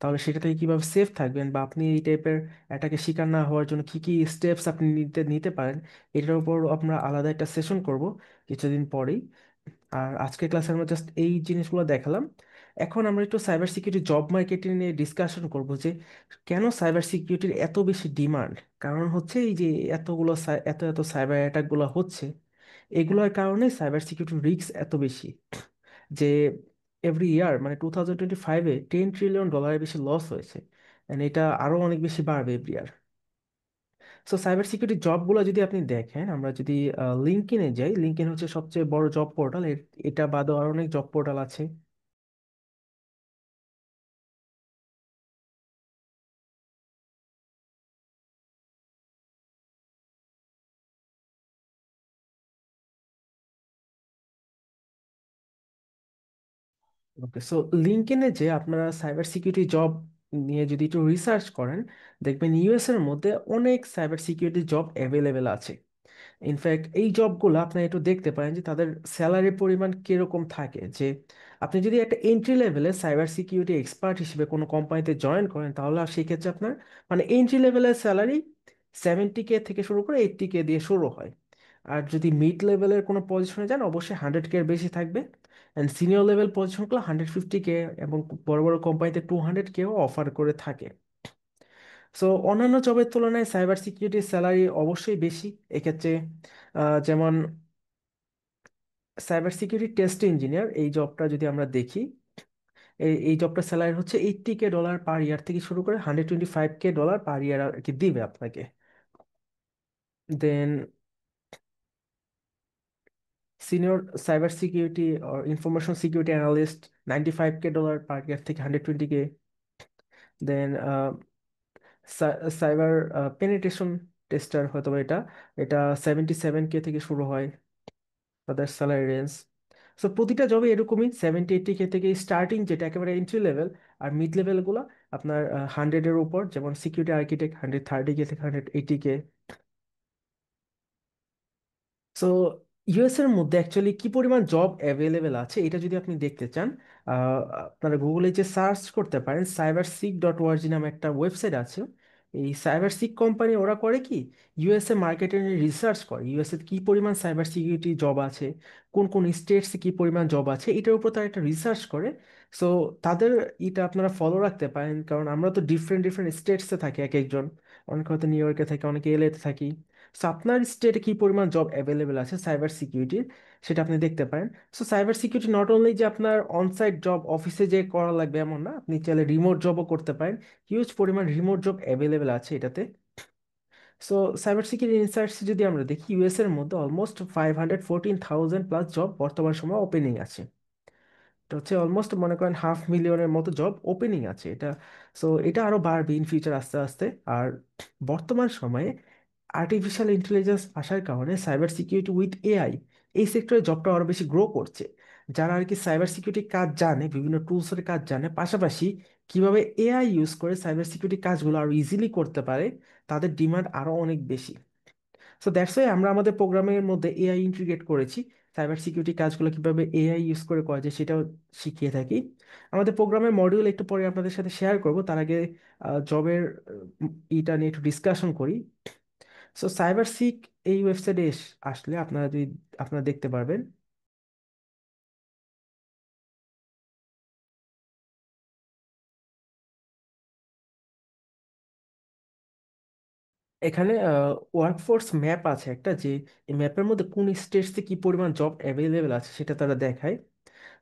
তাহলে সেটা থেকে কিভাবে সেফ থাকবেন, বা আপনি এই টাইপের অ্যাটাকের শিকার না হওয়ার জন্য কি কি স্টেপস আপনি নিতে নিতে পারেন, এটার উপর আমরা আলাদা একটা সেশন করব কিছুদিন পরেই। আর আজকের ক্লাসে আমরা জাস্ট এই জিনিসগুলো দেখালাম। এখন আমরা একটু সাইবার সিকিউরিটি জব মার্কেটিং নিয়ে ডিসকাশন করব যে কেন সাইবার সিকিউরিটির এত বেশি ডিমান্ড। কারণ হচ্ছে এই যে এত এত সাইবার অ্যাটাকগুলো হচ্ছে, এগুলোর কারণে সাইবার সিকিউরিটির রিস্ক এত বেশি যে এভরি ইয়ার মানে 2025-এ $10 ট্রিলিয়ন বেশি লস হয়েছে, এন্ড এটা আরো অনেক বেশি বাড়বে every year. So cyber security জবগুলো যদি আপনি দেখেন, আমরা যদি লিঙ্কডইনে যাই, লিঙ্কডইন হচ্ছে সবচেয়ে বড় জব পোর্টাল। এটা বাদেও আরো অনেক জব পোর্টাল আছে। ওকে, সো লিঙ্কডইনে যে আপনারা সাইবার সিকিউরিটি জব নিয়ে যদি একটু রিসার্চ করেন, দেখবেন ইউএস এর মধ্যে অনেক সাইবার সিকিউরিটি জব অ্যাভেলেবেল আছে। ইনফ্যাক্ট এই জবগুলো আপনি একটু দেখতে পারেন যে তাদের স্যালারির পরিমাণ কিরকম থাকে। যে আপনি যদি একটা এন্ট্রি লেভেলে সাইবার সিকিউরিটি এক্সপার্ট হিসেবে কোনো কোম্পানিতে জয়েন করেন, তাহলে আর সেক্ষেত্রে আপনার মানে এন্ট্রি লেভেলের স্যালারি 70K থেকে শুরু করে 80K দিয়ে শুরু হয়। আর যদি মিড লেভেলের কোনো পজিশনে যান, অবশ্যই 100K এর বেশি থাকবে। অ্যান্ড সিনিয়র লেভেল পজিশনগুলো 150K, এবং বড় বড় কোম্পানিতে 200Kও অফার করে থাকে। সো অন্যান্য জবের তুলনায় সাইবার সিকিউরিটির স্যালারি অবশ্যই বেশি এক্ষেত্রে। যেমন সাইবার সিকিউরিটি টেস্ট ইঞ্জিনিয়ার এই জবটা যদি আমরা দেখি, এই জবটা স্যালারি হচ্ছে $80K পার ইয়ার থেকে শুরু করে $125K পার ইয়ার আর কি দিবে আপনাকে। Then senior cyber security information security analyst, $95K per year থেকে 120K। দেন সাইবার পেনিট্রেশন টেস্টার, হয়তো বা এটা এটা 77K থেকে শুরু হয় তাদের স্যালারি রেঞ্জ। সো প্রতিটা জবে এরকমই 70-80K থেকে স্টার্টিং, যেটা একেবারে এন্ট্রি লেভেল। আর মিড লেভেলগুলো আপনার 100-এর উপর, যেমন সিকিউরিটি আর্কিটেক্ট 130K থেকে 180K। সো ইউএস এর মধ্যে অ্যাকচুয়ালি কি পরিমাণ জব অ্যাভেলেবেল আছে এটা যদি আপনি দেখতে চান, আপনারা গুগলে যে সার্চ করতে পারেন, cyberseek.org নামে একটা ওয়েবসাইট আছে। এই সাইবার সিক কোম্পানি ওরা করে কি, ইউএসএ মার্কেটে রিসার্চ করে ইউএসএ কি পরিমাণ সাইবার সিকিউরিটি জব আছে, কোন কোন স্টেটসে কি পরিমাণ জব আছে, এটার উপর তারা একটা রিসার্চ করে। সো তাদের এটা আপনারা ফলো রাখতে পারেন, কারণ আমরা তো ডিফারেন্ট ডিফারেন্ট স্টেটসে থাকি এক একজন। অনেকে হয়তো নিউ ইয়র্কে থাকি, অনেকে এলএতে থাকি। সো আপনার স্টেটে কি পরিমাণ জব অ্যাভেলেবেল আছে সাইবার সিকিউরিটির, সেটা আপনি দেখতে পারেন। So cyber security not only যে আপনার অনসাইট জব অফিসে যে করা লাগবে এমন না, আপনি চাইলে রিমোট জবও করতে পারেন। হিউজ পরিমাণ রিমোট জব অ্যাভেলেবেল আছে এটাতে। সো সাইবার সিকিউরিটি ইনসাইটস যদি আমরা দেখি, ইউএস এর মধ্যে অলমোস্ট 514,000+ জব বর্তমান সময় ওপেনিং আছে। এটা হচ্ছে অলমোস্ট মনে করেন 500,000-এর মতো জব ওপেনিং আছে এটা। সো এটা আরো বাড়বে ইন ফিউচার আস্তে আস্তে। আর বর্তমান সময়ে আর্টিফিশিয়াল ইন্টেলিজেন্স আসার কারণে সাইবার সিকিউরিটি উইথ এআই এই সেক্টরে জবটা আরো বেশি গ্রো করছে। যারা আর কি সাইবার সিকিউরিটি কাজ জানে, বিভিন্ন টুলসের কাজ জানে, পাশাপাশি কিভাবে এআই ইউজ করে সাইবার সিকিউরিটি কাজগুলো আরো ইজিলি করতে পারে, তাদের ডিমান্ড আরো অনেক বেশি। সো দ্যাটস ওয়াই আমরা আমাদের প্রোগ্রামের মধ্যে এআই ইন্টিগ্রেট করেছি। সাইবার সিকিউরিটি কাজগুলো কিভাবে এআই ইউজ করে করা যায় সেটাও শিখিয়ে থাকি। আমাদের প্রোগ্রামের মডিউল একটু পরে আপনাদের সাথে শেয়ার করব, তার আগে জবের ইটা নিয়ে একটু ডিসকাশন করি। সো সাইবার সিক এই ওয়েবসাইটে আসলে আপনারা দেখতে পারবেন এখানে ওয়ার্কফোর্স ম্যাপ আছে একটা, যে এই ম্যাপের মধ্যে কোন স্টেটসে কি পরিমাণ জব অ্যাভেলেবেল আছে সেটা তারা দেখায়।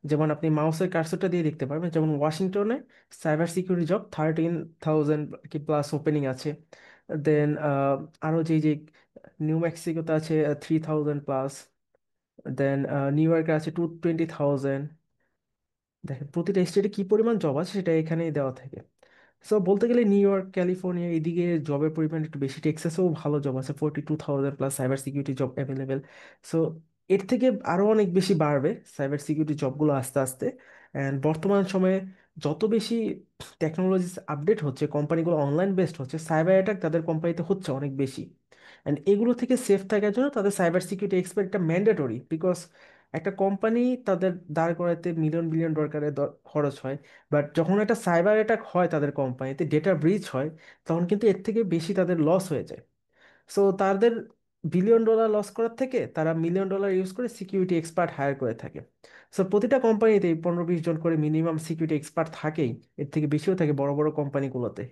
যেমন আপনি মাউসের কার্সরটা দিয়ে দেখতে পারবেন, যেমন ওয়াশিংটনে সাইবার সিকিউরিটি জব 13,000 কি প্লাস ওপেনিং আছে। দেন আরও যে নিউ মেক্সিকোতে আছে 3,000+। দেন নিউ ইয়র্কে আছে 220,000। দেখেন প্রতিটা স্টেটে কি পরিমাণ জব আছে সেটা এখানেই দেওয়া থাকে। সো বলতে গেলে নিউ ইয়র্ক, ক্যালিফোর্নিয়া এদিকে জবের পরিমাণ একটু বেশি। টেক্সাসেও ভালো জব আছে, 42,000 plus cyber security job available. So এর থেকে আরো অনেক বেশি বাড়বে সাইবার সিকিউরিটি জবগুলো আস্তে আস্তে। অ্যান্ড বর্তমান সময়ে যত বেশি টেকনোলজি আপডেট হচ্ছে, কোম্পানিগুলো অনলাইন বেসড হচ্ছে, সাইবার অ্যাটাক তাদের কোম্পানিতে হচ্ছে অনেক বেশি। অ্যান্ড এগুলো থেকে সেফ থাকার জন্য তাদের সাইবার সিকিউরিটি এক্সপার্টটা ম্যান্ডেটরি। বিকজ একটা কোম্পানি তাদের দাঁড় করাতে মিলিয়ন বিলিয়ন ডলারের খরচ হয়, বাট যখন একটা সাইবার অ্যাটাক হয় তাদের কোম্পানিতে, ডেটা ব্রিচ হয়, তখন কিন্তু এর থেকে বেশি তাদের লস হয়ে যায়। সো তাদের বিলিয়ন ডলার লস করার থেকে তারা মিলিয়ন ডলার ইউজ করে সিকিউরিটি এক্সপার্ট হায়ার করে থাকে। সো প্রতিটা কোম্পানিতেই 15-20 জন করে মিনিমাম সিকিউরিটি এক্সপার্ট থাকেই, এর থেকে বেশিও থাকে বড় বড় কোম্পানিগুলোতে।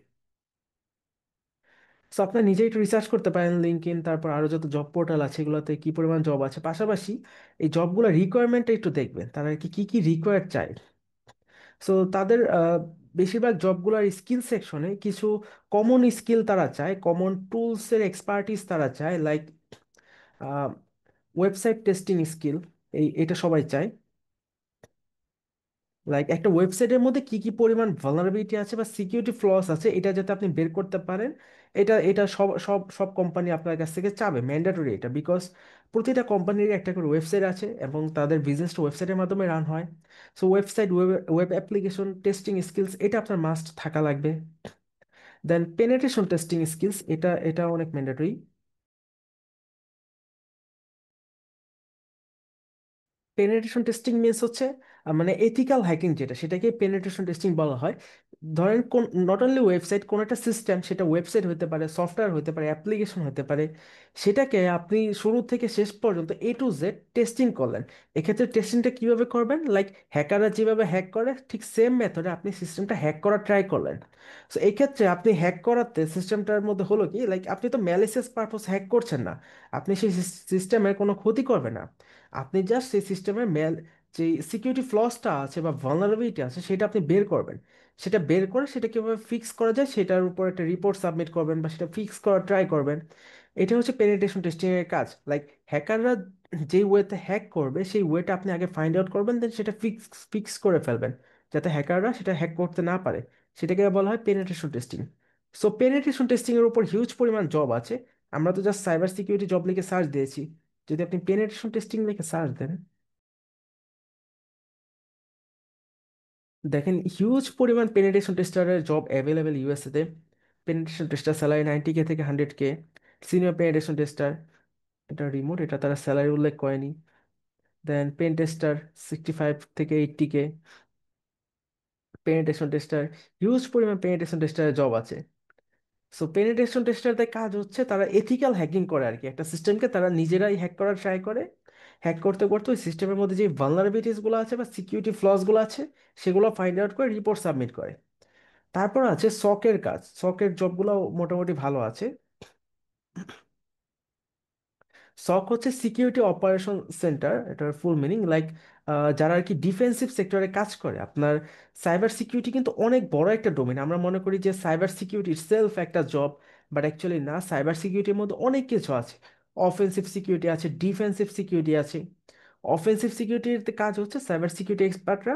সো আপনার নিজে একটু রিসার্চ করতে পারেন লিঙ্কডইন, তারপর আরো যত জব পোর্টাল আছে এগুলোতে কি পরিমাণ জব আছে। পাশাপাশি এই জবগুলোর রিকোয়ারমেন্টটা একটু দেখবেন, তারা কি কি কি রিকোয়ার্ড চায়। সো তাদের বেশিরভাগ জবগুলোর স্কিল সেকশনে কিছু কমন স্কিল তারা চায়, কমন টুলসের এক্সপার্টিস তারা চায়, লাইক ওয়েবসাইট টেস্টিং স্কিল। এটা সবাই চায়। লাইক একটা ওয়েবসাইটের মধ্যে কি কি পরিমাণ ভালনারেবিলিটি আছে বা সিকিউরিটি ফ্লস আছে, এটা যাতে আপনি বের করতে পারেন। এটা এটা সব সব সব কোম্পানি আপনার কাছ থেকে চাবে, ম্যান্ডেটরি এটা। বিকজ প্রতিটা কোম্পানির একটা করে ওয়েবসাইট আছে এবং তাদের বিজনেসটা ওয়েবসাইটের মাধ্যমে রান হয়। So website, web web application testing skills এটা আপনার মাস্ট থাকা লাগবে। দেন পেনেট্রেশন টেস্টিং স্কিলস, এটা অনেক ম্যান্ডেটরি। পেনিট্রেশন টেস্টিং মিনস হচ্ছে মানে এথিক্যাল হ্যাকিং, যেটা সেটাকে পেনিট্রেশন টেস্টিং বলা হয়। ধরেন কোন নট অনলি ওয়েবসাইট, কোন একটা সিস্টেম, সেটা ওয়েবসাইট হতে পারে, সফটওয়্যার হতে পারে, অ্যাপ্লিকেশন হতে পারে, সেটাকে আপনি শুরু থেকে শেষ পর্যন্ত A to Z টেস্টিং করলেন। এক্ষেত্রে টেস্টিংটা কিভাবে করবেন, লাইক হ্যাকাররা যেভাবে হ্যাক করে ঠিক সেম মেথডে আপনি সিস্টেমটা হ্যাক করার ট্রাই করলেন। সো এই ক্ষেত্রে আপনি হ্যাক করাতে সিস্টেমটার মধ্যে হলো কি, লাইক আপনি তো ম্যালিসিয়াস পারপোজ হ্যাক করছেন না, আপনি সেই সিস্টেমের কোনো ক্ষতি করবেন না। আপনি জাস্ট সেই সিস্টেমের যে সিকিউরিটি ফ্লসটা আছে বা ভালনারেবিলিটি আছে সেটা আপনি বের করবেন। সেটা বের করে সেটা কিভাবে ফিক্স করা যায় সেটার উপর একটা রিপোর্ট সাবমিট করবেন বা সেটা ফিক্স করার ট্রাই করবেন। এটা হচ্ছে পেনিট্রেশন টেস্টিং এর কাজ। লাইক হ্যাকাররা যে ওয়েতে হ্যাক করবে সেই ওয়েটা আপনি আগে ফাইন্ড আউট করবেন, দেন সেটা ফিক্স ফিক্স করে ফেলবেন যাতে হ্যাকাররা সেটা হ্যাক করতে না পারে। সেটাকে বলা হয় penetration testing. So penetration testing এর উপর হিউজ পরিমাণ জব আছে। আমরা তো জাস্ট সাইবার সিকিউরিটি জব লিখে সার্চ দিয়েছি, যদি আপনি পেনিট্রেশন টেস্টিং লিখে সার্চ দেন, দেখেন হিউজ পরিমাণ পেনিট্রেশন টেস্টারের জব অ্যাভেলেবেল ইউএসএ তে। পেনিট্রেশন টেস্টার স্যালারি 90K থেকে 100K। সিনিয়র পেনিট্রেশন টেস্টার, এটা রিমোট, এটা তারা স্যালারি উল্লেখ করেনি। দেন পেন টেস্টার 65 থেকে 80K। পেনিট্রেশন টেস্টার, হিউজ পরিমাণ পেনিট্রেশন টেস্টারের জব আছে। সো পেনিট্রেশন টেস্টারদের কাজ হচ্ছে তারা এথিক্যাল হ্যাকিং করে আর কি, একটা সিস্টেমকে তারা নিজেরাই হ্যাক করার ট্রাই করে। হ্যাক করতে করতে ওই সিস্টেমের মধ্যে যে ভালনারেবিলিটিস গুলো আছে বা সিকিউরিটি ফ্লস গুলো আছে সেগুলো ফাইন্ড আউট করে রিপোর্ট সাবমিট করে। তারপর আছে সকের কাজ, সকের জবগুলো মোটামুটি ভালো আছে। সক হচ্ছে সিকিউরিটি অপারেশন সেন্টার, এটার ফুল মিনিং লাইক যারা আর কি ডিফেন্সিভ সেক্টরে কাজ করে। আপনার সাইবার সিকিউরিটি কিন্তু অনেক বড় একটা ডোমেন। আমরা মনে করি যে সাইবার সিকিউরিটি সেলফ একটা জব, বাট অ্যাকচুয়ালি না। সাইবার সিকিউরিটির মধ্যে অনেক কিছু আছে। অফেন্সিভ সিকিউরিটি আছে, ডিফেন্সিভ সিকিউরিটি আছে। অফেন্সিভ সিকিউরিটির কাজ হচ্ছে সাইবার সিকিউরিটি এক্সপার্টরা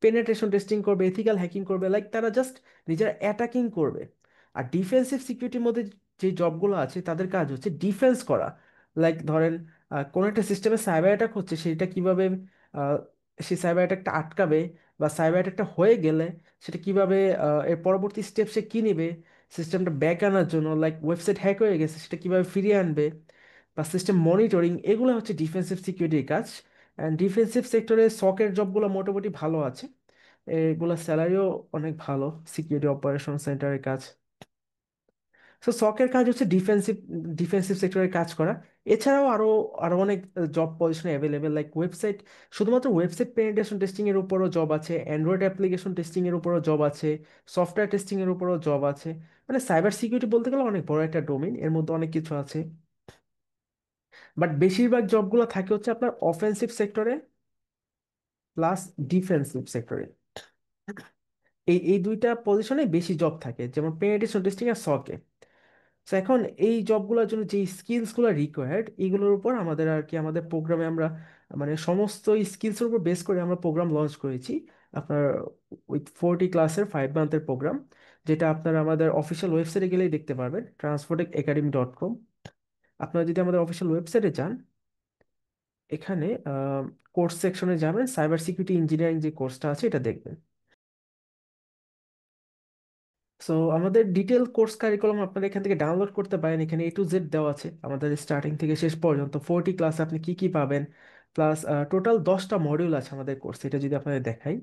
পেনেট্রেশন টেস্টিং করবে, এথিক্যাল হ্যাকিং করবে, লাইক তারা জাস্ট নিজেরা অ্যাটাকিং করবে। আর ডিফেন্সিভ সিকিউরিটির মধ্যে যে জবগুলো আছে তাদের কাজ হচ্ছে ডিফেন্স করা। লাইক ধরেন কোনো একটা সিস্টেমে সাইবার অ্যাটাক হচ্ছে, সেটা কিভাবে আহ, সেই সাইবার অ্যাটাকটা আটকাবে, বা সাইবার অ্যাটাকটা হয়ে গেলে সেটা কিভাবে এর পরবর্তী স্টেপ সে কি নেবে সিস্টেমটা ব্যাক আনার জন্য, লাইক ওয়েবসাইট হ্যাক হয়ে গেছে সেটা কিভাবে ফিরিয়ে আনবে, বা সিস্টেম মনিটরিং, এগুলো হচ্ছে ডিফেন্সিভ সিকিউরিটির কাজ। অ্যান্ড ডিফেন্সিভ সেক্টরে সকের জবগুলো মোটামুটি ভালো আছে, এগুলো স্যালারিও অনেক ভালো। সিকিউরিটি অপারেশন সেন্টারের কাজ। সো সকের কাজ হচ্ছে ডিফেন্সিভ ডিফেন্সিভ সেক্টরে কাজ করা। এছাড়াও আরো আরো অনেক job position available, like website, শুধুমাত্র ওয়েবসাইট পেনিট্রেশন টেস্টিং এর উপরও জব আছে, অ্যান্ড্রয়েড অ্যাপ্লিকেশন টেস্টিং এর উপরও জব আছে, সফটওয়্যার টেস্টিং এর উপরও জব আছে। মানে সাইবার সিকিউরিটি বলতে গেলে অনেক বড় একটা ডোমেইন, এর মধ্যে অনেক কিছু আছে। বাট বেশিরভাগ জবগুলো থাকে হচ্ছে আপনার অফেন্সিভ সেক্টরে প্লাস ডিফেন্সিভ সেক্টরে। এই দুইটা পজিশনে বেশি জব থাকে, যেমন পেনিট্রেশন টেস্টিং আর সকে। তো এখন এই জবগুলোর জন্য যে স্কিলসগুলো রিকোয়ার্ড, এগুলোর উপর আমাদের আর কি আমাদের প্রোগ্রামে আমরা মানে সমস্ত স্কিলসের উপর বেস করে আমরা প্রোগ্রাম লঞ্চ করেছি আপনার উইথ 40 ক্লাসের 5 মান্থের প্রোগ্রাম। যেটা আপনারা আমাদের অফিসিয়াল ওয়েবসাইটে গেলেই দেখতে পারবেন, transphoteacademy.com। আপনারা যদি আমাদের অফিসিয়াল ওয়েবসাইটে যান, এখানে কোর্স সেকশনে যাবেন, সাইবার সিকিউরিটি ইঞ্জিনিয়ারিং যে কোর্সটা আছে এটা দেখবেন। সো আমাদের ডিটেল কোর্স কারিকুলাম আপনারা এখান থেকে ডাউনলোড করতে পারেন। এখানে A to Z দেওয়া আছে, আমাদের স্টার্টিং থেকে শেষ পর্যন্ত 40 ক্লাস আপনি কি কি পাবেন, প্লাস টোটাল 10টা মডিউল আছে আমাদের কোর্সে। এটা যদি আপনাদের দেখাই,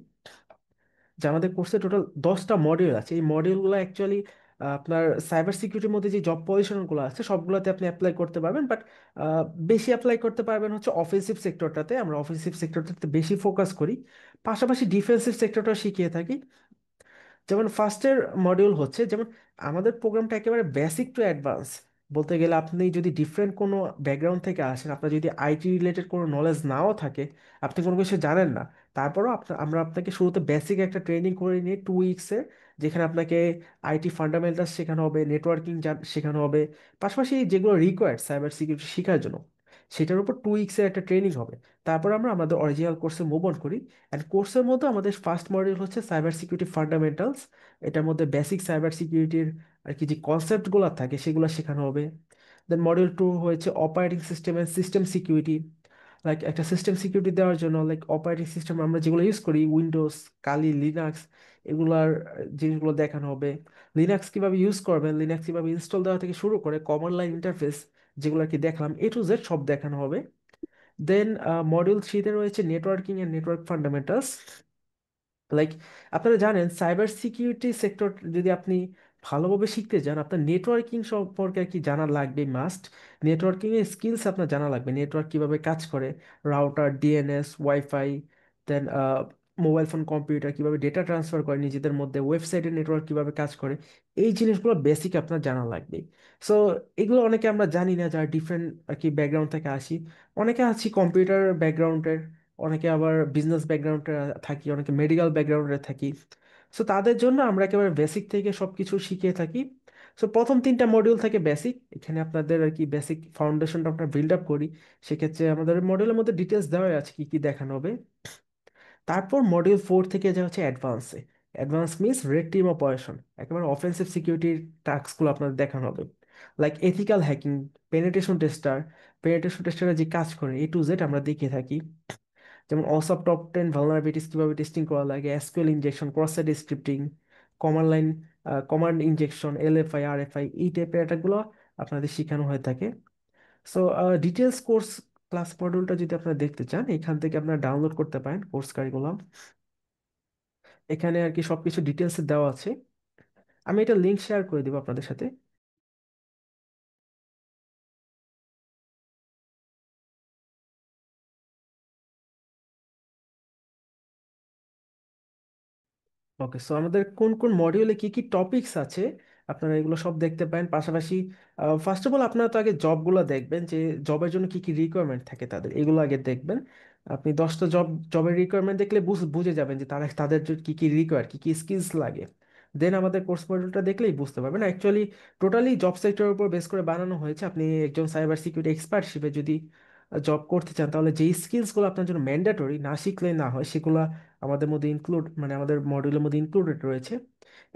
যে আমাদের কোর্সে টোটাল 10টা মডিউল আছে। এই মডিউলগুলো অ্যাকচুয়ালি আপনার সাইবার সিকিউরিটির মধ্যে যে জব পজিশনগুলো আছে সবগুলোতে আপনি অ্যাপ্লাই করতে পারবেন, বাট বেশি অ্যাপ্লাই করতে পারবেন হচ্ছে অফেন্সিভ সেক্টরটাতে। আমরা অফেন্সিভ সেক্টরটাতে বেশি ফোকাস করি, পাশাপাশি ডিফেন্সিভ সেক্টরটা শিখিয়ে থাকি। যেমন ফার্স্টের মডিউল হচ্ছে, যেমন আমাদের প্রোগ্রামটা একেবারে বেসিক টু অ্যাডভান্স। বলতে গেলে আপনি যদি ডিফারেন্ট কোনো ব্যাকগ্রাউন্ড থেকে আসেন, আপনার যদি আইটি রিলেটেড কোনো নলেজ নাও থাকে, আপনি কোনো কিছু জানেন না, তারপরও আমরা আপনাকে শুরুতে বেসিক একটা ট্রেনিং করে নিয়ে 2 উইক্সের, যেখানে আপনাকে আইটি ফান্ডামেন্টালস শেখানো হবে, নেটওয়ার্কিং শেখানো হবে, পাশাপাশি যেগুলো রিকোয়ার্ড সাইবার সিকিউরিটি শেখার জন্য সেটার উপর 2 উইক্সের একটা ট্রেনিং হবে। তারপর আমরা আমাদের অরিজিনাল কোর্সে মুভ অন করি। অ্যান্ড কোর্সের মধ্যে আমাদের ফার্স্ট মডিউল হচ্ছে সাইবার সিকিউরিটি ফান্ডামেন্টালস। এটার মধ্যে বেসিক সাইবার সিকিউরিটির আর কি যে কনসেপ্টগুলো থাকে সেগুলো শেখানো হবে। দেন মডিউল 2 হয়েছে operating system and system security. Like একটা সিস্টেম সিকিউরিটি দেওয়ার জন্য, লাইক অপারেটিং সিস্টেম আমরা যেগুলো ইউজ করি, উইন্ডোজ, কালি, লিনাক্স, এগুলার জিনিসগুলো দেখানো হবে। লিনাক্স কিভাবে ইউজ করবেন, লিনাক্স কিভাবে ইনস্টল দেওয়া থেকে শুরু করে কমান্ড লাইন ইন্টারফেস, যেগুলো আর কি দেখলাম A to Z সব দেখানো হবে। দেন মডিউল 3-তে রয়েছে networking and network fundamentals. Like আপনারা জানেন সাইবার সিকিউরিটি সেক্টর যদি আপনি ভালোভাবে শিখতে চান, আপনার নেটওয়ার্কিং সম্পর্কে আর কি জানা লাগবে মাস্ট। নেটওয়ার্কিং এর স্কিলস আপনার জানা লাগবে, নেটওয়ার্ক কিভাবে কাজ করে, রাউটার, ডিএনএস, ওয়াইফাই, দেন মোবাইল ফোন, কম্পিউটার কিভাবে ডেটা ট্রান্সফার করে নিজেদের মধ্যে, ওয়েবসাইটের নেটওয়ার্ক কিভাবে কাজ করে, এই জিনিসগুলো বেসিক আপনার জানা লাগবে। সো এগুলো অনেকে আমরা জানি না, যারা ডিফারেন্ট আর কি ব্যাকগ্রাউন্ড থেকে আসি। অনেকে আছি কম্পিউটার ব্যাকগ্রাউন্ডের, অনেকে আবার বিজনেস ব্যাকগ্রাউন্ডে থাকি, অনেকে মেডিকেল ব্যাকগ্রাউন্ডে থাকি। সো তাদের জন্য আমরা একেবারে বেসিক থেকে সবকিছু শিখিয়ে থাকি। সো প্রথম 3টা মডিউল থেকে বেসিক, এখানে আপনাদের আর কি বেসিক ফাউন্ডেশনটা আমরা বিল্ড আপ করি। সেক্ষেত্রে আমাদের মডিউলের মধ্যে ডিটেলস দেওয়া আছে কি কি দেখানো হবে। তারপর মডিউল 4 থেকে যা হচ্ছে অ্যাডভান্সে। Advance means red team operation, একেবারে অফেন্সিভ সিকিউরিটির টাস্কগুলো আপনাদের দেখানো হবে। Like ethical hacking, penetration tester, penetration টেস্টাররা যে কাজ করে A to Z আমরা দেখিয়ে থাকি। যেমন OSAP টপ 10 ভালনারেবিলিটিস কিভাবে টেস্টিং করা লাগে, SQL injection, cross site scripting, command line, command injection, LFI, RFI, এই টাইপের অ্যাটাকগুলো আপনাদের শেখানো হয়ে থাকে। সো ডিটেলস কোর্স ক্লাস মডিউলটা যদি আপনারা দেখতে চান, এখান থেকে আপনারা ডাউনলোড করতে পারেন কোর্স কারিকুলাম। এখানে আর কি সবকিছু ডিটেলসে দেওয়া আছে। আমি এটা লিঙ্ক শেয়ার করে দেবো আপনাদের সাথে। ওকে, সো আমাদের কোন কোন মডিউলে কি কি টপিকস আছে আপনারা এগুলো সব দেখতে পারেন। পাশাপাশি ফার্স্ট অফ অল আপনারা তো আগে জবগুলো দেখবেন, যে জবের জন্য কি কি রিকোয়ারমেন্ট থাকে তাদের, এগুলো আগে দেখবেন। আপনি 10টা জবের রিকোয়ারমেন্ট দেখলে বুঝে যাবেন যে তাদের জন্য কি কি রিকোয়ার, কি কি স্কিলস লাগে। দেন আমাদের কোর্স মডিউলটা দেখলেই বুঝতে পারবেন। অ্যাকচুয়ালি টোটালি জব সেক্টরের উপর বেস করে বানানো হয়েছে। আপনি একজন সাইবার সিকিউরিটি এক্সপার্ট হিসেবে যদি জব করতে চান, তাহলে যেই স্কিলসগুলো আপনার জন্য ম্যান্ডেটরি, না শিখলে না হয়, সেগুলো আমাদের মধ্যে ইনক্লুড, মানে আমাদের মডিউলের মধ্যে ইনক্লুডেড রয়েছে।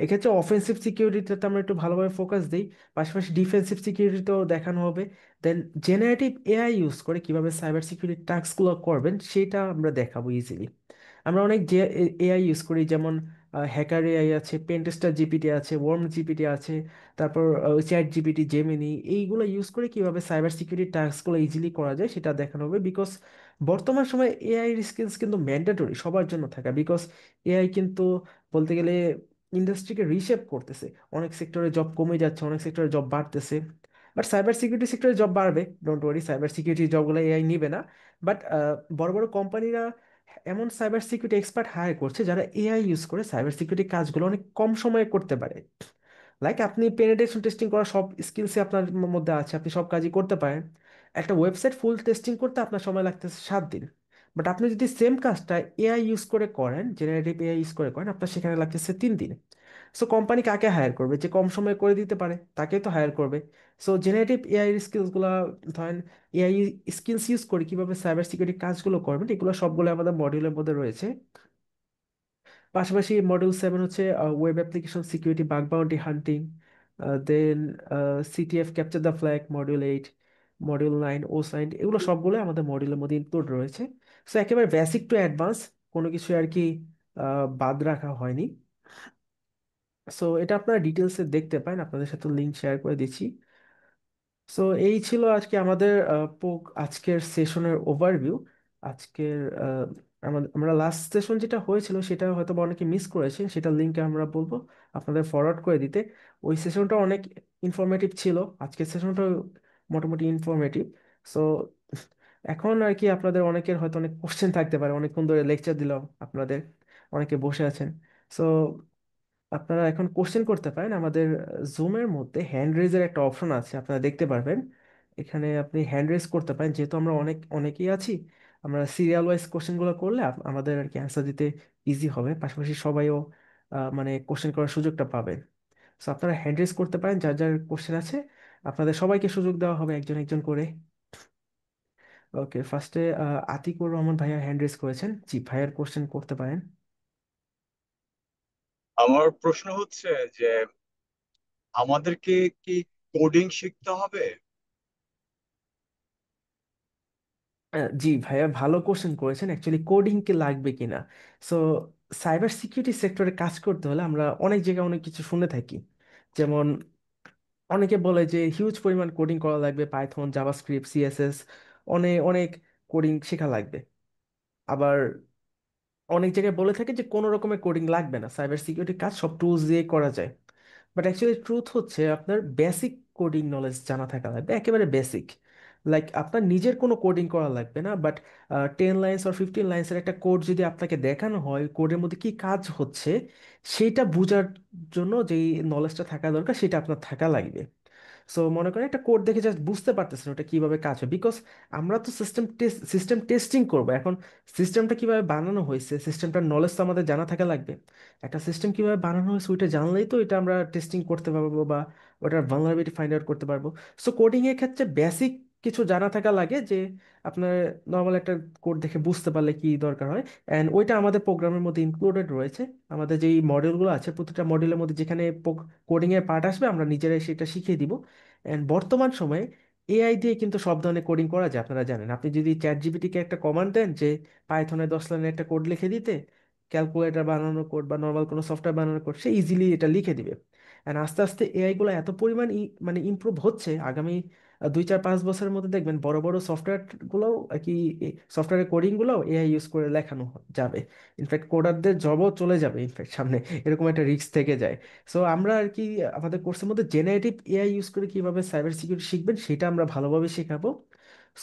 এক্ষেত্রে অফেন্সিভ সিকিউরিটিতে আমরা একটু ভালোভাবে ফোকাস দিই, পাশাপাশি ডিফেন্সিভ সিকিউরিটিতেও দেখানো হবে। দেন জেনারেটিভ এআই ইউজ করে কিভাবে সাইবার সিকিউরিটি টাস্কগুলো করবেন সেটা আমরা দেখাবো ইজিলি। আমরা অনেক যে এআই ইউজ করি, যেমন হ্যাকার এআই আছে, পেনটেস্টার জিপিটি আছে, ওয়ার্ম জিপিটি আছে, তারপর চ্যাট জিপিটি, জেমিনি, এইগুলো ইউজ করে কিভাবে সাইবার সিকিউরিটি টাস্কগুলো ইজিলি করা যায় সেটা দেখানো হবে। বিকজ বর্তমান সময়ে এআই স্কিলস কিন্তু ম্যান্ডেটরি সবার জন্য থাকা, বিকজ এআই কিন্তু বলতে গেলে ইন্ডাস্ট্রিকে রিশেপ করতেছে। অনেক সেক্টরে জব কমে যাচ্ছে, অনেক সেক্টরে জব বাড়তেছে। বাট সাইবার সিকিউরিটি সেক্টরে জব বাড়বে, ডোন্ট ওয়ারি, সাইবার সিকিউরিটি জবগুলো এআই নিবে না। বাট বড় বড় কোম্পানিরা এমন সাইবার সিকিউরিটি এক্সপার্ট হায়ার করছে যারা এআই ইউজ করে সাইবার সিকিউরিটি কাজগুলো অনেক কম সময়ে করতে পারে। লাইক আপনি পেনিট্রেশন টেস্টিং করা সব স্কিলসই আপনার মধ্যে আছে, আপনি সব কাজই করতে পারেন। একটা ওয়েবসাইট ফুল টেস্টিং করতে আপনার সময় লাগতেছে 7 দিন, বাট আপনি যদি সেম কাজটা এআই ইউজ করে করেন, জেনারেটিভ এআই ইউজ করে করেন, আপনার সেখানে লাগতেছে 3 দিন। সো কোম্পানি কাকে হায়ার করবে? যে কম সময়ে করে দিতে পারে তাকেই তো হায়ার করবে। সো জেনারেটিভ এআই স্কিলসগুলো, ধরেন এআই স্কিলস ইউজ করে কিভাবে সাইবার সিকিউরিটি কাজগুলো করবেন, এগুলো সবগুলো আমাদের মডিউলের মধ্যে রয়েছে। পাশাপাশি মডিউল 7 হচ্ছে web application security, bug bounty hunting. Then CTF capture the flag, module 8। Module 9 ও সাইন, এগুলো সবগুলো আমাদের মডিউলের মধ্যে ইনক্লুড রয়েছে। সো একেবারে বেসিক টু অ্যাডভান্স, কোনো কিছু আর কি বাদ রাখা হয়নি। সো এটা আপনারা ডিটেলসে দেখতে পারেন, আপনাদের সাথে লিঙ্ক শেয়ার করে দিচ্ছি। সো এই ছিল আজকে আমাদের আজকের সেশনের ওভারভিউ। আজকের আমরা লাস্ট সেশন যেটা হয়েছিল সেটা হয়তো বা অনেকে মিস করেছেন, সেটা লিঙ্ক আমরা বলবো আপনাদের ফরওয়ার্ড করে দিতে। ওই সেশনটা অনেক ইনফরমেটিভ ছিল, আজকের সেশনটা মোটামুটি ইনফরমেটিভ। সো এখন আর কি আপনাদের অনেকের হয়তো অনেক কোশ্চেন থাকতে পারে, অনেকক্ষণ ধরে লেকচার দিলাম আপনাদের, অনেকে বসে আছেন। সো আপনারা এখন কোশ্চেন করতে পারেন। আমাদের জুমের মধ্যে হ্যান্ড রেজের একটা অপশন আছে, আপনারা দেখতে পারবেন। এখানে আপনি হ্যান্ড রেজ করতে পারেন, যেহেতু আমরা অনেকেই আছি, আমরা সিরিয়াল ওয়াইজ কোশ্চেনগুলো করলে আমাদের আর কি অ্যান্সার দিতে ইজি হবে, পাশাপাশি সবাইও মানে কোশ্চেন করার সুযোগটা পাবেন। সো আপনারা হ্যান্ড রেজ করতে পারেন, যার যার কোশ্চেন আছে আপনাদের সবাইকে সুযোগ দেওয়া হবে একজন একজন করে। ওকে, ফার্স্টে আতিকুর রহমান ভাইয়া হ্যান্ড রেজ করেছেন। জি, ভাইয়ার কোশ্চেন করতে পারেন। আমার প্রশ্ন হচ্ছে যে আমাদেরকে কি কোডিং শিখতে হবে? জি ভাইয়া, ভালো কোশ্চেন করেছেন। অ্যাকচুয়ালি কোডিং কি লাগবে কিনা, সো সাইবার সিকিউরিটি সেক্টরে কাজ করতে হলে আমরা অনেক জায়গায় অনেক কিছু শুনে থাকি। যেমন অনেকে বলে যে হিউজ পরিমাণ কোডিং করা লাগবে, পাইথন, জাভাস্ক্রিপ্ট, সিএসএস, অনেক অনেক কোডিং শেখা লাগবে। আবার অনেক জায়গায় বলে থাকে যে কোনো রকমের কোডিং লাগবে না, সাইবার সিকিউরিটি কাজ সব টুলস দিয়ে করা যায়। বাট অ্যাকচুয়ালি ট্রুথ হচ্ছে আপনার বেসিক কোডিং নলেজ জানা থাকা লাগবে, একেবারে বেসিক। লাইক আপনার নিজের কোনো কোডিং করা লাগবে না, বাট 10 লাইন্স আর 15 লাইন্সের একটা কোড যদি আপনাকে দেখানো হয়, কোডের মধ্যে কি কাজ হচ্ছে সেটা বোঝার জন্য যেই নলেজটা থাকা দরকার সেটা আপনার থাকা লাগবে। সো মনে করেন একটা কোড দেখে জাস্ট বুঝতে পারতেছেন ওটা কিভাবে কাজ হয়, বিকজ আমরা তো সিস্টেম টেস্টিং করব এখন। সিস্টেমটা কিভাবে বানানো হয়েছে, সিস্টেমটার নলেজ তো আমাদের জানা থাকা লাগবে। একটা সিস্টেম কিভাবে বানানো হয়েছে ওইটা জানলেই তো এটা আমরা টেস্টিং করতে পারবো বা ওটার ভালনারেবিলিটি ফাইন্ড আউট করতে পারবো। সো কোডিং এর ক্ষেত্রে বেসিক কিছু জানা থাকা লাগে, যে আপনার নর্মাল একটা কোড দেখে বুঝতে পারলে কি দরকার হয়। অ্যান্ড ওইটা আমাদের প্রোগ্রামের মধ্যে ইনক্লুডেড রয়েছে। আমাদের যেই মডিউলগুলো আছে প্রতিটা মডিউলের মধ্যে যেখানে কোডিং এর পার্ট আসবে আমরা নিজেরাই সেটা শিখিয়ে দিব। অ্যান্ড বর্তমান সময়ে এআই দিয়ে কিন্তু সব ধরনের কোডিং করা যায়, আপনারা জানেন। আপনি যদি চ্যাট জিপিটিকে একটা কমান্ড দেন যে পাইথনে 10 লাইনের একটা কোড লিখে দিতে, ক্যালকুলেটর বানানোর কোড বা নর্মাল কোনো সফটওয়্যার বানানোর কোড, সে ইজিলি এটা লিখে দিবে। অ্যান্ড আস্তে আস্তে এআই গুলো এত পরিমাণ মানে ইমপ্রুভ হচ্ছে, আগামী 2 4 5 বছরের মধ্যে দেখবেন বড় বড় সফটওয়্যার গুলোও আর কি, সফটওয়্যারের কোডিং গুলোও এআই ইউজ করে লেখানো যাবে। ইনফ্যাক্ট কোডারদের জবও চলে যাবে ইনফ্যাক্ট সামনে, এরকম একটা রিস্ক থেকে যায়। সো আমরা আর কি আমাদের কোর্সের মধ্যে জেনারেটিভ এআই ইউজ করে কিভাবে সাইবার সিকিউরিটি শিখবেন সেটা আমরা ভালোভাবে শেখাবো।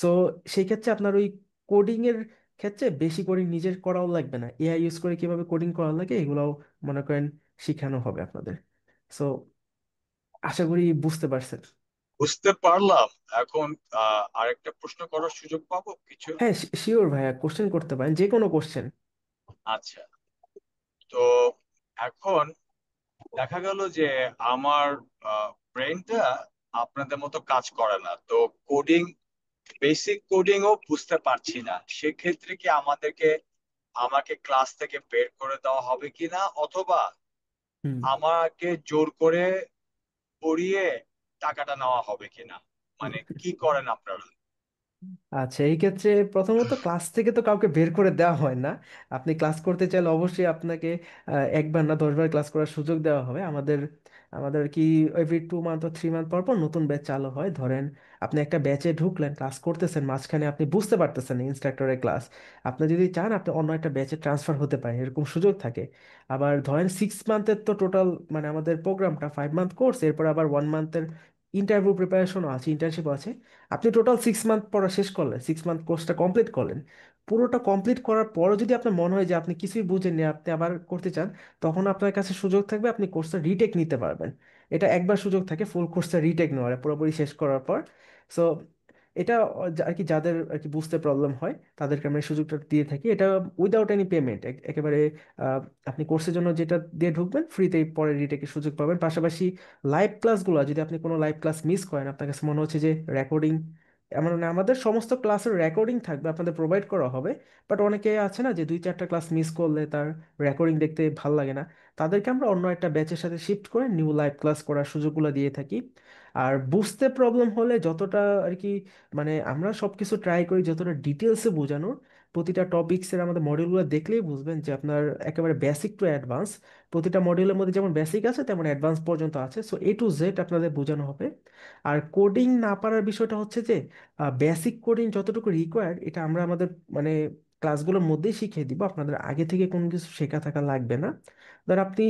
সো সেই ক্ষেত্রে আপনার ওই কোডিং এর ক্ষেত্রে বেশি কোডিং নিজের করাও লাগবে না, এআই ইউজ করে কিভাবে কোডিং করা লাগে এগুলাও মনে করেন শিখানো হবে আপনাদের। সো আশা করি বুঝতে পারছেন। বুঝতে পারলাম। এখন আরেকটা প্রশ্ন করার সুযোগ পাবো কিছু? হ্যাঁ, শিওর ভাইয়া, কোশ্চেন করতে পারেন, যে কোনো কোশ্চেন। আচ্ছা, তো এখন দেখা গেল যে আমার ব্রেনটা আপনাদের মতো কাজ করে না, তো কোডিং, বেসিক কোডিংও বুঝতে পারছি না। সেক্ষেত্রে কি আমাকে ক্লাস থেকে বের করে দেওয়া হবে কিনা, অথবা হুম। আমাকে জোর করে পড়িয়ে টাকাটা নেওয়া হবে কিনা? মানে কি করেন আপনারা? আচ্ছা, এই ক্ষেত্রে প্রথমত ক্লাস থেকে তো কাউকে বের করে দেওয়া হয় না। আপনি ক্লাস করতে চাইলে অবশ্যই আপনাকে একবার না 10বার ক্লাস করার সুযোগ দেওয়া হবে। আমাদের আমাদের কি এভরি 2 মান্থ বা 3 মান্থ পর পর নতুন ব্যাচ চালু হয়। ধরেন আপনি একটা ব্যাচে ঢুকলেন, ক্লাস করতেছেন, মাঝখানে আপনি বুঝতে পারতেছেন ইনস্ট্রাক্টরের ক্লাস, আপনি যদি চান আপনি অন্য একটা ব্যাচে ট্রান্সফার হতে পারেন, এরকম সুযোগ থাকে। আবার ধরেন 6 মান্থের তো টোটাল মানে আমাদের প্রোগ্রামটা 5 মান্থ কোর্স, এরপর আবার 1 মান্থের ইন্টারভিউ প্রিপারেশনও আছে, ইন্টার্নশিপও আছে। আপনি টোটাল 6 মান্থ পড়া শেষ করলেন, 6 মান্থ কোর্সটা কমপ্লিট করলেন। পুরোটা কমপ্লিট করার পরও যদি আপনার মনে হয় যে আপনি কিছুই বুঝেননি, আপনি আবার করতে চান, তখন আপনার কাছে সুযোগ থাকবে আপনি কোর্সটা রিটেক নিতে পারবেন। এটা একবার সুযোগ থাকে ফুল কোর্সটা রিটেক নেওয়ার পুরোপুরি শেষ করার পর। সো এটা আর কি যাদের আর কি বুঝতে প্রবলেম হয় তাদেরকে আমরা এই সুযোগটা দিয়ে থাকি, এটা উইদাউট এনি পেমেন্ট একেবারে। আহ, আপনি কোর্সের জন্য যেটা দিয়ে ঢুকবেন ফ্রিতেই পরে রিটেকের সুযোগ পাবেন। পাশাপাশি লাইভ ক্লাসগুলো যদি আপনি কোনো লাইভ ক্লাস মিস করেন, আপনার কাছে মনে হচ্ছে যে রেকর্ডিং মানে আমাদের সমস্ত ক্লাসের রেকর্ডিং থাকবে, আপনাদের প্রোভাইড করা হবে। বাট অনেকে আছে না যে 2-4টা ক্লাস মিস করলে তার রেকর্ডিং দেখতে ভাল লাগে না, তাদেরকে আমরা অন্য একটা ব্যাচের সাথে শিফট করে নিউ লাইভ ক্লাস করার সুযোগগুলো দিয়ে থাকি। আর বুঝতে প্রবলেম হলে যতটা আর কি, মানে আমরা সব কিছু ট্রাই করি যতটা ডিটেলসে বোঝানোর। প্রতিটা টপিক্সের আমাদের মডিউলগুলো দেখলেই বুঝবেন যে আপনার একেবারে বেসিক টু অ্যাডভান্স, প্রতিটা মডিউলের মধ্যে যেমন বেসিক আছে তেমন অ্যাডভান্স পর্যন্ত আছে। সো A to Z আপনাদের বোঝানো হবে। আর কোডিং না পারার বিষয়টা হচ্ছে যে বেসিক কোডিং যতটুকু রিকোয়ার্ড এটা আমরা আমাদের মানে ক্লাসগুলোর মধ্যেই শিখিয়ে দিব, আপনাদের আগে থেকে কোনো কিছু শেখা থাকা লাগবে না। ধর আপনি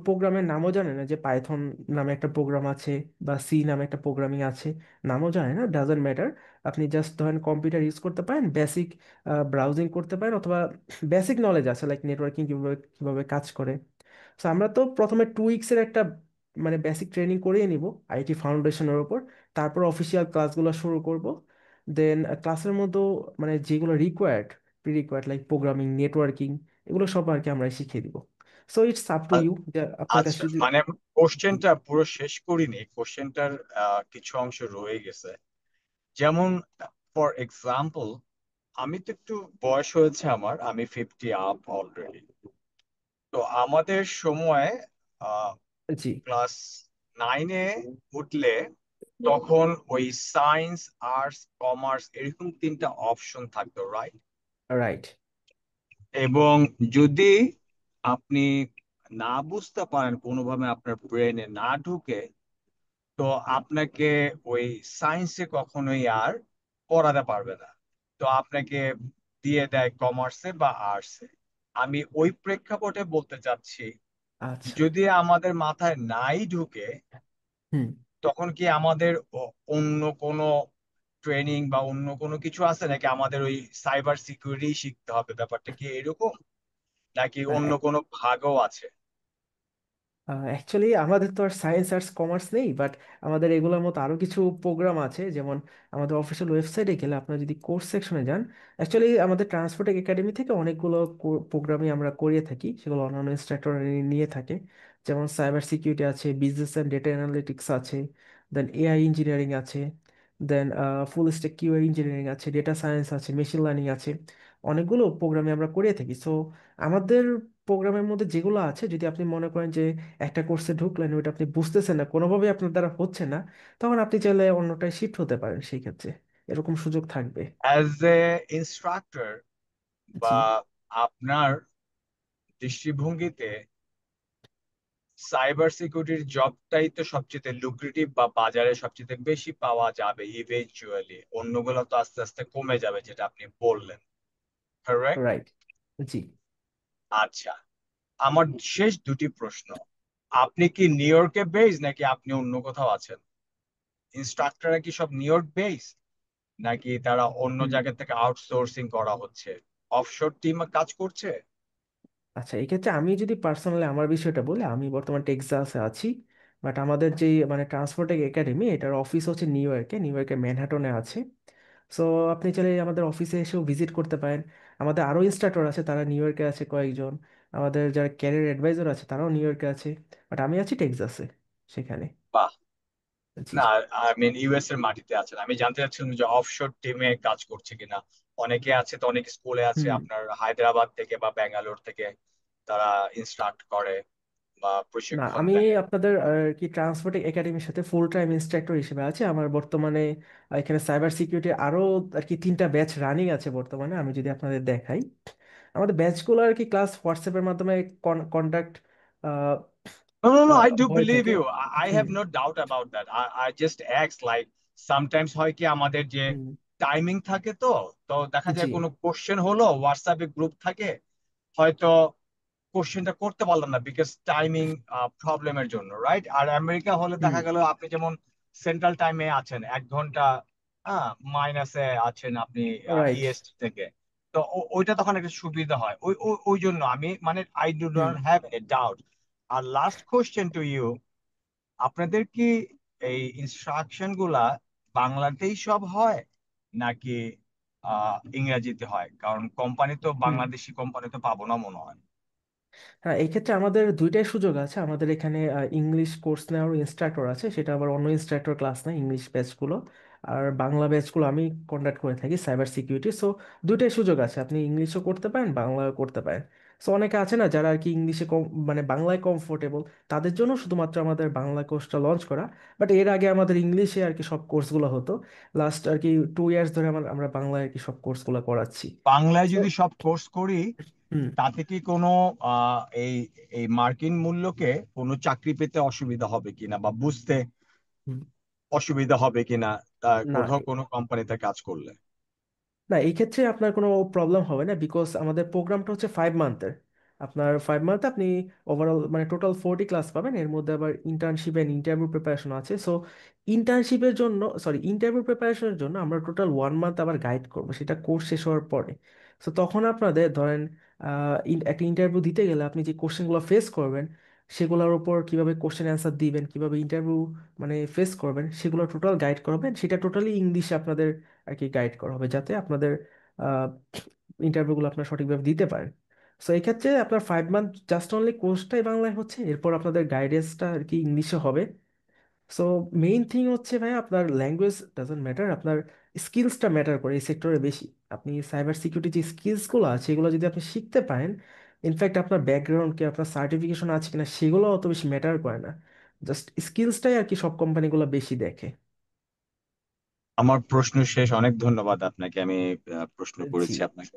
প্রোগ্রামের নামও জানেন না যে পাইথন নামে একটা প্রোগ্রাম আছে বা সি নামে একটা প্রোগ্রামিং আছে, নামও জানেন না, ডাজন্ট ম্যাটার। আপনি জাস্ট ধরেন কম্পিউটার ইউজ করতে পারেন, বেসিক ব্রাউজিং করতে পারেন, অথবা বেসিক নলেজ আছে লাইক নেটওয়ার্কিং কিভাবে কিভাবে কাজ করে। সো আমরা তো প্রথমে 2 উইক্সের একটা মানে বেসিক ট্রেনিং করিয়ে নিব আইটি ফাউন্ডেশনের উপর, তারপর অফিসিয়াল ক্লাসগুলো শুরু করব। দেন ক্লাসের মধ্যে মানে যেগুলো required, pre required like programming, networking, এগুলো সব আর কি আমরা শিখিয়ে দিব। So it's up to uh- you যে আপনার কাছে আচ্ছা, যদি। মানে কোশ্চেনটা পুরো শেষ করিনি, কোশ্চেনটার কিছু অংশ রয়ে গেছে। যেমন ফর এক্সাম্পল, আমি তো একটু বয়স হয়েছে আমার, আমি 50 আপ অলরেডি। তো আমাদের সময় জি। ক্লাস 9-এ উঠলে তখন ওই সায়েন্স, আর্টস, কমার্স এরকম 3টা অপশন থাকতো, রাইট? রাইট। এবং যদি আপনি না বুঝতে পারেন, কোনোভাবে আপনার ব্রেনে না ঢুকে, তো আপনাকে ওই সায়েন্সে কখনোই আর পড়াতে পারবে না। তো আপনাকে দিয়ে দেয় কমার্সে বা আর্টসে। আমি ওই প্রেক্ষাপটে বলতে চাচ্ছি, আচ্ছা। যদি আমাদের মাথায় নাই ঢুকে, হুম। তখন কি আমাদের অন্য কোনো ট্রেনিং বা অন্য কোনো কিছু আছে, নাকি আমাদের ওই সাইবার সিকিউরিটি শিখতে হবে? ব্যাপারটা কি এরকম, নাকি অন্য কোনো ভাগও আছে? অ্যাকচুয়ালি আমাদের তো আর সায়েন্স আর্টস কমার্স নেই, বাট আমাদের এগুলোর মতো আরও কিছু প্রোগ্রাম আছে। যেমন আমাদের অফিসিয়াল ওয়েবসাইটে গেলে আপনারা যদি কোর্স সেকশনে যান, অ্যাকচুয়ালি আমাদের ট্রান্সপোর্টেক একাডেমি থেকে অনেকগুলো প্রোগ্রামই আমরা করিয়ে থাকি, সেগুলো অন্যান্য ইনস্ট্রাক্টর নিয়ে থাকে। যেমন সাইবার সিকিউরিটি আছে, বিজনেস অ্যান্ড ডেটা অ্যানালিটিক্স আছে, দেন এআই ইঞ্জিনিয়ারিং আছে, দেন ফুল স্ট্যাক কিউআই ইঞ্জিনিয়ারিং আছে, ডেটা সায়েন্স আছে, মেশিন লার্নিং আছে। অনেকগুলো প্রোগ্রামে আমরা করিয়ে থাকি। সো আমাদের প্রোগ্রামের মধ্যে যেগুলো আছে, যদি আপনি মনে করেন যে একটা কোর্সে ঢুকলেন ওইটা আপনি বুঝতেছেন না, কোনোভাবেই আপনার দ্বারা হচ্ছে না, তখন আপনি চাইলে অন্যটায় শিফট হতে পারেন, সেই ক্ষেত্রে এরকম সুযোগ থাকবে। অ্যাজ এ ইনস্ট্রাক্টর জি। বা আপনার দৃষ্টিভঙ্গিতে সাইবার সিকিউরিটির জবটাই তো সবচেয়ে লুক্রেটিভ বা বাজারে সবচেয়ে বেশি পাওয়া যাবে ইভেনচুয়ালি, অন্যগুলো তো আস্তে আস্তে কমে যাবে, যেটা আপনি বললেন, কারেক্ট? রাইট। জি। আচ্ছা, আমার শেষ দুটি প্রশ্ন। আপনি কি নিউ ইয়র্কে বেস, নাকি আপনি অন্য কোথাও আছেন? ইনস্ট্রাক্টররা কি সব নিউ ইয়র্ক বেস, নাকি তারা অন্য হুম। জায়গা থেকে আউটসোর্সিং করা হচ্ছে, অফশোর টিম কাজ করছে? আচ্ছা, এক্ষেত্রে আমি যদি পার্সোনালি আমার বিষয়টা বলি, আমি বর্তমান টেক্সাসে আছি। বাট আমাদের যে মানে ট্রান্সপোর্টেক একাডেমি, এটার অফিস হচ্ছে নিউ ইয়র্কে, নিউ ইয়র্কের ম্যানহাটনে আছে। সো আপনি চাইলে আমাদের অফিসে এসেও ভিজিট করতে পারেন। আমাদের আরও ইনস্ট্রাক্টর আছে, তারা নিউ ইয়র্কে আছে কয়েকজন। আমাদের যারা ক্যারিয়ার অ্যাডভাইজার আছে তারাও নিউ ইয়র্কে আছে। বাট আমি আছি টেক্সাসে, সেখানে। বাহ। জি। না, আই মিন ইউএস এর মাটিতে আছেন, আমি জানতে চাচ্ছিলাম যে অফশোর টিমে কাজ করছে কিনা। অনেকে আছে তো, অনেক স্কুলে আছে হুম। আপনার হায়দ্রাবাদ থেকে বা ব্যাঙ্গালোর থেকে, তারা ইনস্ট্রাক্ট করে বা না, প্রশিক্ষণ আমি দেয়। আপনাদের আর কি ট্রান্সপোর্টিং একাডেমির সাথে ফুল টাইম ইনস্ট্রাক্টর হিসেবে আছি। আমার বর্তমানে এখানে সাইবার সিকিউরিটি আরো আর কি 3টা ব্যাচ রানিং আছে বর্তমানে। আমি যদি আপনাদের দেখাই, আমাদের ব্যাচগুলো আর কি ক্লাস হোয়াটসঅ্যাপের মাধ্যমে contact No, no, no, I do হয়ে believe থাকে। you. I hmm. have no doubt about that. I just ask like sometimes হয় কি আমাদের যে হুম। টাইমিং থাকে, তো তো দেখা জি। যায় কোনো কোশ্চেন হলো, হোয়াটসঅ্যাপে গ্রুপ থাকে, হয়তো কোশ্চেনটা করতে পারলাম না বিকজ টাইমিং প্রবলেমের জন্য, রাইট? আর আমেরিকা হলে হুম। দেখা গেল আপনি যেমন সেন্ট্রাল টাইমে আছেন 1 ঘন্টা মাইনাসে আছেন আপনি রাইট। ইএসটি থেকে। তো ওইটা তখন একটা সুবিধা হয়, ওই ওই ওই জন্য আমি মানে I do hmm. Not have a doubt. আর লাস্ট কোশ্চেন টু ইউ, আপনাদের কি এই ইনস্ট্রাকশন গুলা বাংলাতেই সব হয়, নাকি ইংরেজিতে হয়? কারণ কোম্পানি তো, হুম। বাংলাদেশি কোম্পানি তো পাবো না মনে হয়। হ্যাঁ, এই ক্ষেত্রে আমাদের দুইটাই সুযোগ আছে। আমাদের এখানে ইংলিশ কোর্স নেওয়ার ইনস্ট্রাক্টর আছে, সেটা আবার অন্য ইনস্ট্রাক্টর ক্লাস নেয় ইংলিশ ব্যাচগুলো। আর বাংলা ব্যাচগুলো আমি কন্ডাক্ট করে থাকি সাইবার সিকিউরিটি। সো দুইটাই সুযোগ আছে, আপনি ইংলিশও করতে পারেন, বাংলাও করতে পারেন। সো অনেকে আছে না যারা আর কি ইংলিশে কম, মানে বাংলায় কমফোর্টেবল, তাদের জন্য শুধুমাত্র আমাদের বাংলা কোর্সটা লঞ্চ করা। বাট এর আগে আমাদের ইংলিশে আর কি সব কোর্সগুলো হতো। লাস্ট আর কি 2 ইয়ার্স ধরে আমরা বাংলায় আর কি সব কোর্সগুলো করাচ্ছি। বাংলায় So, যদি সব কোর্স করি, হুম তাতে কি কোনো এই এই মার্কিন মূল্যকে কোনো চাকরি পেতে অসুবিধা হবে কিনা, বা বুঝতে হুম। অসুবিধা হবে কিনা, না কোথাও কোনো কোম্পানিতে কাজ করলে? না, এই ক্ষেত্রে আপনার কোনো প্রবলেম হবে না, বিকজ আমাদের প্রোগ্রামটা হচ্ছে 5 মান্থের। আপনার 5 মান্থে আপনি ওভারঅল মানে টোটাল 40 ক্লাস পাবেন, এর মধ্যে আবার ইন্টার্নশিপ অ্যান্ড ইন্টারভিউ প্রিপারেশন আছে। সো ইন্টার্নশিপের জন্য, সরি, ইন্টারভিউ প্রিপারেশনের জন্য আমরা টোটাল 1 মান্থ আবার গাইড করবো, সেটা কোর্স শেষ হওয়ার পরে। সো তখন আপনাদের ধরেন একটা ইন্টারভিউ দিতে গেলে আপনি যে কোশ্চেনগুলো ফেস করবেন, সেগুলোর উপর কিভাবে কোশ্চেন অ্যান্সার দিবেন, কিভাবে ইন্টারভিউ মানে ফেস করবেন, সেগুলো টোটাল গাইড করবেন। সেটা টোটালি ইংলিশে আপনাদের আর কি গাইড করা হবে, যাতে আপনাদের ইন্টারভিউগুলো আপনার সঠিকভাবে দিতে পারেন। সো এই ক্ষেত্রে আপনার 5 মান্থ জাস্ট অনলি কোর্সটাই বাংলায় হচ্ছে, এরপর আপনাদের গাইডেন্সটা আর কি ইংলিশে হবে। সো মেইন থিং হচ্ছে ভাই, আপনার ল্যাঙ্গুয়েজ ডাজন্ট ম্যাটার, আপনার স্কিলসটা ম্যাটার করে এই সেক্টরে বেশি। আপনি সাইবার সিকিউরিটি যে স্কিলসগুলো আছে এগুলো যদি আপনি শিখতে পারেন, ইনফ্যাক্ট আপনার ব্যাকগ্রাউন্ড কি, আপনার সার্টিফিকেশন আছে কিনা সেগুলো অত বেশি ম্যাটার করে না, জাস্ট স্কিলসটাই আর কি সব কোম্পানিগুলো বেশি দেখে। আমার প্রশ্ন শেষ, অনেক ধন্যবাদ আপনাকে। আমি প্রশ্ন জি, করেছি আপনাকে।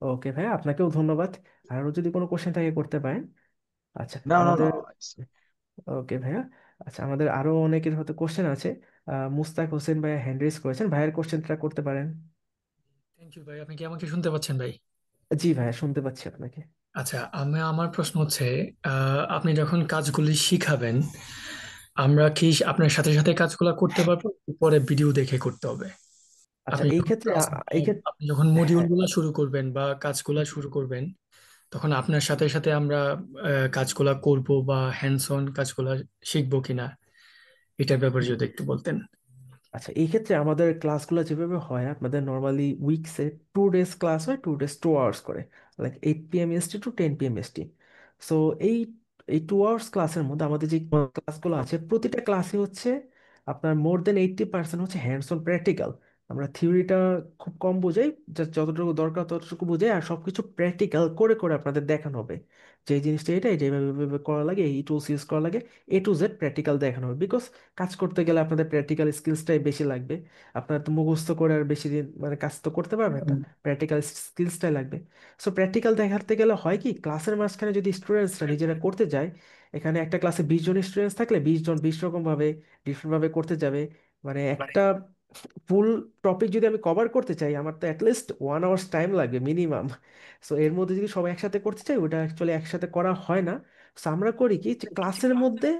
ওকে ভাই, আপনাকেও ধন্যবাদ। আরও যদি কোনো কোশ্চেন থাকে করতে পারেন। আচ্ছা, না, না, না। আমাদের, ওকে ভাইয়া, আচ্ছা আমাদের আরো অনেকের হয়তো কোশ্চেন আছে। মুস্তাক হোসেন ভাইয়া হ্যান্ড রেজ করেছেন, ভাইয়ের কোশ্চেনটা করতে পারেন। থ্যাংক ইউ ভাই। আপনি কি আমাকে শুনতে পাচ্ছেন ভাই? জি ভাইয়া, শুনতে পাচ্ছি আপনাকে। আচ্ছা, আমার প্রশ্ন হচ্ছে, আপনি যখন কাজগুলি শিখাবেন, আমরা কি আপনার সাথে সাথে কাজগুলো করতে পারবো, পরে ভিডিও দেখে করতে হবে? আচ্ছা আপনি এই যখন ক্ষেত্রে এই ক্ষেত্রে আপনি যখন মডিউল হ্যাঁ, গুলা শুরু করবেন বা কাজগুলা শুরু করবেন, তখন আপনার সাথে সাথে আমরা কাজগুলা করব বা হ্যান্ডস অন কাজগুলা শিখবো কিনা, এটার ব্যাপারে যদি একটু বলতেন। আচ্ছা এই ক্ষেত্রে আমাদের ক্লাসগুলো যেভাবে হয়, আপনাদের নর্মালি উইকসে 2 ডেজ ক্লাস হয়, 2 ডেজ 2 আওয়ার্স করে, like 8 p.m. EST to 10 p.m. EST। So এই এই 2 আওয়ার্স ক্লাসের মধ্যে আমাদের যে ক্লাসগুলো আছে, প্রতিটা ক্লাসে হচ্ছে আপনার মোর দেন 80% হচ্ছে হ্যান্ডস অন প্র্যাকটিক্যাল। আমরা থিওরিটা খুব কম বোঝাই, জাস্ট যতটুকু দরকার ততটুকু বোঝাই, আর সবকিছু প্র্যাকটিক্যাল করে করে আপনাদের দেখানো হবে যে এই জিনিসটা এটা, এটা এইভাবে এইভাবে করা লাগে, এই টুলস ইউজ করা লাগে, A to Z প্র্যাকটিক্যাল দেখানো হবে। বিকজ কাজ করতে গেলে আপনাদের প্র্যাকটিক্যাল স্কিলসটাই বেশি লাগবে। আপনার তো মুখস্থ করে আর বেশি দিন মানে কাজ তো করতে পারবেন না, প্র্যাকটিক্যাল স্কিলসটাই লাগবে। সো প্র্যাকটিক্যাল দেখাতে গেলে হয় কি, ক্লাসের মাঝখানে যদি স্টুডেন্টসরা নিজেরা করতে যায়, এখানে একটা ক্লাসে 20 জন স্টুডেন্টস থাকলে 20 জন 20 রকম ভাবে ডিফারেন্ট ভাবে করতে যাবে। মানে একটা ফুল টপিক যদি আমি কভার করতে চাই, আমার তো অ্যাটলিস্ট 1 আওয়ার্স টাইম লাগবে মিনিমাম। সো এর মধ্যে যদি সবাই একসাথে করতে চাই, ওটা অ্যাকচুয়ালি একসাথে করা হয় না। সো আমরা করি কি, যে ক্লাসের মধ্যে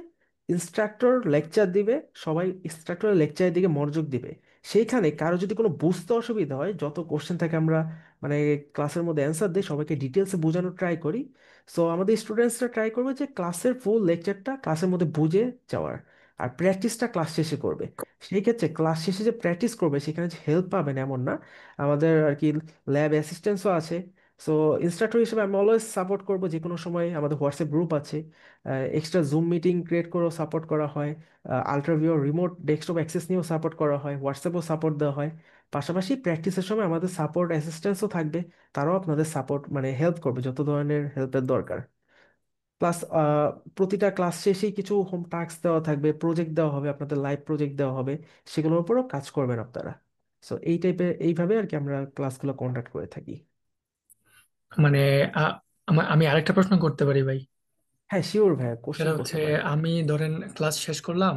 ইনস্ট্রাক্টর লেকচার দিবে, সবাই ইনস্ট্রাক্টরের লেকচারের দিকে মনোযোগ দিবে। সেইখানে কারো যদি কোনো বুঝতে অসুবিধা হয়, যত কোশ্চেন থাকে আমরা মানে ক্লাসের মধ্যে অ্যান্সার দিই, সবাইকে ডিটেলসে বোঝানোর ট্রাই করি। সো আমাদের স্টুডেন্টসরা ট্রাই করবে যে ক্লাসের ফুল লেকচারটা ক্লাসের মধ্যে বুঝে যাওয়ার, আর প্র্যাকটিসটা ক্লাস শেষে করবে। সেই ক্ষেত্রে ক্লাস শেষে যে প্র্যাকটিস করবে সেখানে যে হেল্প পাবেন এমন না, আমাদের আর কি ল্যাব অ্যাসিস্ট্যান্টসও আছে। সো ইনস্ট্রাক্টর হিসেবে আমি অলওয়েজ সাপোর্ট করবো, যে কোনো সময় আমাদের হোয়াটসঅ্যাপ গ্রুপ আছে, এক্সট্রা জুম মিটিং ক্রিয়েট করেও সাপোর্ট করা হয়, আলট্রাভিউ রিমোট ডেস্কটপ অ্যাক্সেস নিয়েও সাপোর্ট করা হয়, হোয়াটসঅ্যাপেও সাপোর্ট দেওয়া হয়। পাশাপাশি প্র্যাকটিসের সময় আমাদের সাপোর্ট অ্যাসিস্ট্যান্সও থাকবে, তারাও আপনাদের সাপোর্ট মানে হেল্প করবে যত ধরনের হেল্পের দরকার। প্লাস প্রতিটা ক্লাস শেষেই কিছু হোম টাস্ক দেওয়া থাকবে, প্রজেক্ট দেওয়া হবে, আপনাদের লাইভ প্রজেক্ট দেওয়া হবে, সেগুলোর উপরও কাজ করবেন আপনারা। সো এই টাইপের, এইভাবে আর কি আমরা ক্লাসগুলো কন্ডাক্ট করে থাকি। মানে আ- আমি আরেকটা প্রশ্ন করতে পারি ভাই? হ্যাঁ শিওর ভাইয়া, সেটা কোশ্চেন হচ্ছে, করতে পারেন। আমি ধরেন ক্লাস শেষ করলাম,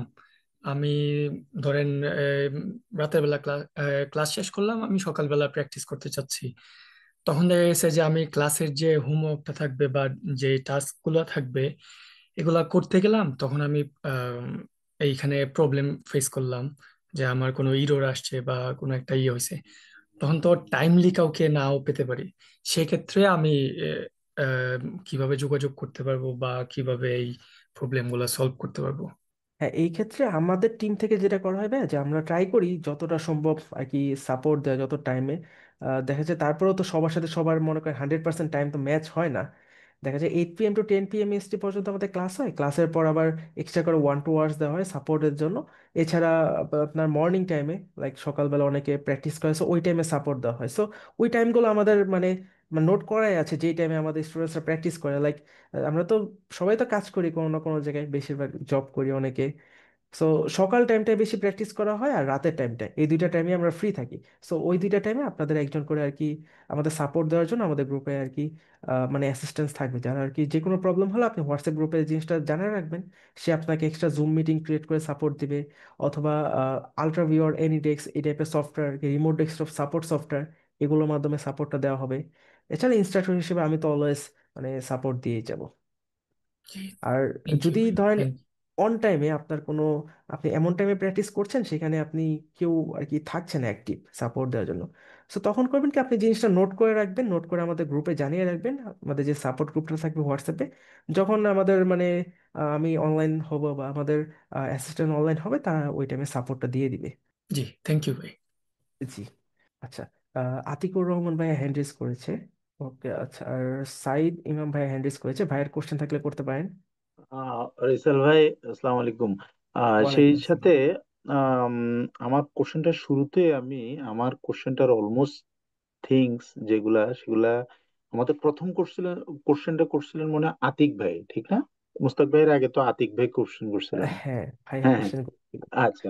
আমি ধরেন রাতের বেলা ক্লাস শেষ করলাম, আমি সকালবেলা প্র্যাকটিস করতে চাচ্ছি। তখন দেখা গেছে যে আমি ক্লাসের যে হোমওয়ার্কটা থাকবে বা যে টাস্ক গুলো থাকবে, এগুলা করতে গেলাম, তখন আমি এইখানে প্রবলেম ফেস করলাম, যে আমার কোনো ইরর আসছে বা কোনো একটা ইয়ে হয়েছে। তখন তো টাইমলি কাউকে নাও পেতে পারি। সেক্ষেত্রে আমি আহ, আহ, কিভাবে যোগাযোগ করতে পারবো বা কিভাবে এই প্রবলেম গুলা সলভ করতে পারবো? হ্যাঁ এই ক্ষেত্রে আমাদের টিম থেকে যেটা করা হয় ভাইয়া, যে আমরা ট্রাই করি যতটা সম্ভব আর কি সাপোর্ট দেয় যত টাইমে। দেখা যায় তারপরেও তো সবার সাথে সবার মনে করেন 100% টাইম তো ম্যাচ হয় না। দেখা যায় 8 p.m. to 10 p.m. EST পর্যন্ত আমাদের ক্লাস হয়, ক্লাসের পর আবার এক্সট্রা করে 1-2 আওয়ার্স দেওয়া হয় সাপোর্টের জন্য। এছাড়া আপনার মর্নিং টাইমে লাইক সকালবেলা অনেকে প্র্যাকটিস করে, সো ওই টাইমে সাপোর্ট দেওয়া হয়। সো ওই টাইমগুলো আমাদের মানে নোট করাই আছে, যেই টাইমে আমাদের স্টুডেন্টসরা প্র্যাকটিস করে। লাইক আমরা তো সবাই তো কাজ করি কোনো না কোনো জায়গায়, বেশিরভাগ জব করি অনেকে। সো সকাল টাইমটায় বেশি প্র্যাকটিস করা হয়, আর রাতের টাইমটায়, এই দুইটা টাইমে আমরা ফ্রি থাকি। সো ওই দুইটা টাইমে আপনাদের একজন করে আর কি আমাদের সাপোর্ট দেওয়ার জন্য আমাদের গ্রুপে আর কি মানে অ্যাসিস্ট্যান্স থাকবে, যারা আর কি যে কোনো প্রবলেম হলে আপনি হোয়াটসঅ্যাপ গ্রুপে জিনিসটা জানিয়ে রাখবেন, সে আপনাকে এক্সট্রা জুম মিটিং ক্রিয়েট করে সাপোর্ট দিবে। অথবা আলট্রাভিউ আর এনিডেক্স এই টাইপের software, remote desktop support software, এগুলোর মাধ্যমে সাপোর্টটা দেওয়া হবে। এছাড়া ইনস্ট্রাক্টর হিসেবে আমি তো অলওয়েজ মানে সাপোর্ট দিয়েই যাব। জি, আর থ্যাংক ইউ যদি ভাই, ধরেন থ্যাংক অন টাইমে আপনার কোনো, আপনি এমন টাইমে প্র্যাকটিস করছেন সেখানে আপনি কেউ আর কি থাকছেন অ্যাক্টিভ সাপোর্ট দেওয়ার জন্য, সো তখন করবেন কি, আপনি জিনিসটা নোট করে রাখবেন, নোট করে আমাদের গ্রুপে জানিয়ে রাখবেন, আমাদের যে সাপোর্ট গ্রুপটা থাকবে হোয়াটসঅ্যাপে। যখন আমাদের মানে আমি অনলাইন হব বা আমাদের অ্যাসিস্ট্যান্ট অনলাইন হবে, তারা ওই টাইমে সাপোর্টটা দিয়ে দিবে। জি, থ্যাংক ইউ ভাই। জি। আচ্ছা, আতিকুর রহমান ভাইয়া হ্যান্ড রেজ করেছে। ওকে, আচ্ছা, আর সাইদ ইমাম ভাইয়া হ্যান্ড রেজ করেছে, ভাইয়ের কোশ্চেন থাকলে করতে পারেন। রিসাল ভাই, আসসালামু আলাইকুম। সেই ওয়ালাইকুম সাথে আসসালাম। আম, আমার কোশ্চেনটা শুরুতে আমার কোশ্চেনটার অলমোস্ট থিংস যেগুলা সেগুলা আমাদের প্রথম কোশ্চেনটা করছিলেন মনে হয় আতিক ভাই, ঠিক না? মুস্তাক ভাইয়ের আগে তো আতিক ভাই কোশ্চেন করছিলেন। হ্যাঁ, ভাইয়া হ্যাঁ, হ্যাঁ। কোশ্চেন করছিল। আচ্ছা,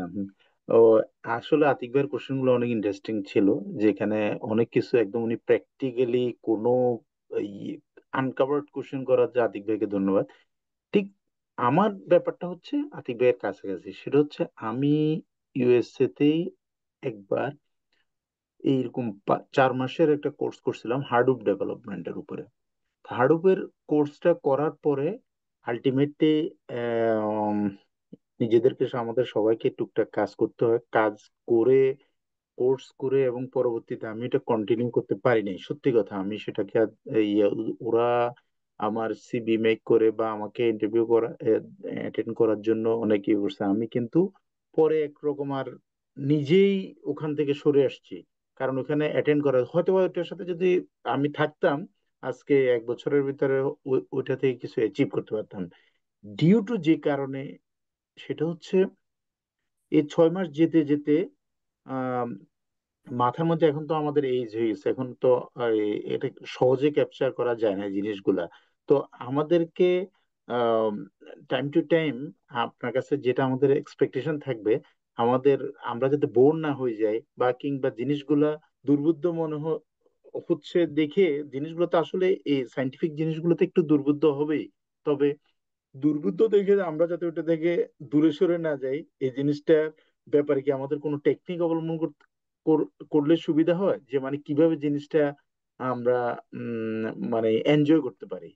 ও আসলে আতিক ভাইয়ের কোশ্চেন গুলো অনেক ইন্টারেস্টিং ছিল, যেখানে অনেক কিছু একদম উনি প্র্যাকটিক্যালি কোনো আনকাভার্ড কোশ্চেন করার যে আতিক ভাইকে ধন্যবাদ। ঠিক আমার ব্যাপারটা হচ্ছে আতিক ভাইয়ের কাছাকাছি, সেটা হচ্ছে আমি ইউএসএ তেই একবার এইরকম 4 মাসের একটা কোর্স করছিলাম হার্ডউপ ডেভেলপমেন্টের উপরে। হার্ডউপের কোর্সটা করার পরে আলটিমেটলি নিজেদেরকে আমাদের সবাইকে টুকটাক কাজ করতে হয়, কাজ করে কোর্স করে এবং পরবর্তীতে আমি এটা কন্টিনিউ করতে পারি নাই, সত্যি কথা। আমি সেটাকে ওরা আমার সিবি মেক করে বা আমাকে ইন্টারভিউ করা অ্যাটেন্ড করার জন্য অনেক ইয়ে করছে, আমি কিন্তু পরে একরকম আর নিজেই ওখান থেকে সরে আসছি। কারণ ওখানে অ্যাটেন্ড করা হয়তো বা ওইটার সাথে যদি আমি থাকতাম, আজকে 1 বছরের ভিতরে ওইটা থেকে কিছু অ্যাচিভ করতে পারতাম। ডিউ টু যে কারণে, সেটা হচ্ছে এই 6 মাস যেতে যেতে মাথার মধ্যে এখন তো আমাদের এইজ হয়ে গেছে, এখন তো এটা সহজে ক্যাপচার করা যায় না এই জিনিসগুলা। তো আমাদেরকে টাইম টু টাইম আপনার কাছে যেটা আমাদের এক্সপেকটেশন থাকবে, আমাদের আমরা যাতে বোর না হয়ে যাই বা কিংবা জিনিসগুলা দুর্বুদ্ধ হচ্ছে দেখে, জিনিসগুলো তো আসলে এই সাইন্টিফিক জিনিসগুলোতে একটু দুর্বুদ্ধ হবেই, তবে দুর্বুদ্ধ দেখে আমরা যাতে ওটা থেকে দূরে সরে না যাই, এই জিনিসটার ব্যাপারে কি আমাদের কোনো টেকনিক অবলম্বন করলে সুবিধা হয়, যে মানে কিভাবে জিনিসটা আমরা মানে এনজয় করতে পারি।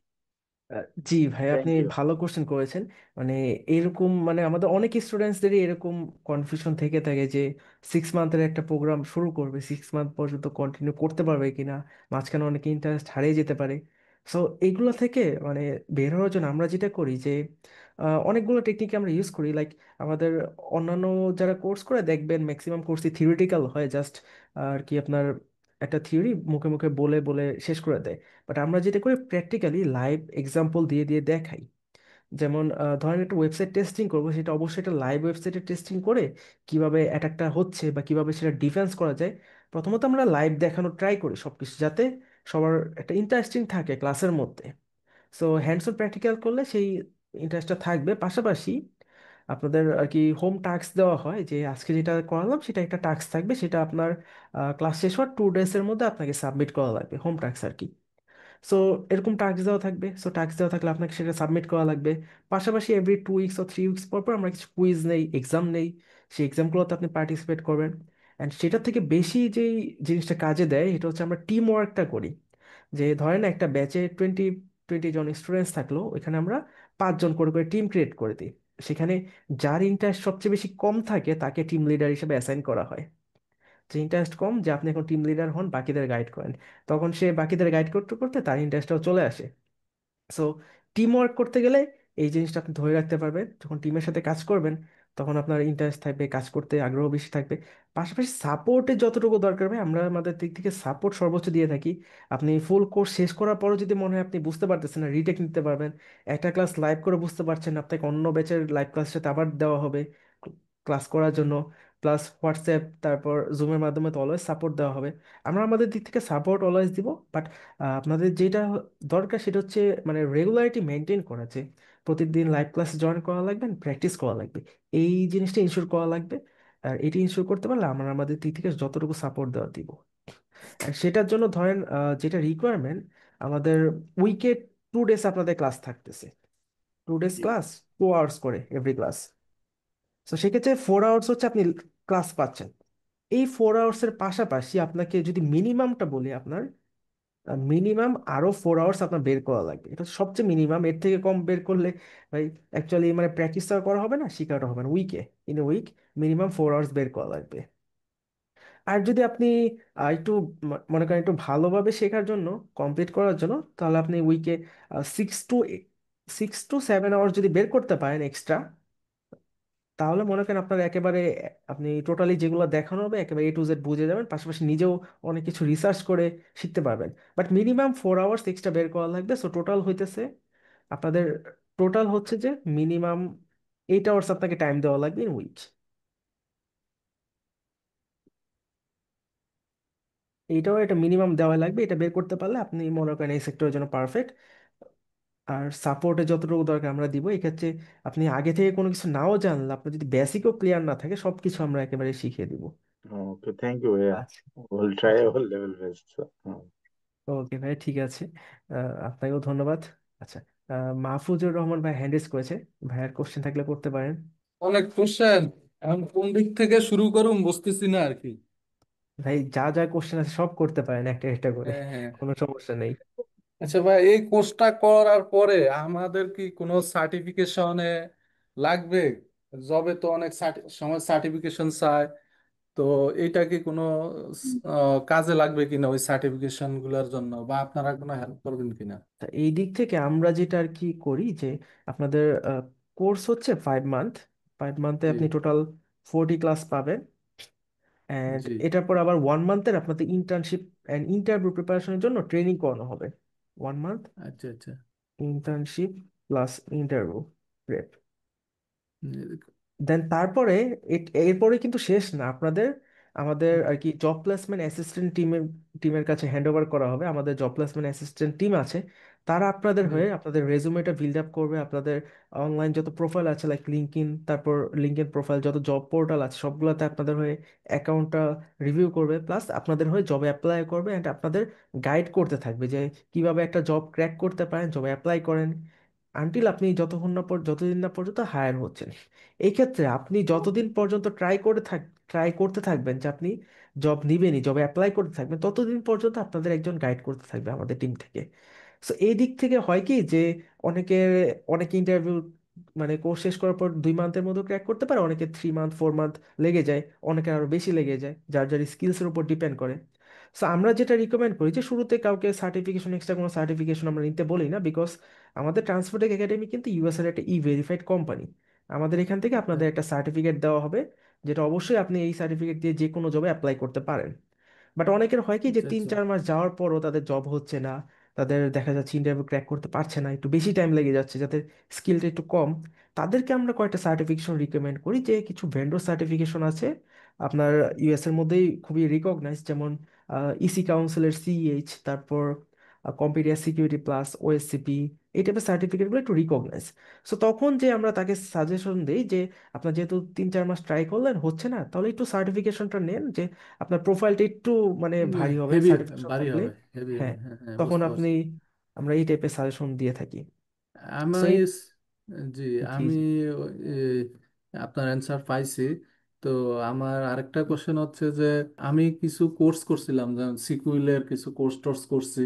জি ভাই, আপনি থ্যাংক ইউ। ভালো কোশ্চেন করেছেন। মানে এরকম মানে আমাদের অনেক স্টুডেন্টসদেরই এরকম কনফিউশন থেকে থাকে যে 6 মান্থের একটা প্রোগ্রাম শুরু করবে, 6 মান্থ পর্যন্ত কন্টিনিউ করতে পারবে কিনা, মাঝখানে অনেকে ইন্টারেস্ট হারিয়ে যেতে পারে। সো এইগুলো থেকে মানে বের হওয়ার জন্য আমরা যেটা করি যে অনেকগুলো টেকনিক আমরা ইউজ করি। লাইক আমাদের অন্যান্য যারা কোর্স করে দেখবেন ম্যাক্সিমাম কোর্সই থিওরিটিক্যাল হয়, জাস্ট আর কি আপনার একটা থিওরি মুখে মুখে বলে বলে শেষ করে দেয়। বাট আমরা যেটা করি প্র্যাকটিক্যালি লাইভ এক্সাম্পল দিয়ে দিয়ে দেখাই। যেমন ধরেন একটা ওয়েবসাইট টেস্টিং করবো, সেটা অবশ্যই একটা লাইভ ওয়েবসাইটে টেস্টিং করে কিভাবে অ্যাটাকটা হচ্ছে বা কিভাবে সেটা ডিফেন্স করা যায়, প্রথমত আমরা লাইভ দেখানোর ট্রাই করি সবকিছু, যাতে সবার একটা ইন্টারেস্টিং থাকে ক্লাসের মধ্যে। সো হ্যান্ডস অন প্র্যাকটিক্যাল করলে সেই ইন্টারেস্টটা থাকবে। পাশাপাশি আপনাদের আর কি হোম টাস্ক দেওয়া হয়, যে আজকে যেটা করালাম সেটা একটা টাস্ক থাকবে, সেটা আপনার ক্লাস শেষ হওয়ার 2 ডেজের মধ্যে আপনাকে সাবমিট করা লাগবে, হোম টাস্ক আর কি। সো এরকম টাস্ক দেওয়া থাকবে, সো টাস্ক দেওয়া থাকলে আপনাকে সেটা সাবমিট করা লাগবে। পাশাপাশি এভরি 2 উইকস ও 3 উইকস পর পর আমরা কিছু কুইজ নেই, এক্সাম নেই, সেই এক্সামগুলোতে আপনি পার্টিসিপেট করবেন। অ্যান্ড সেটার থেকে বেশি যেই জিনিসটা কাজে দেয় এটা হচ্ছে আমরা টিম ওয়ার্কটা করি। যে ধরেন একটা ব্যাচে 20-20 জন স্টুডেন্টস থাকলো, ওইখানে আমরা 5 জন করে করে টিম ক্রিয়েট করে দিই। সেখানে যার ইন্টারেস্ট সবচেয়ে বেশি কম থাকে তাকে টিম লিডার হিসেবে অ্যাসাইন করা হয়। যে ইন্টারেস্ট কম, যে আপনি এখন টিম লিডার হন, বাকিদের গাইড করেন, তখন সে বাকিদের গাইড করতে করতে তার ইন্টারেস্টটাও চলে আসে। সো টিম ওয়ার্ক করতে গেলে এই জিনিসটা আপনি ধরে রাখতে পারবেন, যখন টিমের সাথে কাজ করবেন তখন আপনার ইন্টারেস্ট থাকবে, কাজ করতে আগ্রহ বেশি থাকবে। পাশাপাশি সাপোর্টের যতটুকু দরকার হবে আমরা আমাদের দিক থেকে সাপোর্ট সর্বোচ্চ দিয়ে থাকি। আপনি ফুল কোর্স শেষ করার পরও যদি মনে হয় আপনি বুঝতে পারতেছেন না, রিটেক নিতে পারবেন। একটা ক্লাস লাইভ করে বুঝতে পারছেন না, আপনাকে অন্য ব্যাচের লাইভ ক্লাসের সাথে আবার দেওয়া হবে ক্লাস করার জন্য। প্লাস হোয়াটসঅ্যাপ তারপর জুমের মাধ্যমে তো অলওয়েজ সাপোর্ট দেওয়া হবে। আমরা আমাদের দিক থেকে সাপোর্ট অলওয়েজ দিব। বাট আপনাদের যেটা দরকার সেটা হচ্ছে মানে রেগুলারিটি মেনটেন করা, যে প্রতিদিন লাইভ ক্লাসে জয়েন করা লাগবে, প্র্যাকটিস করা লাগবে। এই জিনিসটা ইনশিওর করা লাগবে। আর এটি ইনশিওর করতে পারলে আমরা আমাদের দিক থেকে যতটুকু সাপোর্ট দেওয়া দিব। আর সেটার জন্য ধরেন যেটা রিকোয়ারমেন্ট, আমাদের উইকে 2 ডেজ আপনাদের ক্লাস থাকতেছে। 2 ডেজ জি। ক্লাস, 2 আওয়ার্স করে এভরি ক্লাস। তো সেক্ষেত্রে 4 আওয়ার্স হচ্ছে আপনি ক্লাস পাচ্ছেন। এই 4 আওয়ার্সের পাশাপাশি আপনাকে যদি মিনিমামটা বলি, আপনার মিনিমাম আরো 4 আওয়ার্স আপনার বের করা লাগবে। এটা হচ্ছে সবচেয়ে মিনিমাম। এর থেকে কম বের করলে ভাই অ্যাকচুয়ালি মানে প্র্যাকটিসটা করা হবে না, শেখাটা হবে না। In a week minimum 4 hours বের করা লাগবে। আর যদি আপনি একটু মনে করেন একটু ভালোভাবে শেখার জন্য, কমপ্লিট করার জন্য, তাহলে আপনি উইকে 6 টু 7 আওয়ার্স যদি বের করতে পারেন এক্সট্রা, তাহলে মনে করেন আপনার একেবারে আপনি টোটালি যেগুলো দেখানো হবে একেবারে A to Z বুঝে যাবেন, পাশাপাশি নিজেও অনেক কিছু রিসার্চ করে শিখতে পারবেন। বাট মিনিমাম 4 আওয়ার্স এক্সট্রা বের করা লাগবে। সো টোটাল হইতেছে আপনাদের, টোটাল হচ্ছে যে মিনিমাম 8 আওয়ার্স আপনাকে টাইম দেওয়া লাগবে ইন উইক। এইটাও একটা মিনিমাম দেওয়া লাগবে। এটা বের করতে পারলে আপনি মনে করেন এই সেক্টরের জন্য পারফেক্ট। আর সাপোর্টে যতটুকু দরকার আমরা দিব। এক্ষেত্রে আপনি আগে থেকে কোনো কিছু নাও জানলে, আপনার যদি বেসিকও ক্লিয়ার না থাকে, সবকিছু আমরা একেবারে শিখিয়ে দিব। ওকে, থ্যাংক ইউ ভাইয়া। আচ্ছা। Will try okay. Our level best. Okay ভাই, ঠিক আছে। আপনাকেও ধন্যবাদ। আচ্ছা, মাহফুজুর রহমান ভাই হ্যান্ড রেজ করেছে। ভাইয়ের কোশ্চেন থাকলে করতে পারেন। অনেক কোশ্চেন, এখন কোন দিক থেকে শুরু করুম বুঝতেছি না আর কি। ভাই যা যা কোশ্চেন আছে সব করতে পারেন একটা একটা করে, হ্যাঁ হ্যাঁ। কোনো সমস্যা নেই। আচ্ছা ভাই, এই কোর্সটা করার পরে আমাদের কি কোনো সার্টিফিকেশনে লাগবে? জবে তো অনেক সময় সার্টিফিকেশন চায়, তো এইটা কি কোনো কাজে লাগবে কিনা ওই সার্টিফিকেশন গুলার জন্য, বা আপনারা কোনো হেল্প করবেন কিনা? তা এই দিক থেকে আমরা যেটা আর কি করি যে আপনাদের কোর্স হচ্ছে 5 মান্থ। 5 মান্থে জি আপনি টোটাল 40 ক্লাস পাবেন। অ্যান্ড জি। এটার পর আবার 1 মান্থের আপনাদের ইন্টার্নশিপ অ্যান্ড ইন্টারভিউ প্রিপারেশনের জন্য ট্রেনিং করানো হবে। 1 মান্থ আচ্ছা আচ্ছা। Internship plus interview prep. Um, then তারপরে এরপরে কিন্তু শেষ না আপনাদের। আমাদের আর কি জব প্লেসমেন্ট অ্যাসিস্ট্যান্ট টিমের কাছে হ্যান্ড ওভার করা হবে। আমাদের জব প্লেসমেন্ট অ্যাসিস্ট্যান্ট টিম আছে, তারা আপনাদের জি হয়ে আপনাদের রেজুমেটা বিল্ড আপ করবে। আপনাদের অনলাইন যত প্রোফাইল আছে লাইক লিঙ্কইন, তারপর লিঙ্কইন প্রোফাইল, যত জব পোর্টাল আছে সবগুলোতে আপনাদের হয়ে অ্যাকাউন্টটা রিভিউ করবে, প্লাস আপনাদের হয়ে জবে অ্যাপ্লাই করবে অ্যান্ড আপনাদের গাইড করতে থাকবে যে কিভাবে একটা জব ক্র্যাক করতে পারেন, জবে অ্যাপ্লাই করেন, আনটিল আপনি যতদিন না পর্যন্ত হায়ার হচ্ছেন। এই ক্ষেত্রে আপনি যতদিন পর্যন্ত ট্রাই করতে থাকবেন যে আপনি জব নিবেনই, জবে অ্যাপ্লাই করতে থাকবেন, ততদিন পর্যন্ত আপনাদের একজন গাইড করতে থাকবে আমাদের টিম থেকে। সো এই দিক থেকে হয় কি যে অনেকে অনেকে ইন্টারভিউ মানে কোর্স শেষ করার পর 2 মান্থের মধ্যে ক্র্যাক করতে পারে, অনেকে 3 মান্থ 4 মান্থ লেগে যায়, অনেকে আরো বেশি লেগে যায়, যার যার স্কিলসের উপর ডিপেন্ড করে। সো আমরা যেটা রিকমেন্ড করি যে শুরুতে কাউকে সার্টিফিকেশন, এক্সট্রা কোনো সার্টিফিকেশন আমরা নিতে বলি না, বিকজ আমাদের ট্রান্সপোর্টেক একাডেমি কিন্তু ইউএস এর একটা ভেরিফাইড কোম্পানি। আমাদের এখান থেকে আচ্ছা আপনাদের একটা সার্টিফিকেট দেওয়া হবে, যেটা অবশ্যই আপনি এই সার্টিফিকেট দিয়ে যে কোনো জবে অ্যাপ্লাই করতে পারেন। বাট অনেকের হয় কি যে আচ্ছা। তিন আচ্ছা চার মাস যাওয়ার পরও তাদের জব হচ্ছে না, তাদের দেখা যাচ্ছে ইন্টারভিউ ক্র্যাক করতে পারছে না, একটু বেশি টাইম লেগে যাচ্ছে, যাদের স্কিলটা একটু কম। তাদেরকে আমরা কয়েকটা সার্টিফিকেশন রিকমেন্ড করি, যে কিছু ভেন্ডর সার্টিফিকেশন আছে আপনার ইউএস এর মধ্যেই খুবই রিকগনাইজ, যেমন ইসি কাউন্সিলের সিইএইচ, তারপর কম্পিউটার সিকিউরিটি প্লাস ওএসসিপি, এই টাইপের সার্টিফিকেটগুলো একটু রিকগনাইজ। সো তখন যে আমরা তাকে সাজেশন দিই যে আপনার যেহেতু 3-4 মাস ট্রাই করলেন হচ্ছে না, তাহলে একটু সার্টিফিকেশনটা নেন, যে আপনার প্রোফাইলটা একটু মানে ভারী হবে হেভি, সার্টিফিকেশন ভারী থাকলে। হবে, হেভি হ্যাঁ, হবে, হ্যাঁ হ্যাঁ তখন বুঝতে আপনি, পারছি। আমরা এই টাইপের সাজেশন দিয়ে থাকি। আমি সো এই, জি, জি আমি জি। এ, আপনার অ্যান্সার পাইছি। তো আমার আরেকটা কোশ্চেন হচ্ছে যে আমি কিছু কোর্স করছিলাম, যেমন সিকিউরের কিছু কোর্স টোর্স করছি,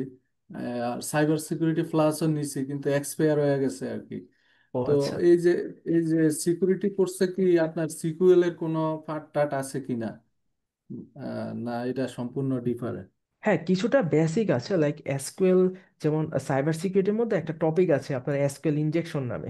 আর সাইবার সিকিউরিটি প্লাসও নিছি, কিন্তু এক্সপায়ার হয়ে গেছে আর কি। ও তো আচ্ছা। এই যে সিকিউরিটি কোর্সে কি আপনার সিকিউএল এর কোনো পার্ট টাট আছে কিনা, না এটা সম্পূর্ণ ডিফারেন্ট? হ্যাঁ, কিছুটা বেসিক আছে লাইক এসকিউএল। যেমন সাইবার সিকিউরিটির মধ্যে একটা টপিক আছে আপনার এসকিউএল ইনজেকশন নামে।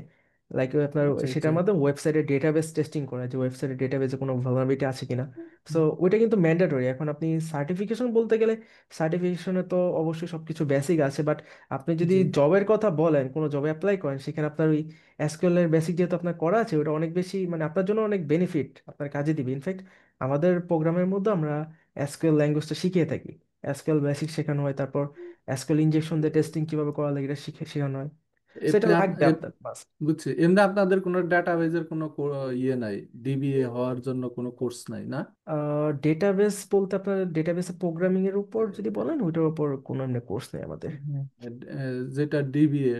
লাইক আপনার আচ্ছা আচ্ছা সেটার মাধ্যমে ওয়েবসাইটের ডেটাবেস টেস্টিং করা, যে ওয়েবসাইটের ডেটাবেসে কোনো ভালনারেবিলিটি আছে কিনা। সো ওইটা কিন্তু ম্যান্ডেটরি। এখন আপনি সার্টিফিকেশন বলতে গেলে সার্টিফিকেশনে তো অবশ্যই সবকিছু বেসিক আছে, বাট আপনি যদি জি জবের কথা বলেন, কোনো জবে অ্যাপ্লাই করেন, সেখানে আপনার ওই এসকিউএল এর বেসিক যেহেতু আপনার করা আছে, ওটা অনেক বেশি মানে আপনার জন্য অনেক বেনিফিট, আপনার কাজে দিবে। ইনফ্যাক্ট আমাদের প্রোগ্রামের মধ্যে আমরা এসকিউএল ল্যাঙ্গুয়েজটা শিখিয়ে থাকি, এসকিউএল বেসিক শেখানো হয়, তারপর এসকিউএল ইনজেকশন দিয়ে টেস্টিং কিভাবে করা লাগে এটা শেখানো হয়। সো এটা এমনি লাগবে আপনার বাস। বুঝছি, এমনি আপনাদের কোনো ডাটাবেজের কোনো ইয়ে নাই, ডিবিএ হওয়ার জন্য কোনো কোর্স নাই না? ডেটাবেস বলতে আপনার ডেটাবেসে প্রোগ্রামিং এর উপর যদি বলেন, ওইটার উপর কোনো এমনি কোর্স নেই আমাদের। যেটা ডিবিএ,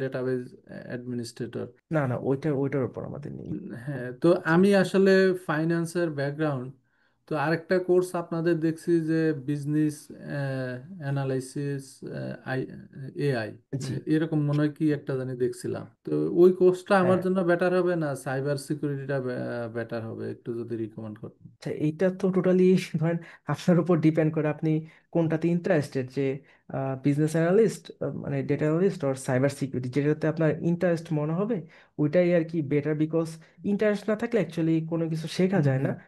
ডেটাবেজ অ্যাডমিনিস্ট্রেটর। না না, ওইটার উপর আমাদের নেই। হ্যাঁ, তো আমি আসলে ফাইন্যান্সের ব্যাকগ্রাউন্ড, তো আরেকটা কোর্স আপনাদের দেখছি যে বিজনেস অ্যানালাইসিস, আই এআই, জি। এরকম মনে হয় কি একটা জানি দেখছিলাম। তো ওই কোর্সটা আমার হ্যাঁ, জন্য বেটার হবে না সাইবার সিকিউরিটিটা বেটার হবে? একটু যদি রিকমেন্ড করতেন। আচ্ছা, এইটা তো টোটালি ধরেন আপনার উপর ডিপেন্ড করে আপনি কোনটাতে ইন্টারেস্টেড, যে বিজনেস অ্যানালিস্ট মানে ডেটা অ্যানালিস্ট আর সাইবার সিকিউরিটি, যেটাতে আপনার ইন্টারেস্ট মনে হবে ওইটাই আর কি বেটার। বিকজ ইন্টারেস্ট না থাকলে অ্যাকচুয়ালি কোনো কিছু শেখা যায় না। হুম,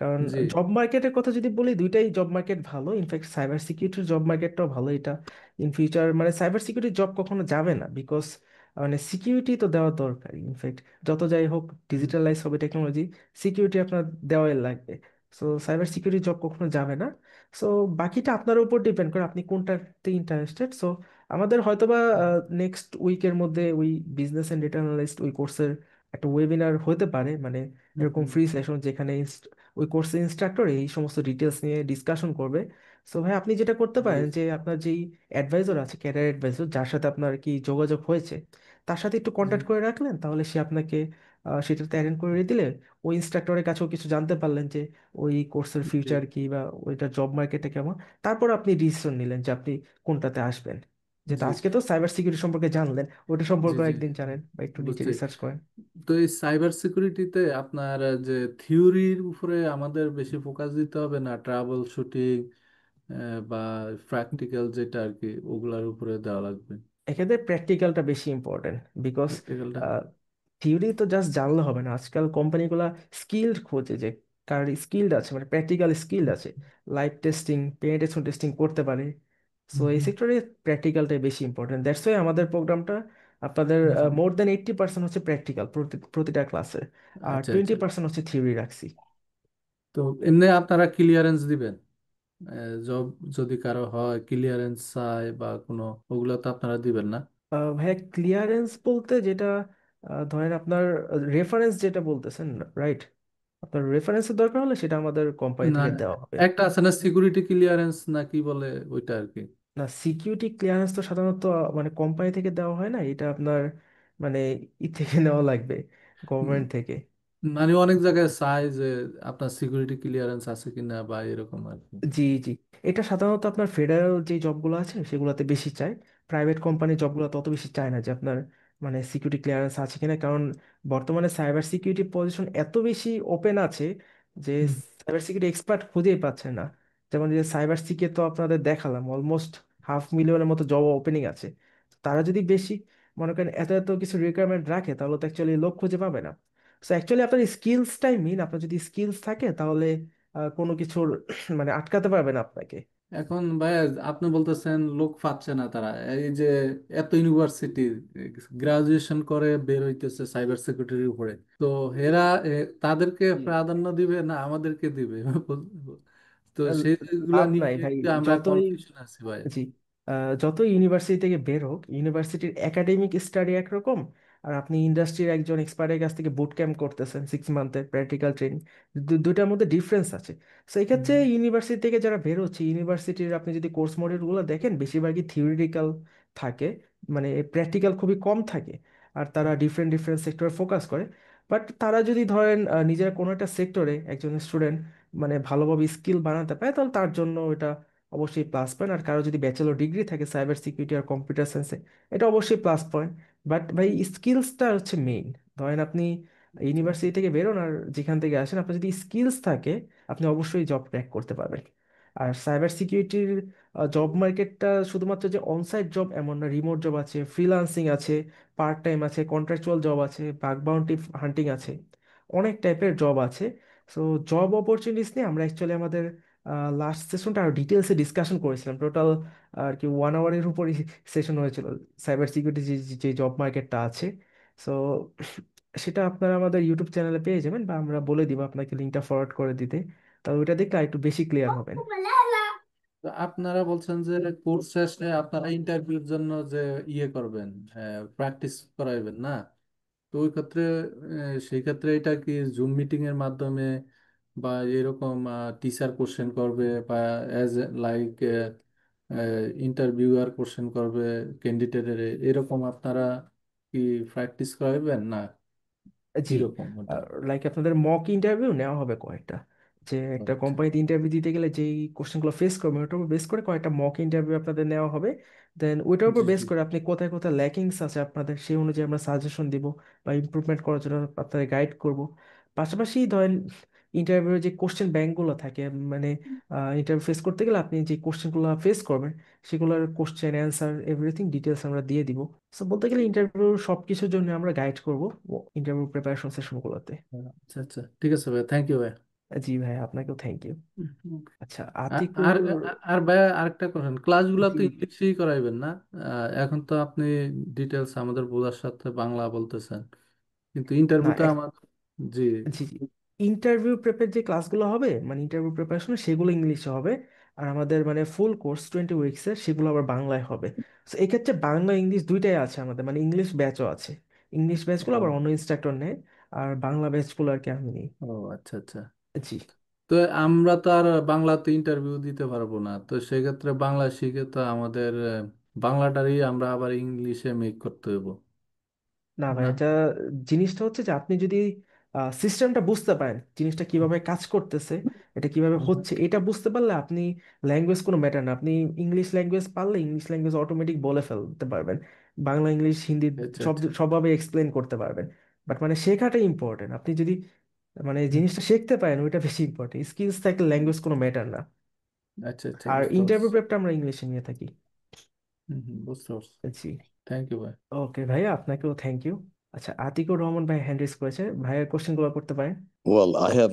কারণ জি জব মার্কেটের কথা যদি বলি, দুইটাই জব মার্কেট ভালো। ইনফ্যাক্ট সাইবার সিকিউরিটির জব মার্কেটটাও ভালো। এটা ইন ফিউচার মানে সাইবার সিকিউরিটি জব কখনো যাবে না, বিকজ মানে সিকিউরিটি তো দেওয়া দরকার। ইনফ্যাক্ট যত যাই হোক ডিজিটালাইজ হবে টেকনোলজি, সিকিউরিটি আপনার দেওয়াই লাগবে। সো সাইবার সিকিউরিটি জব কখনো যাবে না। সো বাকিটা আপনার উপর ডিপেন্ড করে আপনি কোনটাতে ইন্টারেস্টেড। সো আমাদের হয়তোবা নেক্সট উইকের মধ্যে ওই বিজনেস অ্যান্ড ডেটা অ্যানালিস্ট ওই কোর্সের একটা ওয়েবিনার হতে পারে, মানে হুম, এরকম হুম, ফ্রি সেশন, যেখানে ওই কোর্সের ইনস্ট্রাক্টর এই সমস্ত ডিটেলস নিয়ে ডিসকাশন করবে। সো ভাই আপনি যেটা করতে জি পারেন, যে আপনার যেই অ্যাডভাইজর আছে, ক্যারিয়ার অ্যাডভাইজর, যার সাথে আপনার কি যোগাযোগ হয়েছে, তার সাথে একটু জি কন্ট্যাক্ট করে রাখলেন, তাহলে সে আপনাকে সেটাতে অ্যাটেন্ড করে দিলে ওই ইনস্ট্রাক্টরের কাছেও কিছু জানতে পারলেন, যে ওই কোর্সের জি ফিউচার কি বা ওইটার জব মার্কেটে কেমন। তারপর আপনি ডিসিশন নিলেন যে আপনি কোনটাতে আসবেন। যেহেতু জি আজকে তো সাইবার সিকিউরিটি সম্পর্কে জানলেন, ওইটা জি সম্পর্কে জি একদিন জানেন বা একটু নিচে বুঝছি। রিসার্চ করেন। তো এই সাইবার সিকিউরিটিতে আপনার যে থিওরির উপরে আমাদের বেশি ফোকাস দিতে হবে না, ট্রাবল শুটিং বা প্র্যাকটিক্যাল যেটা আর কি, ওগুলার উপরে দেওয়া লাগবে এক্ষেত্রে প্র্যাকটিক্যালটা বেশি ইম্পর্টেন্ট। বিকজ প্র্যাকটিক্যালটা? থিওরি তো জাস্ট জানলে হবে না, আজকাল কোম্পানিগুলো স্কিল্ড খোঁজে, যে কার স্কিল্ড আছে, মানে প্র্যাকটিক্যাল স্কিল্ড আছে, লাইভ টেস্টিং, পেনিট্রেশন টেস্টিং করতে পারে। সো এই সেক্টরে প্র্যাকটিক্যালটাই বেশি ইম্পর্টেন্ট। দ্যাটস ওয়াই আমাদের প্রোগ্রামটা আপনাদের মোর দ্যান 80% হচ্ছে প্র্যাকটিক্যাল প্রতিটা ক্লাসে, আর আচ্ছা আচ্ছা। 20% হচ্ছে থিওরি রাখছি। তো এমনি আপনারা ক্লিয়ারেন্স দিবেন? জব যদি কারো হয় ক্লিয়ারেন্স চাই বা কোনো, ওগুলো তো আপনারা দিবেন না? ভাইয়া ক্লিয়ারেন্স বলতে যেটা ধরেন আপনার রেফারেন্স যেটা বলতেছেন, রাইট? আপনার রেফারেন্সের দরকার হলে সেটা আমাদের কোম্পানি না, থেকে দেওয়া হবে। একটা আছে না সিকিউরিটি ক্লিয়ারেন্স না কি বলে, ওইটা আর কি। না, সিকিউরিটি ক্লিয়ারেন্স তো সাধারণত মানে কোম্পানি থেকে দেওয়া হয় না, এটা আপনার মানে থেকে নেওয়া লাগবে, উম, গভর্নমেন্ট থেকে। মানে অনেক জায়গায় চাই যে আপনার সিকিউরিটি ক্লিয়ারেন্স আছে কিনা বা এরকম আর কি। জি জি, এটা সাধারণত আপনার ফেডারেল যে জবগুলো আছে সেগুলোতে বেশি চায়। প্রাইভেট কোম্পানি জবগুলো তত বেশি চায় না যে আপনার মানে সিকিউরিটি ক্লিয়ারেন্স আছে কিনা, কারণ বর্তমানে সাইবার সিকিউরিটি পজিশন এত বেশি ওপেন আছে যে হুম, সাইবার সিকিউরিটি এক্সপার্ট খুঁজেই পাচ্ছে না। যেমন যে সাইবার সিকে তো আপনাদের দেখালাম অলমোস্ট 500,000-এর মতো জব ওপেনিং আছে। তারা যদি বেশি মনে করেন এত এত কিছু রিকোয়ারমেন্ট রাখে, তাহলে তো অ্যাকচুয়ালি লোক খুঁজে পাবে না। সো অ্যাকচুয়ালি আপনার স্কিলসটাই মেইন। আপনার যদি স্কিলস থাকে তাহলে কোনো কিছুর মানে আটকাতে পারবে না আপনাকে। এখন ভাইয়া আপনি বলতেছেন লোক পাচ্ছে না তারা, এই যে এত ইউনিভার্সিটি গ্রাজুয়েশন করে বের হইতেছে সাইবার সিকিউরিটির উপরে, তো এরা তাদেরকে প্রাধান্য দিবে না আমাদেরকে দিবে? তো সেইগুলো লাভ নিয়ে নাই ভাই, একটু আমরা যতই কনফিউশন আছি ভাই। জি যত ইউনিভার্সিটি থেকে বের হোক, ইউনিভার্সিটির একাডেমিক স্টাডি একরকম, আর আপনি ইন্ডাস্ট্রির একজন এক্সপার্টের কাছ থেকে বুট ক্যাম্প করতেছেন 6 মান্থের প্র্যাকটিক্যাল ট্রেনিং, দুটার মধ্যে ডিফারেন্স আছে। সো এই ক্ষেত্রে হুম, ইউনিভার্সিটি থেকে যারা বের হচ্ছে, ইউনিভার্সিটির আপনি যদি কোর্স মডিউলগুলো দেখেন, বেশিরভাগই থিওরিটিক্যাল থাকে, মানে প্র্যাকটিক্যাল খুবই কম থাকে। আর তারা ডিফারেন্ট ডিফারেন্ট সেক্টরে ফোকাস করে। বাট তারা যদি ধরেন নিজেরা কোনো একটা সেক্টরে একজন স্টুডেন্ট মানে ভালোভাবে স্কিল বানাতে পারে, তাহলে তার জন্য এটা অবশ্যই প্লাস পয়েন্ট। আর কারো যদি ব্যাচেলর ডিগ্রি থাকে সাইবার সিকিউরিটি আর কম্পিউটার সায়েন্সে, এটা অবশ্যই প্লাস পয়েন্ট। বাট ভাই স্কিলসটা হচ্ছে মেইন। ধরেন আপনি আচ্ছা। ইউনিভার্সিটি থেকে বেরোন আর যেখান থেকে আসেন, আপনার যদি স্কিলস থাকে আপনি অবশ্যই জব ক্র্যাক করতে পারবেন। আর সাইবার সিকিউরিটির জব মার্কেটটা শুধুমাত্র যে অনসাইট জব এমন না, রিমোট জব আছে, ফ্রিল্যান্সিং আছে, পার্ট টাইম আছে, কন্ট্রাকচুয়াল জব আছে, বাগ বাউন্টি হান্টিং আছে, অনেক টাইপের জব আছে। সো জব অপরচুনিটিস নিয়ে আমরা অ্যাকচুয়ালি আমাদের লাস্ট সেশনটা আরো ডিটেলসে ডিসকাশন করেছিলাম। টোটাল আর কি 1 আওয়ারের উপরই সেশন হয়েছিল সাইবার সিকিউরিটি যে যে জব মার্কেটটা আছে। সো সেটা আপনারা আমাদের ইউটিউব চ্যানেলে পেয়ে যাবেন, বা আমরা বলে দিব আপনাকে লিঙ্কটা ফরওয়ার্ড করে দিতে, তাহলে ওইটা দেখলে একটু বেশি ক্লিয়ার হবেন। তো আপনারা বলছেন যে কোর্স শেষে আপনারা ইন্টারভিউর জন্য যে ইয়ে করবেন, প্র্যাকটিস করাইবেন না? তো ওই ক্ষেত্রে সেই ক্ষেত্রে এটা কি জুম মিটিং এর মাধ্যমে বা এরকম টিচার কোশ্চেন করবে বা অ্যাজ লাইক ইন্টারভিউয়ার কোশ্চেন করবে ক্যান্ডিডেটের, এরকম আপনারা কি প্র্যাকটিস করাইবেন না জি, কিরকম ওটা? লাইক আপনাদের মক ইন্টারভিউ নেওয়া হবে কয়েকটা, যে একটা আচ্ছা, কোম্পানিতে ইন্টারভিউ দিতে গেলে যেই কোশ্চেনগুলো ফেস করবে ওটার উপর বেস করে কয়েকটা মক ইন্টারভিউ আপনাদের নেওয়া হবে। দেন ওইটার উপর জি বেস জি। করে আপনি কোথায় কোথায় ল্যাকিংস আছে আপনাদের, সেই অনুযায়ী আমরা সাজেশন দিব বা ইমপ্রুভমেন্ট করার জন্য আপনাদের গাইড করব। পাশাপাশি ধরেন ইন্টারভিউর যে কোশ্চেন ব্যাংকগুলো থাকে, মানে ইন্টারভিউ ফেস করতে গেলে আপনি যে কোশ্চেনগুলো ফেস করবেন সেগুলোর কোশ্চেন অ্যান্সার এভরিথিং ডিটেলস আমরা দিয়ে দিব। সো বলতে গেলে ইন্টারভিউর সবকিছুর জন্য আমরা গাইড করব ইন্টারভিউ প্রিপারেশন সেশনগুলোতে। আচ্ছা আচ্ছা, ঠিক আছে ভাই, থ্যাংক ইউ ভাই। জি ভাই, আপনাকেও থ্যাংক ইউ। হুম। আচ্ছা, আর আতিকুর। আর আর ভাই আরেকটা কথা, ক্লাসগুলো জি তো ইংলিশেই করাইবেন না? এখন তো আপনি ডিটেলস আমাদের বোঝার সাথে বাংলা বলতেছেন, কিন্তু না, ইন্টারভিউটা আমার। জি। জি জি, ইন্টারভিউ প্রেপের যে ক্লাসগুলো হবে মানে ইন্টারভিউ প্রিপারেশন সেগুলো ইংলিশে হবে। আর আমাদের মানে ফুল কোর্স 20 উইক্সের সেগুলো আবার বাংলায় হবে। তো এক্ষেত্রে বাংলা ইংলিশ দুইটাই আছে আমাদের, মানে ইংলিশ ব্যাচও আছে। ইংলিশ ব্যাচগুলো আবার ও অন্য ইনস্ট্রাক্টর নেয়, আর বাংলা ব্যাচগুলো আর কি আমি নিই। ও, আচ্ছা আচ্ছা। জি। তো আমরা তো আর বাংলাতে ইন্টারভিউ দিতে পারবো না, তো সেক্ষেত্রে বাংলা শিখে তো আমাদের বাংলাটারই আমরা আবার ইংলিশে মেক করতে হইব না ভাই, না? এটা জিনিসটা হচ্ছে যে আপনি যদি সিস্টেমটা বুঝতে পারেন, জিনিসটা কিভাবে কাজ করতেছে, এটা কিভাবে হুম, হচ্ছে, এটা বুঝতে পারলে আপনি ল্যাঙ্গুয়েজ কোনো ম্যাটার না, আপনি ইংলিশ ল্যাঙ্গুয়েজ পারলে ইংলিশ ল্যাঙ্গুয়েজ অটোমেটিক বলে ফেলতে পারবেন, বাংলা ইংলিশ হিন্দি আচ্ছা সব আচ্ছা সবভাবে এক্সপ্লেন করতে পারবেন। বাট মানে শেখাটা ইম্পর্টেন্ট, আপনি যদি মানে হুম, জিনিসটা শিখতে পারেন ওইটা বেশি ইম্পর্টেন্ট, স্কিলস থাকলে ল্যাঙ্গুয়েজ কোনো ম্যাটার না। আচ্ছা আচ্ছা, আর বুঝতে ইন্টারভিউ পারছি। প্রেপটা আমরা ইংলিশে নিয়ে থাকি। বুঝতে পারছি। জি। থ্যাংক ইউ ভাই। ওকে ভাইয়া, আপনাকেও থ্যাংক ইউ। আচ্ছা, আতিকুর রহমান ভাই হ্যান্ড রেজ করেছে, ভাইয়ের কোশ্চেনগুলো করতে পারেন। Well, I have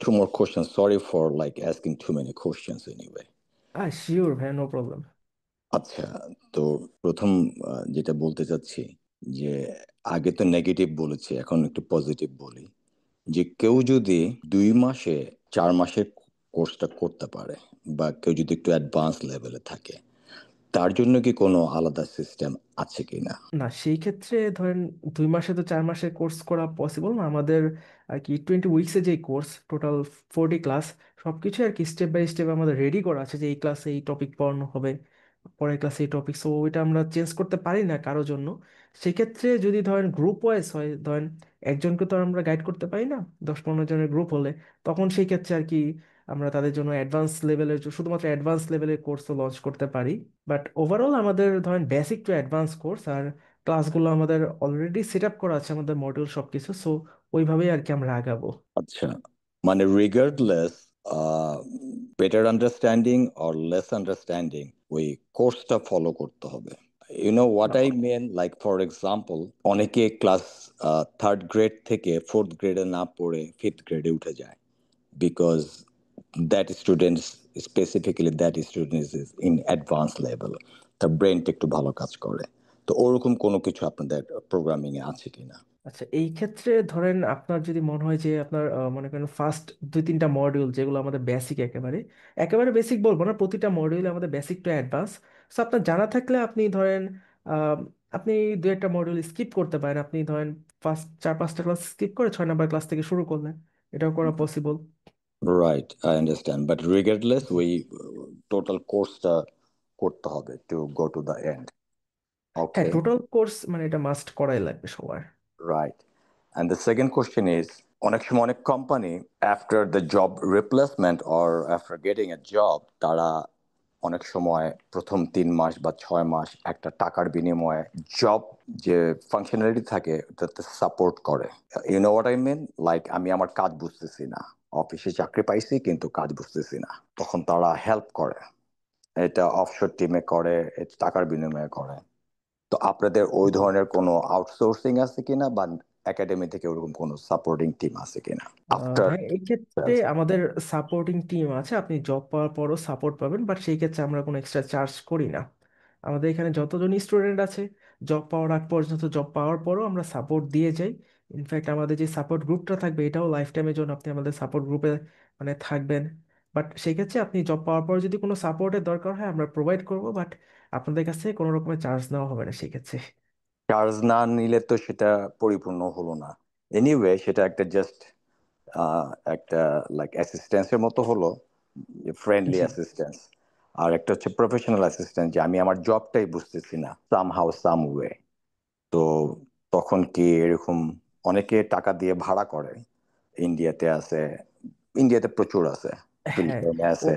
two more questions. Sorry for like asking too many questions anyway. Sure ভাইয়া, নো প্রবলেম। আচ্ছা, তো প্রথম যেটা বলতে চাচ্ছি যে আগে তো নেগেটিভ বলেছি, এখন একটু পজিটিভ বলি। যে কেউ যদি 2 মাসে 4 মাসের কোর্সটা করতে পারে, বা কেউ যদি একটু অ্যাডভান্স লেভেলে থাকে, তার জন্য কি কোনো আলাদা সিস্টেম আছে কিনা? না, সেই ক্ষেত্রে ধরেন 2 মাসে তো 4 মাসের কোর্স করা পসিবল না আমাদের। আর কি 20 উইক্সে যে কোর্স, টোটাল 40 ক্লাস, সবকিছু আর কি স্টেপ বাই স্টেপ আমাদের রেডি করা আছে, যে এই ক্লাসে এই টপিক পড়ানো হবে, পরের ক্লাসে এই টপিক। সো ওইটা আমরা চেঞ্জ করতে পারি না কারোর জন্য। সেক্ষেত্রে যদি ধরেন গ্রুপ ওয়াইজ হয়, ধরেন একজনকে তো আর আমরা গাইড করতে পারি না, 10-15 জনের গ্রুপ হলে, তখন সেই ক্ষেত্রে আর কি আমরা তাদের জন্য অ্যাডভান্স লেভেলের, শুধুমাত্র অ্যাডভান্স লেভেলের কোর্সও লঞ্চ করতে পারি। বাট ওভারঅল আমাদের ধরেন বেসিক টু অ্যাডভান্স কোর্স, আর ক্লাসগুলো আমাদের অলরেডি সেট আপ করা আছে, আমাদের মডিউল সবকিছু। সো ওইভাবেই আর কি আমরা আগাবো। আচ্ছা, মানে regardless better understanding or less understanding, ওই কোর্সটা ফলো করতে হবে। You know what I mean, like for example, অনেকে ক্লাস 3rd গ্রেড থেকে 4th গ্রেডে না পড়ে 5th গ্রেডে উঠে যায়, because that students, specifically that students is in advance level, তার ব্রেনটা একটু ভালো কাজ করে। তো ওরকম কোনো কিছু আপনাদের প্রোগ্রামিং এ আছে কিনা? আচ্ছা, এই ক্ষেত্রে ধরেন আপনার যদি মনে হয় যে আপনার মনে করেন ফার্স্ট 2-3টা মডিউল যেগুলো আমাদের বেসিক, একেবারে একেবারে বেসিক বলবো না, প্রতিটা মডিউলে আমাদের বেসিক টু অ্যাডভান্স। সো আপনার জানা থাকলে আপনি ধরেন আহ, আপনি 2-1টা মডিউল স্কিপ করতে পারেন, আপনি ধরেন ফার্স্ট 4-5টা ক্লাস স্কিপ করে 6 নম্বর ক্লাস থেকে শুরু করলেন, এটাও করা possible. Right, I understand, but regardless ওই টোটাল কোর্সটা করতে হবে to go to the end. হ্যাঁ, ওকে, টোটাল কোর্স মানে এটা মাস্ট করাই লাগবে সবার। Right. And the second question is, অনেক সময় অনেক company after the job replacement or after getting a job, তারা অনেক সময় প্রথম 3 মাস বা 6 মাস একটা টাকার বিনিময়ে জব যে ফাংশনালিটি থাকে তাতে সাপোর্ট করে। You know what I mean, like আমি আমার কাজ বুঝতেছি না, অফিসে চাকরি পাইছি কিন্তু কাজ বুঝতেছি না, তখন তারা হেল্প করে। এটা অফশোর টিমে করে, এটা টাকার বিনিময়ে করে। তো আপনাদের ওই ধরনের কোনো আউটসোর্সিং আছে কিনা, বা একাডেমি থেকে ওরকম কোনো সাপোর্টিং টিম আছে কিনা আফটার? হ্যাঁ, এই ক্ষেত্রে আমাদের সাপোর্টিং টিম আছে। আপনি জব পাওয়ার পরও সাপোর্ট পাবেন, বাট সেই ক্ষেত্রে আমরা কোনো এক্সট্রা চার্জ করি না। আমাদের এখানে যতজন স্টুডেন্ট আছে, জব পাওয়ার আগ পর্যন্ত, জব পাওয়ার পরও আমরা সাপোর্ট দিয়ে যাই। ইনফ্যাক্ট আমাদের যে সাপোর্ট গ্রুপটা থাকবে, এটাও লাইফ টাইমের জন্য আপনি আমাদের সাপোর্ট গ্রুপে মানে থাকবেন। বাট সেই ক্ষেত্রে আপনি জব পাওয়ার পর যদি কোনো সাপোর্টের দরকার হয়, আমরা প্রোভাইড করব, বাট আপনাদের কাছে কোনো রকমের চার্জ নেওয়া হবে না সেই ক্ষেত্রে। চার্জ না নিলে তো সেটা পরিপূর্ণ হলো না। এনিওয়ে, সেটা একটা জাস্ট একটা লাইক অ্যাসিস্ট্যান্সের মতো হলো, ফ্রেন্ডলি জি অ্যাসিস্ট্যান্স। আর একটা হচ্ছে প্রফেশনাল অ্যাসিস্ট্যান্স, যে আমি আমার জবটাই বুঝতেছি না সামহাউ সাম ওয়ে। তো তখন কি এরকম অনেকে টাকা দিয়ে ভাড়া করে, ইন্ডিয়াতে আছে, ইন্ডিয়াতে প্রচুর আছে, হ্যাঁ, ফিলিপাইনে ও আছে।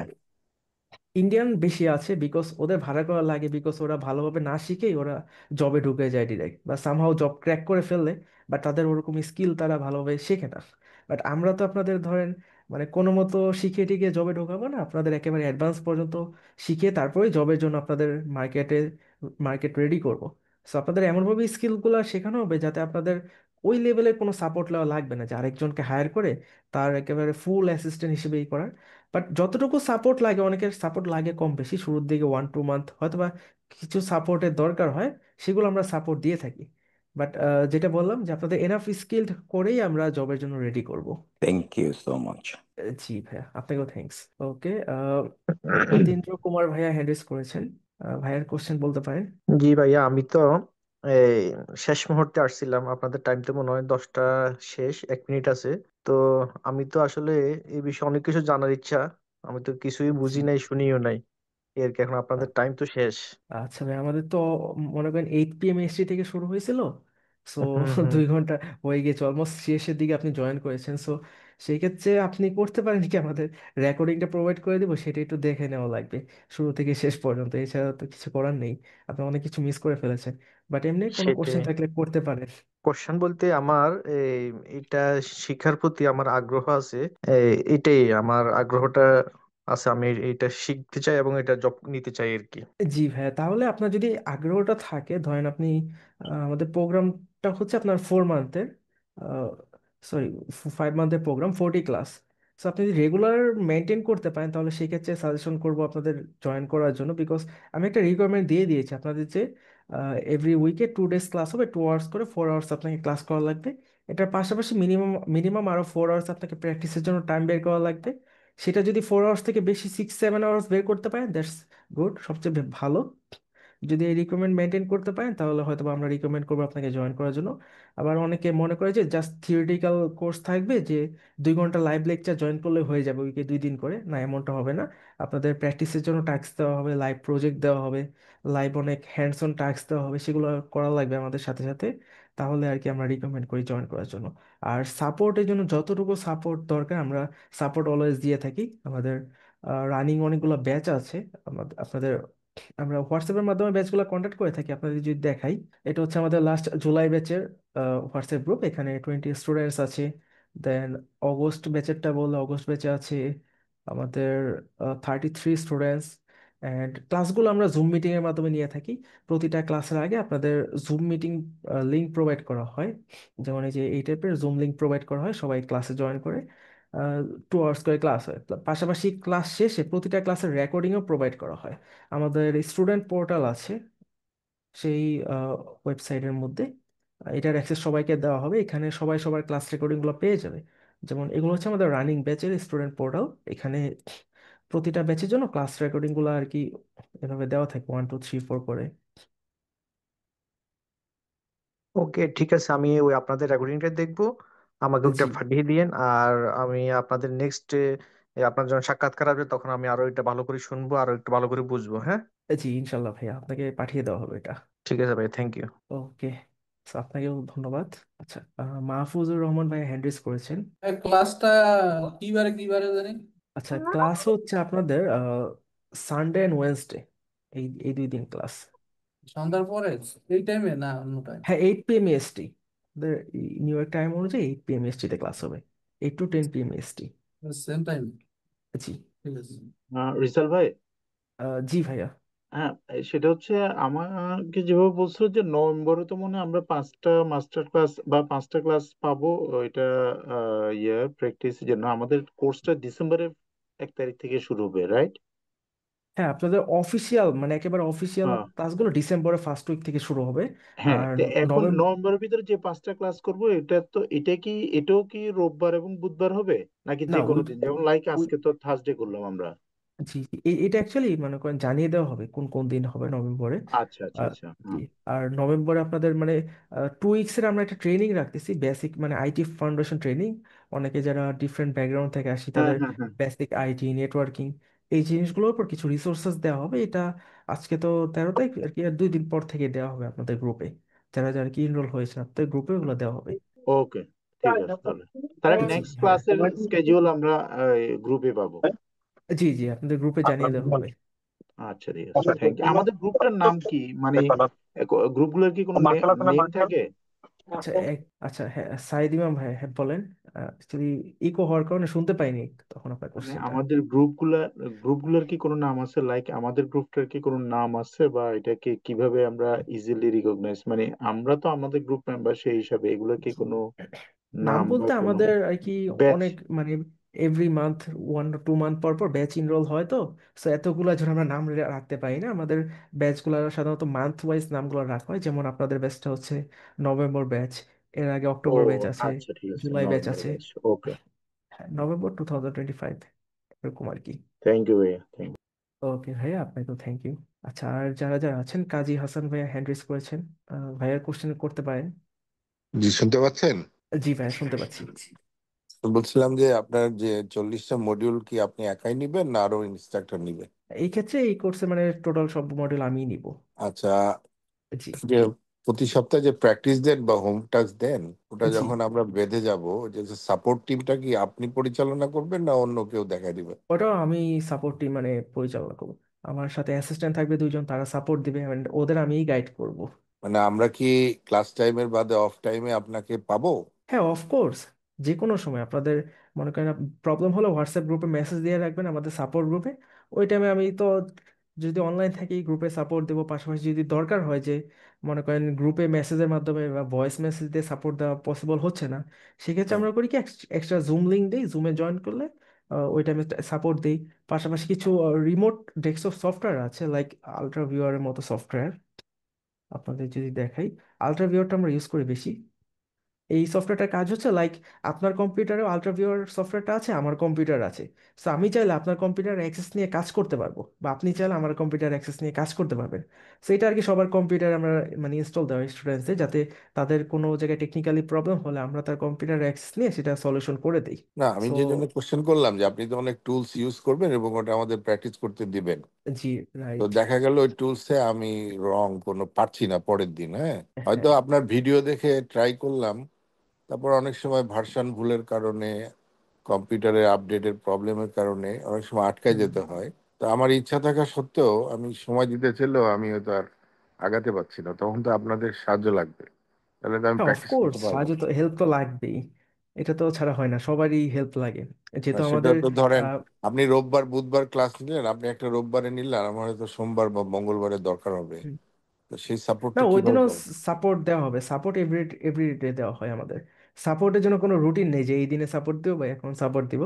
ইন্ডিয়ান বেশি আছে, বিকজ ওদের ভাড়া করা লাগে, বিকজ ওরা ভালোভাবে না শিখেই ওরা জবে ঢুকে যায় ডিরেক্ট, বা সামহাও জব ক্র্যাক করে ফেললে, বাট তাদের ওরকম স্কিল তারা ভালোভাবে শেখে না। বাট আমরা তো আপনাদের ধরেন মানে কোনো মতো শিখে টিকে জবে ঢোকাবো না, আপনাদের একেবারে অ্যাডভান্স পর্যন্ত শিখে তারপরেই জবের জন্য আপনাদের মার্কেট রেডি করব। সো আপনাদের এমনভাবে স্কিলগুলো শেখানো হবে যাতে আপনাদের ওই লেভেলের কোনো সাপোর্ট নেওয়া লাগবে না, যে আরেকজনকে হায়ার করে তার একেবারে ফুল অ্যাসিস্ট্যান্ট হিসেবেই করার। বাট যতটুকু সাপোর্ট লাগে, অনেকের সাপোর্ট লাগে কম বেশি, শুরুর দিকে 1-2 মান্থ হয়তোবা কিছু সাপোর্টের দরকার হয়, সেগুলো আমরা সাপোর্ট দিয়ে থাকি। বাট যেটা বললাম যে আপনাদের এনাফ স্কিলড করেই আমরা জবের জন্য রেডি করব। Thank you so much. জি ভাইয়া, আপনাকেও থ্যাঙ্কস। ওকে, যতীন্দ্র কুমার ভাইয়া হ্যান্ড রেজ করেছেন। ভাইয়ার কোশ্চেন বলতে পারেন। জি ভাইয়া, আমি তো এই শেষ মুহূর্তে আসছিলাম, আপনাদের টাইম তো মনে হয় 10টা শেষ 1 মিনিট আছে। তো আমি তো আসলে এই বিষয়ে অনেক কিছু জানার ইচ্ছা, আমি তো কিছুই জি, বুঝি নাই শুনিও নাই এর কি, এখন আপনাদের টাইম তো শেষ। আচ্ছা ভাই, আমাদের তো মনে করেন 8 PM এসটি থেকে শুরু হয়েছিল। সো হুম হুম 2 ঘন্টা হয়ে গেছে, অলমোস্ট শেষের দিকে আপনি জয়েন করেছেন। সো সেই ক্ষেত্রে আপনি করতে পারেন কি, আমাদের রেকর্ডিংটা প্রোভাইড করে দিব, সেটা একটু দেখে নেওয়া লাগবে শুরু থেকে শেষ পর্যন্ত। এছাড়া তো কিছু করার নেই, আপনি অনেক কিছু মিস করে ফেলেছেন। বাট এমনি কোনো কোশ্চেন সেটাই। থাকলে করতে পারেন। কোশ্চেন বলতে আমার এটা শিক্ষার প্রতি আমার আগ্রহ আছে, এটাই আমার আগ্রহটা আছে, আমি এটা শিখতে চাই এবং এটা জব নিতে চাই আর কি। জি ভাইয়া, তাহলে আপনার যদি আগ্রহটা থাকে, ধরেন আপনি আমাদের প্রোগ্রামটা হচ্ছে আপনার 4 মান্থের, সরি 5 মান্থের প্রোগ্রাম, 40 ক্লাস। সো আপনি যদি রেগুলার মেনটেন করতে পারেন, তাহলে সেই ক্ষেত্রে সাজেশন করবো আপনাদের জয়েন করার জন্য। বিকজ আমি একটা রিকোয়ারমেন্ট দিয়ে দিয়েছি আপনাদের, যে এভরি উইকে 2 ডেজ ক্লাস হবে, 2 আওয়ার্স করে, 4 আওয়ার্স আপনাকে ক্লাস করা লাগবে। এটার পাশাপাশি মিনিমাম মিনিমাম আরও 4 আওয়ার্স আপনাকে প্র্যাকটিসের জন্য টাইম বের করা লাগবে। সেটা যদি 4 আওয়ার্স থেকে বেশি 6-7 আওয়ার্স বের করতে পারেন, দ্যাটস গুড, সবচেয়ে ভালো। যদি এই রিকমেন্ড মেনটেন করতে পারেন, তাহলে হয়তো বা আমরা রিকমেন্ড করবো আপনাকে জয়েন করার জন্য। আবার অনেকে মনে করে যে জাস্ট থিওরিটিক্যাল কোর্স থাকবে, যে 2 ঘন্টা লাইভ লেকচার জয়েন করলে হয়ে যাবে উইকে 2 দিন করে, না এমনটা হবে না। আপনাদের প্র্যাকটিসের জন্য টাস্ক দেওয়া হবে, লাইভ প্রজেক্ট দেওয়া হবে, লাইভ অনেক হ্যান্ডস অন টাস্ক দেওয়া হবে, সেগুলো করা লাগবে আমাদের সাথে সাথে। তাহলে আর কি আমরা রিকমেন্ড করি জয়েন করার জন্য। আর সাপোর্টের জন্য যতটুকু সাপোর্ট দরকার, আমরা সাপোর্ট অলওয়েজ দিয়ে থাকি। আমাদের রানিং অনেকগুলো ব্যাচ আছে আপনাদের, আমরা হোয়াটসঅ্যাপের মাধ্যমে ব্যাচগুলো কন্ট্যাক্ট করে থাকি। আপনাদের যদি দেখাই, এটা হচ্ছে আমাদের লাস্ট জুলাই ব্যাচের হোয়াটসঅ্যাপ গ্রুপ, এখানে 20 স্টুডেন্টস আছে। দেন অগস্ট ব্যাচেরটা বললে, অগস্ট ব্যাচে আছে আমাদের 33 স্টুডেন্টস। অ্যান্ড ক্লাসগুলো আমরা জুম মিটিং এর মাধ্যমে নিয়ে থাকি। প্রতিটা ক্লাসের আগে আপনাদের জুম মিটিং লিঙ্ক প্রোভাইড করা হয়, যেমন এই যে এই টাইপের জুম লিঙ্ক প্রোভাইড করা হয়, সবাই ক্লাসে জয়েন করে। 2 আওয়ার্স করে ক্লাস হয়, পাশাপাশি ক্লাস শেষে প্রতিটা ক্লাসের রেকর্ডিংও প্রোভাইড করা হয়। আমাদের স্টুডেন্ট পোর্টাল আছে সেই ওয়েবসাইটের মধ্যে, এটার অ্যাক্সেস সবাইকে দেওয়া হবে, এখানে সবাই সবার ক্লাস রেকর্ডিংগুলো পেয়ে যাবে। যেমন এগুলো হচ্ছে আমাদের রানিং ব্যাচের স্টুডেন্ট পোর্টাল, এখানে প্রতিটা ব্যাচের জন্য ক্লাস রেকর্ডিংগুলো আর কি এভাবে দেওয়া থাকে 1 2 3 4 করে। ওকে, ঠিক আছে, আমি ওই আপনাদের রেকর্ডিংটা দেখবো, আমাকে ওটা জি পাঠিয়ে দিয়েন। আর আমি আপনাদের নেক্সট আপনার যখন সাক্ষাৎকার আসবে, তখন আমি আরো এটা ভালো করে শুনবো, আরো একটু ভালো করে বুঝবো। হ্যাঁ, জি, ইনশাল্লাহ ভাইয়া, আপনাকে পাঠিয়ে দেওয়া হবে এটা। ঠিক আছে ভাই, থ্যাংক ইউ। ওকে, আপনাকেও ধন্যবাদ। আচ্ছা, মাহফুজুর রহমান ভাই হ্যান্ড রেজ করেছেন। ক্লাসটা কিবারে কিবারে জানি? আচ্ছা, ক্লাস হচ্ছে আপনাদের সানডে অ্যান্ড ওয়েনসডে, এই এই 2 দিন ক্লাস। সন্ধ্যার পরে এই টাইমে না অন্য টাইম? হ্যাঁ, 8 PM EST, new York time অনুযায়ী 8 PM EST তে ক্লাস হবে, 8 to 10 PM EST। Same time. জি। ঠিক আছে। রিসাল ভাই, জি ভাইয়া। হ্যাঁ, সেটা হচ্ছে আমাকে যেভাবে বলছিল যে নভেম্বরে তো মনে হয় আমরা 5টা মাস্টার ক্লাস বা 5টা ক্লাস পাবো। এটা প্র্যাকটিসের জন্য আমাদের কোর্সটা ডিসেম্বরের 1 তারিখ থেকে শুরু হবে, রাইট? হ্যাঁ, আপনাদের অফিসিয়াল মানে একেবারে অফিসিয়াল হ্যাঁ, ক্লাসগুলো ডিসেম্বরের ফার্স্ট উইক থেকে শুরু হবে। হ্যাঁ। আর তো এখন নভেম্বর। নভেম্বরের ভিতরে যে 5টা ক্লাস করব, এটাও কি রোববার এবং বুধবার হবে, নাকি না, যে কোনো ওই দিন, যেমন লাইক ওই আজকে তো থার্সডে করলাম আমরা? জি জি, এটা অ্যাকচুয়ালি মনে করেন জানিয়ে দেওয়া হবে কোন কোন দিন হবে নভেম্বরে। আচ্ছা, আচ্ছা, আহ, আচ্ছা। জি। হ্যাঁ, আর নভেম্বরে আপনাদের মানে 2 উইক্সের আমরা একটা ট্রেনিং রাখতেছি, বেসিক মানে আইটি ফাউন্ডেশন ট্রেনিং। অনেকে যারা ডিফারেন্ট ব্যাকগ্রাউন্ড থেকে আসি হ্যাঁ, তাদের হ্যাঁ, হ্যাঁ। বেসিক আইটি নেটওয়ার্কিং এই জিনিসগুলোর উপর কিছু রিসোর্সেস দেওয়া হবে। এটা আজকে তো 13 তারিখ আর কি, আর 2 দিন পর থেকে দেওয়া হবে আপনাদের গ্রুপে, যারা যারা কি এনরোল হয়েছে আপনাদের গ্রুপে ওগুলো দেওয়া হবে। ওকে, ঠিক আছে। তাহলে জি নেক্সট ভাইয়া। ক্লাসের স্কেডিউল আমরা গ্রুপে পাবো। জি জি, আপনাদের গ্রুপে জানিয়ে দেওয়া হবে। আচ্ছা, ঠিক আছে, থ্যাংক ইউ। আমাদের গ্রুপটার নাম কি, মানে গ্রুপগুলোর কি কোনো নেম থাকে? আচ্ছা আচ্ছা, হ্যাঁ সাইদ ইমাম ভাই, হ্যাঁ বলেন। অ্যাকচুয়ালি ইকো হওয়ার কারণে শুনতে পাইনি তখন আপনার মানে কোশ্চেনটা। আমাদের গ্রুপগুলোর কি কোনো নাম আছে, লাইক আমাদের গ্রুপটার কি কোনো নাম আছে, বা এটাকে কিভাবে আমরা ইজিলি রিকগনাইজ, মানে আমরা তো আমাদের গ্রুপ মেম্বার সেই হিসাবে এগুলো কি কোনো নাম নাম বা বলতে কোনো আমাদের আর কি ব্যাচ? অনেক মানে এভরি মান্থ 1 to 2 মান্থ পর পর ব্যাচ ইনরোল হয় তো। সো এতগুলা যেন আমরা নাম রাখতে পারি না। আমাদের ব্যাচগুলো সাধারণত মান্থ ওয়াইজ নামগুলো রাখা হয়, যেমন আপনাদের ব্যাচটা হচ্ছে নভেম্বর ব্যাচ, এর আগে ও অক্টোবর ব্যাচ আছে, আচ্ছা, ঠিক আছে, জুলাই ব্যাচ নভেম্বর আছে। ব্যাচ। ওকে, হ্যাঁ, নভেম্বর 2025 এরকম আর কি। থ্যাংক ইউ ভাইয়া, থ্যাংক ওকে ভাইয়া, আপনাকেও থ্যাংক ইউ। আচ্ছা, আর যারা যারা আছেন, কাজী হাসান ভাইয়া হ্যান্ড রেজ করেছেন, ভাইয়ার কোশ্চেন করতে পারেন। জি, শুনতে পাচ্ছেন? জি ভাইয়া, শুনতে পাচ্ছি। তো বলছিলাম যে আপনার যে 40টা মডিউল কি আপনি একাই নিবেন না আরো ইনস্ট্রাক্টর নিবেন? এই ক্ষেত্রে এই কোর্সে মানে টোটাল সব মডিউল আমিই নিব। আচ্ছা, জি যে প্রতি সপ্তাহে যে প্র্যাকটিস দেন বা হোম টাস্ক দেন, ওটা জি, যখন আমরা বেঁধে যাব, যে সাপোর্ট টিমটা কি আপনি পরিচালনা করবেন না অন্য কেউ দেখাই দিবে? ওটাও আমি সাপোর্ট টিম মানে পরিচালনা করব। আমার সাথে অ্যাসিস্ট্যান্ট থাকবে 2 জন, তারা সাপোর্ট দিবে and ওদের আমিই গাইড করব। মানে আমরা কি ক্লাস টাইমের বাদে অফ টাইমে আপনাকে পাবো? হ্যাঁ, অফকোর্স, যে কোনো সময় আপনাদের মনে করেন প্রবলেম হলে হোয়াটসঅ্যাপ গ্রুপে মেসেজ দিয়ে রাখবেন আমাদের সাপোর্ট গ্রুপে। ওই টাইমে আমি তো যদি অনলাইন থাকি গ্রুপে সাপোর্ট দেবো, পাশাপাশি যদি দরকার হয় যে মনে করেন গ্রুপে মেসেজের মাধ্যমে বা ভয়েস মেসেজ দিয়ে সাপোর্ট দেওয়া পসিবল হচ্ছে না, সেক্ষেত্রে হ্যাঁ। আমরা করি কি এক্সট্রা জুম লিঙ্ক দিই, জুমে জয়েন করলে ওই টাইমে সাপোর্ট দিই। পাশাপাশি কিছু রিমোট ডেস্কটপ সফটওয়্যার আছে, লাইক আলট্রা ভিউয়ারের মতো সফটওয়্যার, আপনাদের যদি দেখাই, আলট্রা ভিউয়ারটা আমরা ইউজ করি বেশি। এই সফটওয়্যারটার কাজ হচ্ছে লাইক আপনার কম্পিউটারেও আল্ট্রাভিউয়ার সফটওয়্যারটা আছে, আমার কম্পিউটার আছে। সো আমি চাইলে আপনার কম্পিউটার অ্যাক্সেস নিয়ে কাজ করতে পারবো, বা আপনি চাইলে আমার কম্পিউটার অ্যাক্সেস নিয়ে কাজ করতে পারবেন। সো এটা আর কি সবার কম্পিউটার আমরা মানে ইনস্টল দেওয়া স্টুডেন্টসদের, যাতে তাদের কোনো জায়গায় টেকনিক্যালি প্রবলেম হলে আমরা তার কম্পিউটার অ্যাক্সেস নিয়ে সেটা সলিউশন করে দিই। না, আমি সো যে জন্য কোশ্চেন করলাম যে আপনি তো অনেক টুলস ইউজ করবেন এবং ওটা আমাদের প্র্যাকটিস করতে দিবেন। জি, তো রাইট। দেখা গেল ওই টুলসে আমি কোনো পারছি না পরের দিন, হ্যাঁ, হয়তো হ্যাঁ। আপনার ভিডিও দেখে ট্রাই করলাম, তারপর অনেক সময় ভার্সন ভুলের কারণে, কম্পিউটারের আপডেটের প্রবলেমের কারণে অনেক সময় আটকায় হুম। যেতে হয়। তো আমার ইচ্ছা থাকা সত্ত্বেও আমি সময় দিতে চাইলেও আমি হয়তো আর আগাতে পারছি না, তখন তো আপনাদের সাহায্য লাগবে, তাহলে তো আমি হ্যাঁ, প্র্যাকটিস অফকোর্স করতে পারবো সাহায্য না। তো, হেল্প তো লাগবেই। এটা তো ছাড়া হয় না, সবারই হেল্প লাগে না, যেহেতু সেটা আমাদের তো ধরেন আপনি রোববার বুধবার ক্লাস নিলেন, আপনি একটা রোববারে নিলেন, আমার হয়তো সোমবার বা মঙ্গলবারে দরকার হবে, আহ, তো সেই না, সাপোর্টটা ওই কিভাবে দিনও করবো? সাপোর্ট দেওয়া হবে। সাপোর্ট এভরি এভরি ডে দেওয়া হয় আমাদের। সাপোর্টের জন্য কোনো রুটিন নেই যে এই দিনে সাপোর্ট দিব বা এখন সাপোর্ট দিব।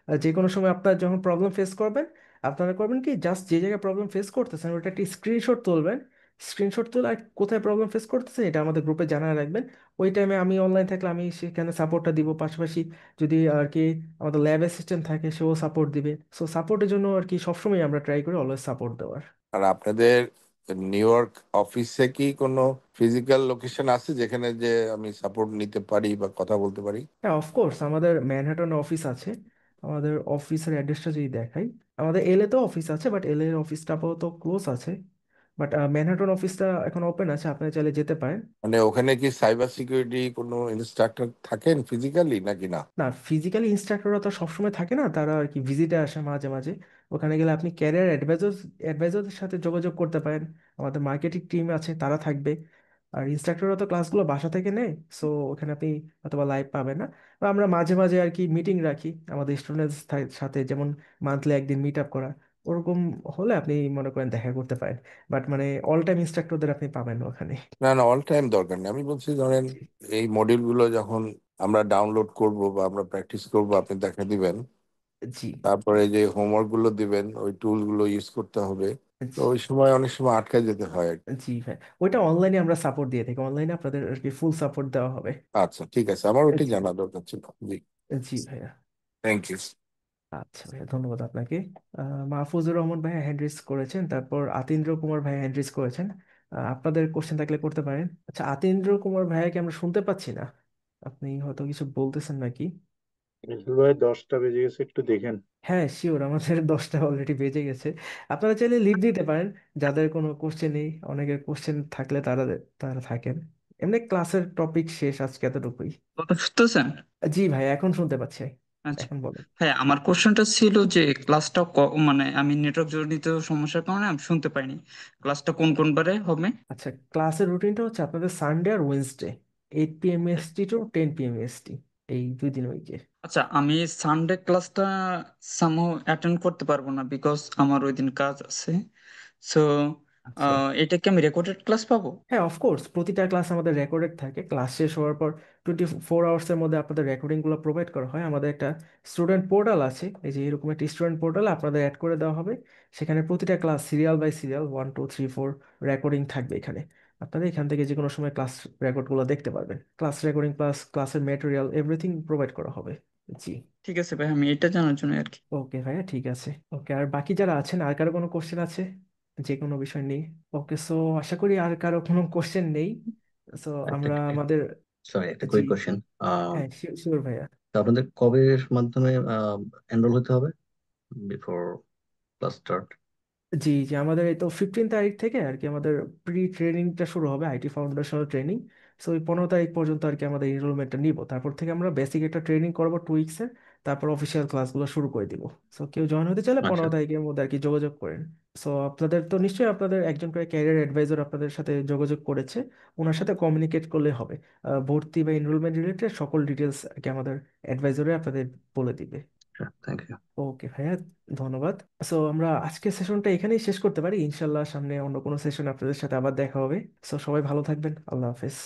যে কোনো সময় আপনার যখন প্রবলেম ফেস করবেন, আপনারা করবেন কি জাস্ট যে জায়গায় প্রবলেম ফেস করতেছেন ওটা একটি স্ক্রিনশট তুলবেন। স্ক্রিনশট তুলে আর কোথায় প্রবলেম ফেস করতেছেন এটা আমাদের গ্রুপে জানায় রাখবেন। ওই টাইমে আমি অনলাইন থাকলে আমি সেখানে সাপোর্টটা দিব। পাশাপাশি যদি আর কি আমাদের ল্যাব অ্যাসিস্ট্যান্ট থাকে সেও সাপোর্ট দিবে। সো সাপোর্টের জন্য আর কি সবসময় আমরা ট্রাই করি অলওয়েজ সাপোর্ট দেওয়ার। আর আপনাদের নিউ ইয়র্ক অফিসে কি কোনো ফিজিক্যাল লোকেশন আছে যেখানে যে আমি সাপোর্ট নিতে পারি বা কথা বলতে পারি? হ্যাঁ, অফকোর্স আমাদের ম্যানহাটনে অফিস আছে। আমাদের অফিসের অ্যাড্রেসটা যদি দেখাই, আমাদের এলএ তো অফিস আছে, বাট এলএ এর অফিসটা আপাতত ক্লোজ আছে। বাট ম্যানহাটন অফিসটা এখন ওপেন আছে, আপনি চাইলে যেতে পারেন। মানে ওখানে কি সাইবার সিকিউরিটি কোনো ইনস্ট্রাক্টর থাকেন ফিজিক্যালি নাকি না? না, ফিজিক্যালি ইনস্ট্রাক্টররা তো সবসময় থাকে না, তারা আর কি ভিজিটে আসে মাঝে মাঝে। ওখানে গেলে আপনি ক্যারিয়ার অ্যাডভাইজারদের সাথে যোগাযোগ করতে পারেন। আমাদের মার্কেটিং টিম আছে, তারা থাকবে। আর ইনস্ট্রাক্টররা তো ক্লাসগুলো বাসা থেকে নেয়, সো ওখানে আপনি অথবা লাইভ পাবেন না। বা আমরা মাঝে মাঝে আর কি মিটিং রাখি আমাদের স্টুডেন্টস সাথে, যেমন মান্থলি একদিন মিট আপ করা, ওরকম হলে আপনি মনে করেন দেখা করতে পারেন। বাট মানে অল টাইম ইনস্ট্রাক্টরদের আপনি পাবেন না ওখানে। না না, অল টাইম দরকার নেই। আমি বলছি ধরেন জি এই মডিউলগুলো যখন আমরা ডাউনলোড করব বা আমরা প্র্যাকটিস করব, আপনি দেখা দিবেন, জি তারপরে যে হোমওয়ার্ক গুলো দিবেন ওই টুল গুলো ইউজ করতে হবে। তো ওই সময় অনেক সময় আটকে যেতে হয় আর কি। জি ভাই, ওইটা অনলাইনে আমরা সাপোর্ট দিয়ে থাকি, অনলাইনে আপনাদের আর কি ফুল সাপোর্ট দেওয়া হবে। আচ্ছা ঠিক আছে, আমার ওটি জি জানা দরকার ছিল। জি, জি ভাইয়া। Thank you. আচ্ছা ভাইয়া, ধন্যবাদ আপনাকে। মাহফুজুর রহমান ভাইয়া হ্যান্ড রেজ করেছেন, তারপর আতীন্দ্র কুমার ভাইয়া হ্যান্ড রেজ করেছেন। আপনাদের কোশ্চেন থাকলে করতে পারেন। আচ্ছা, আতীন্দ্র কুমার ভাইয়াকে আমরা শুনতে পাচ্ছি না, আপনি হয়তো কিছু বলতেছেন নাকি? ভাই 10টা বেজে গেছে, একটু দেখেন। হ্যাঁ শিওর, আমাদের 10টা অলরেডি বেজে গেছে। আপনারা চাইলে লিড দিতে পারেন, যাদের কোনো কোশ্চেন নেই। অনেকের কোশ্চেন থাকলে তারা তারা থাকেন। এমনি ক্লাসের টপিক শেষ আজকে, এতটুকুই। কথা শুনতেছেন? জি ভাই, এখন শুনতে পাচ্ছি। আচ্ছা, এখন বলেন। হ্যাঁ, আমার কোশ্চেনটা ছিল যে ক্লাসটা মানে আমি নেটওয়ার্ক জনিত সমস্যার কারণে আমি শুনতে পাইনি। ক্লাসটা কোন কোন বারে হবে? আচ্ছা, ক্লাসের রুটিনটা হচ্ছে আপনাদের সানডে আর Wednesday, 8 p.m. EST to 10 p.m. EST, এই 2 দিন উইকে। আচ্ছা, আমি সানডে ক্লাসটা সামহাও অ্যাটেন্ড করতে পারবো না, বিকজ আমার ওই দিন কাজ আছে। সো আচ্ছা, এটা কি আমি রেকর্ডেড ক্লাস পাবো? হ্যাঁ অফকোর্স, প্রতিটা ক্লাস আমাদের রেকর্ডেড থাকে। ক্লাস শেষ হওয়ার পর 24 আওয়ার্সের মধ্যে আপনাদের রেকর্ডিংগুলো প্রোভাইড করা হয়। আমাদের একটা স্টুডেন্ট পোর্টাল আছে, এই যে এরকম একটা স্টুডেন্ট পোর্টাল আপনাদের অ্যাড করে দেওয়া হবে। সেখানে প্রতিটা class serial by serial 1 2 3 4 recording থাকবে এখানে। আপনারা এখান থেকে যে কোনো সময় ক্লাস রেকর্ডগুলো দেখতে পারবেন। ক্লাস রেকর্ডিং প্লাস ক্লাসের ম্যাটেরিয়াল এভরিথিং প্রোভাইড করা হবে। জি। ঠিক আছে ভাই, আমি এটা জানার জন্য আর কি। ওকে ভাইয়া, ঠিক আছে। ওকে, আর বাকি যারা আছেন, আর কারো কোনো কোশ্চেন আছে যে কোনো বিষয় নেই? ওকে, সো আশা করি আর কারো কোনো কোশ্চেন নেই। সো একটা আমরা আমাদের। সরি, একটা জি। Quick question. হ্যাঁ শিওর ভাইয়া। আপনাদের কবের মাধ্যমে এনরোল হতে হবে বিফোর ক্লাস স্টার্ট? জি জি, আমাদের এই তো 15 তারিখ থেকে আর কি আমাদের প্রি ট্রেনিংটা শুরু হবে, আইটি ফাউন্ডেশনাল ট্রেনিং। সো ওই 15 তারিখ পর্যন্ত আর কি আমাদের এনরোলমেন্টটা নিব, তারপর থেকে আমরা বেসিক একটা ট্রেনিং করবো 2 উইক্সের। তারপর অফিসিয়াল ক্লাসগুলো শুরু করে দিব। সো কেউ জয়েন হতে চাইলে আচ্ছা, 15 তারিখের মধ্যে আর কি যোগাযোগ করেন। সো আপনাদের তো নিশ্চয়ই আপনাদের একজন করে ক্যারিয়ার অ্যাডভাইজার আপনাদের সাথে যোগাযোগ করেছে, ওনার সাথে কমিউনিকেট করলে হবে। ভর্তি বা এনরোলমেন্ট রিলেটেড সকল ডিটেলস আর কি আমাদের অ্যাডভাইজারে আপনাদের বলে দিবে। Thank you. ওকে ভাইয়া, ধন্যবাদ। সো আমরা আজকের সেশনটা এখানেই শেষ করতে পারি, ইনশাল্লাহ সামনে অন্য কোনো সেশন আপনাদের সাথে আবার দেখা হবে। সো সবাই ভালো থাকবেন, আল্লাহ হাফেজ।